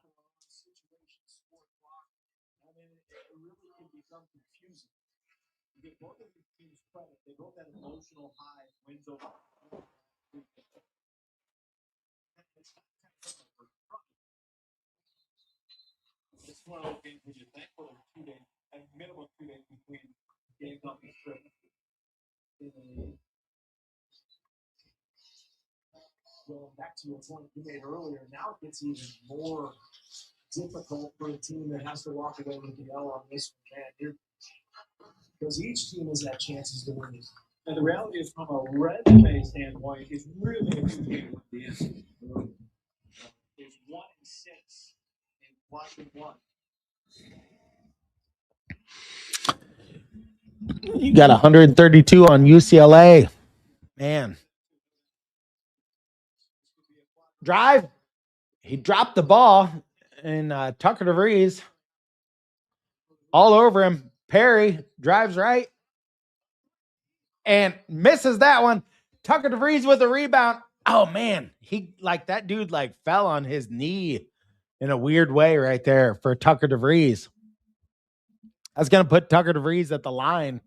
It's one of those games where you're thankful there's 2 days, a minimum 2 days between games on the trip. Well, back to your point you made earlier, now it gets even more difficult for a team that has to walk away with the L on this one. Because each team has had chances to win this. And the reality is, from a resume standpoint, it's really a good game at the end. There's 1-6 in one. You got 132 on UCLA. Man. Drive. He dropped the ball, and Tucker DeVries all over him. Perry drives right and misses that one. Tucker DeVries with a rebound. Oh, man. He, that dude, fell on his knee in a weird way right there for Tucker DeVries. I was going to put Tucker DeVries at the line.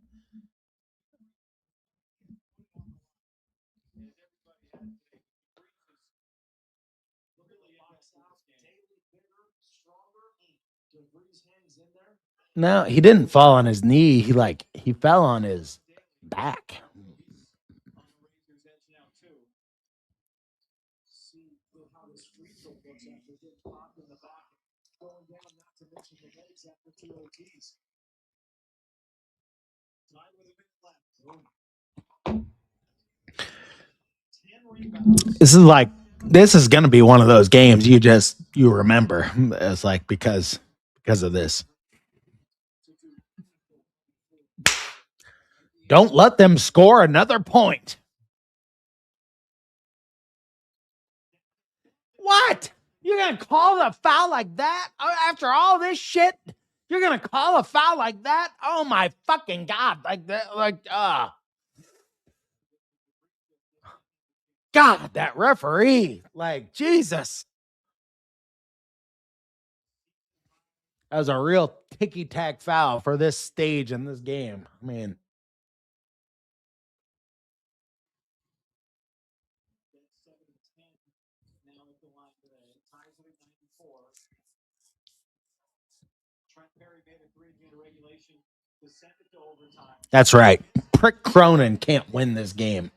No, he didn't fall on his knee. He fell on his back. This is going to be one of those games you remember. It's because of this. Don't let them score another point. What? You're going to call a foul like that after all this shit? You're going to call a foul like that? Oh my fucking God. God, that referee. Jesus. That was a real ticky-tack foul for this stage in this game. I mean, that's right. Prick Cronin can't win this game.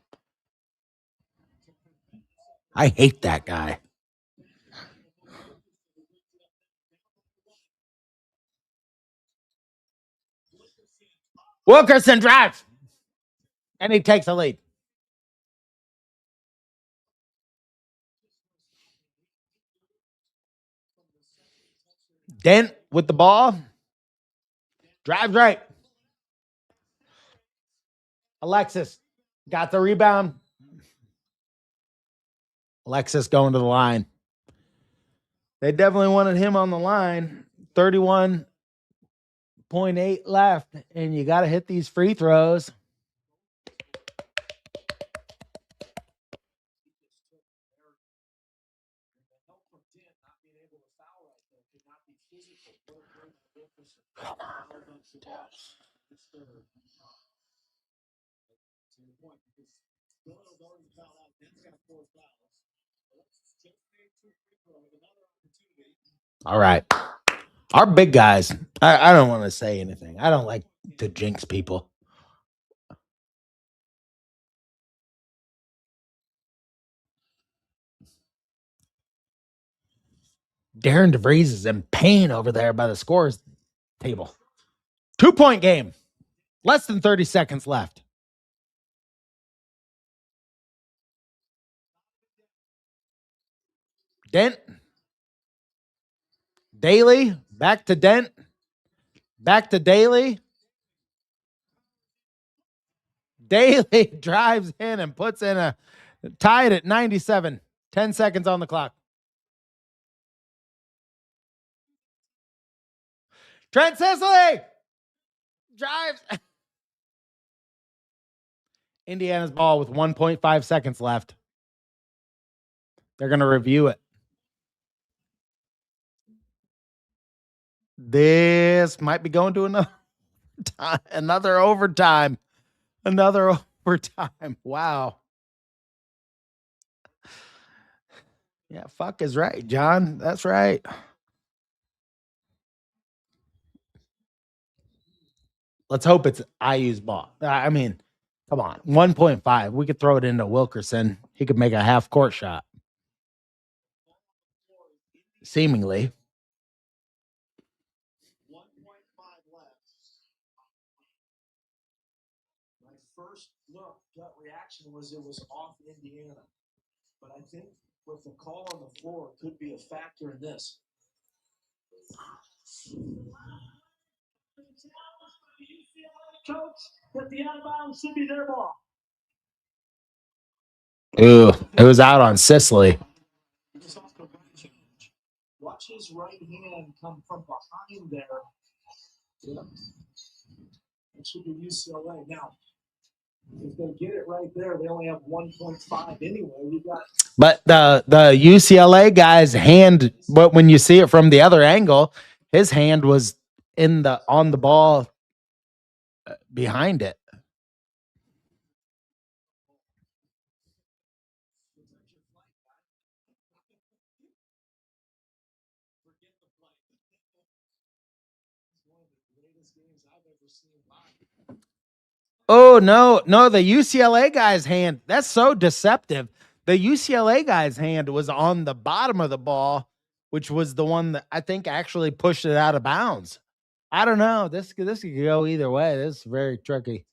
I hate that guy. Wilkerson drives. And he takes the lead. Dent with the ball. Drives right. Alexis got the rebound. Alexis going to the line. They definitely wanted him on the line. 31.8 left, and you got to hit these free throws. Come on. All right. Our big guys. I don't want to say anything. I don't like to jinx people. Darren DeVries is in pain over there by the scores table. 2-point game. Less than 30 seconds left. Dent. Daly. Back to Dent. Back to Daly. Daly drives in and puts in a tied at 97. 10 seconds on the clock. Trent Sicily drives. Indiana's ball with 1.5 seconds left. They're going to review it. This might be going to another overtime. Another overtime. Wow. Yeah, fuck is right, John. That's right. Let's hope it's IU's ball. I mean, come on. 1.5. We could throw it into Wilkerson. He could make a half court shot. Seemingly. 1.5 left. My first look, gut reaction was it was off Indiana. But I think with the call on the floor could be a factor in this. Coach, that the out of bounds should be their ball. Ooh, it was out on Sicily. Watch his right hand come from behind there. Yeah. That should be UCLA. Now, if they get it right there, they only have 1.5 anyway. We got. But the UCLA guy's hand, but when you see it from the other angle, his hand was on the ball behind it. Oh no, the UCLA guy's hand, that's so deceptive. The UCLA guy's hand was on the bottom of the ball, which was the one that I think actually pushed it out of bounds. I don't know. This could go either way. This is very tricky.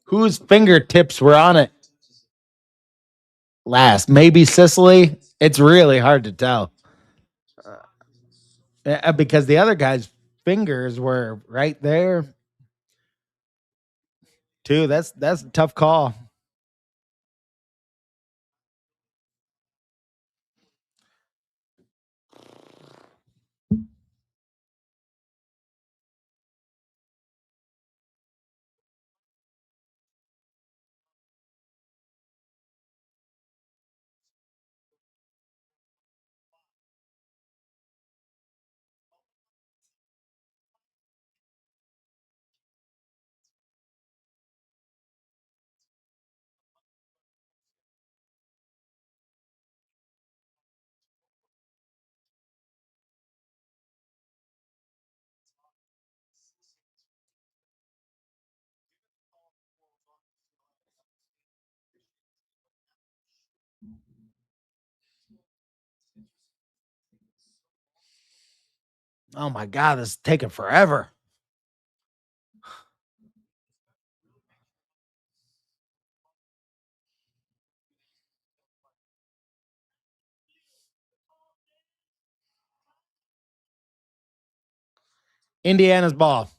Whose fingertips were on it last? Maybe Sicily. It's really hard to tell. Because the other guy's fingers were right there too. That's a tough call. Oh my God, this is taking forever. Indiana's ball.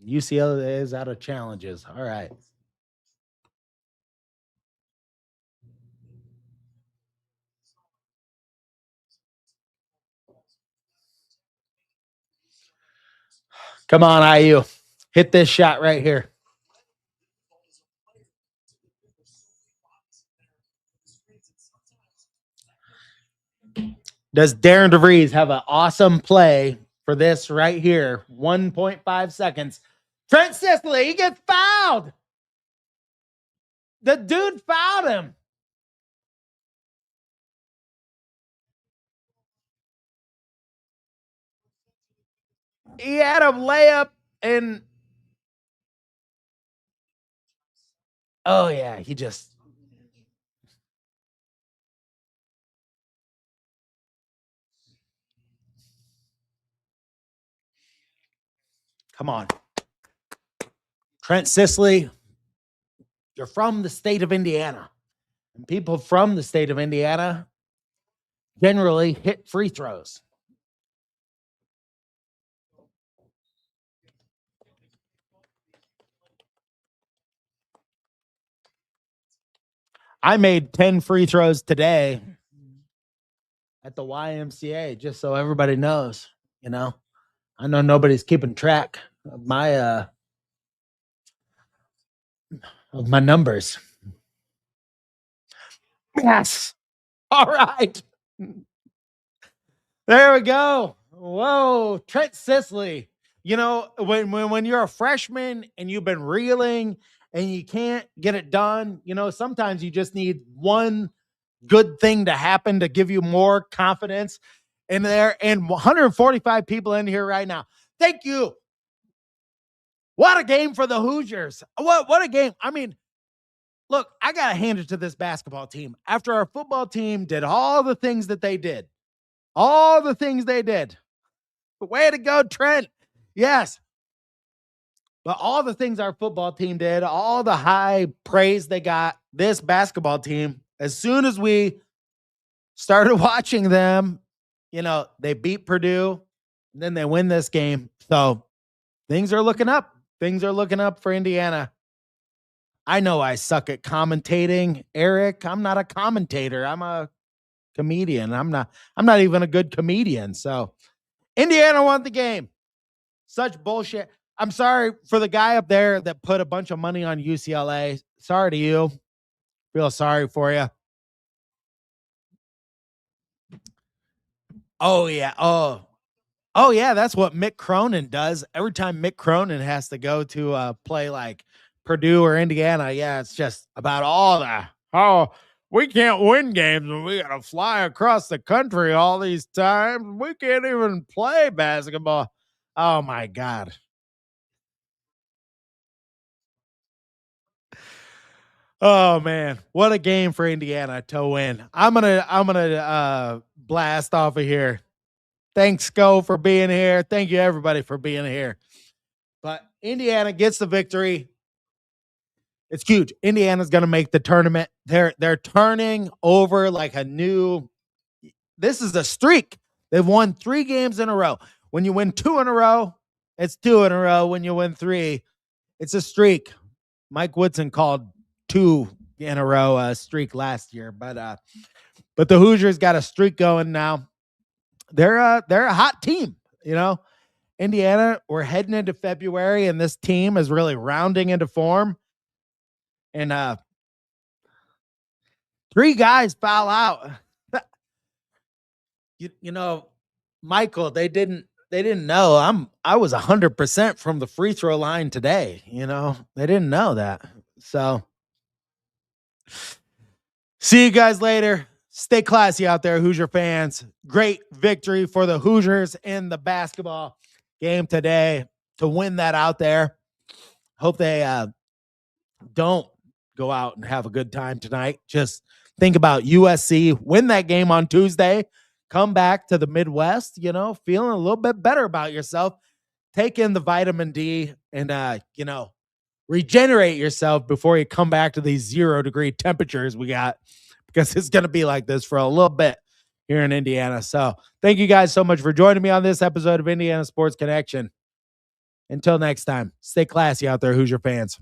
UCLA is out of challenges. All right. Come on, IU. Hit this shot right here. Does Darren DeVries have an awesome play for this right here? 1.5 seconds. Trent Sisley, he gets fouled. The dude fouled him. He had a layup and oh yeah, he just come on. Trent Sisley, you're from the state of Indiana. And people from the state of Indiana generally hit free throws. I made 10 free throws today at the YMCA, just so everybody knows, you know. I know nobody's keeping track of my numbers. Yes. All right. There we go. Whoa, Trent Sisley. You know, when you're a freshman and you've been reeling and you can't get it done, you know, sometimes you just need one good thing to happen to give you more confidence in there. And 145 people in here right now. Thank you. What a game for the Hoosiers. What a game. I mean, look, I got to hand it to this basketball team. After our football team did all the things that they did, way to go, Trent. Yes. But all the things our football team did, all the high praise they got, this basketball team, as soon as we started watching them, you know, they beat Purdue, and then they win this game. So things are looking up. Things are looking up for Indiana. I know I suck at commentating, Eric. I'm not a commentator. I'm a comedian. I'm not even a good comedian. So Indiana won the game. Such bullshit. I'm sorry for the guy up there that put a bunch of money on UCLA. Sorry to you. Feel sorry for you. Oh, yeah. Oh, yeah. That's what Mick Cronin does. Every time Mick Cronin has to go to play like Purdue or Indiana, yeah, it's just about all the, oh, we can't win games and we got to fly across the country all these times. We can't even play basketball. Oh, my God. Oh man, what a game for Indiana to win. I'm gonna blast off of here. Thanks, Go, for being here. Thank you, everybody, for being here. But Indiana gets the victory. It's huge. Indiana's gonna make the tournament. They're turning over like a new. This is a streak. They've won 3 games in a row. When you win 2 in a row, it's 2 in a row. When you win 3, it's a streak. Mike Woodson called 2 in a row streak last year, but the Hoosiers got a streak going now. They're a hot team, you know. Indiana, we're heading into February, and this team is really rounding into form. And 3 guys foul out. you know, Michael, they didn't know I was 100% from the free throw line today. You know, they didn't know that. So see you guys later. Stay classy out there, Hoosier fans. Great victory for the Hoosiers in the basketball game today to win that out there. Hope they don't go out and have a good time tonight. Just think about USC, win that game on Tuesday, come back to the Midwest, you know, feeling a little bit better about yourself. Take in the vitamin D and, you know, regenerate yourself before you come back to these 0-degree temperatures we got, because it's going to be like this for a little bit here in Indiana. So thank you guys so much for joining me on this episode of Indiana Sports Connection. Until next time, stay classy out there, Hoosier fans.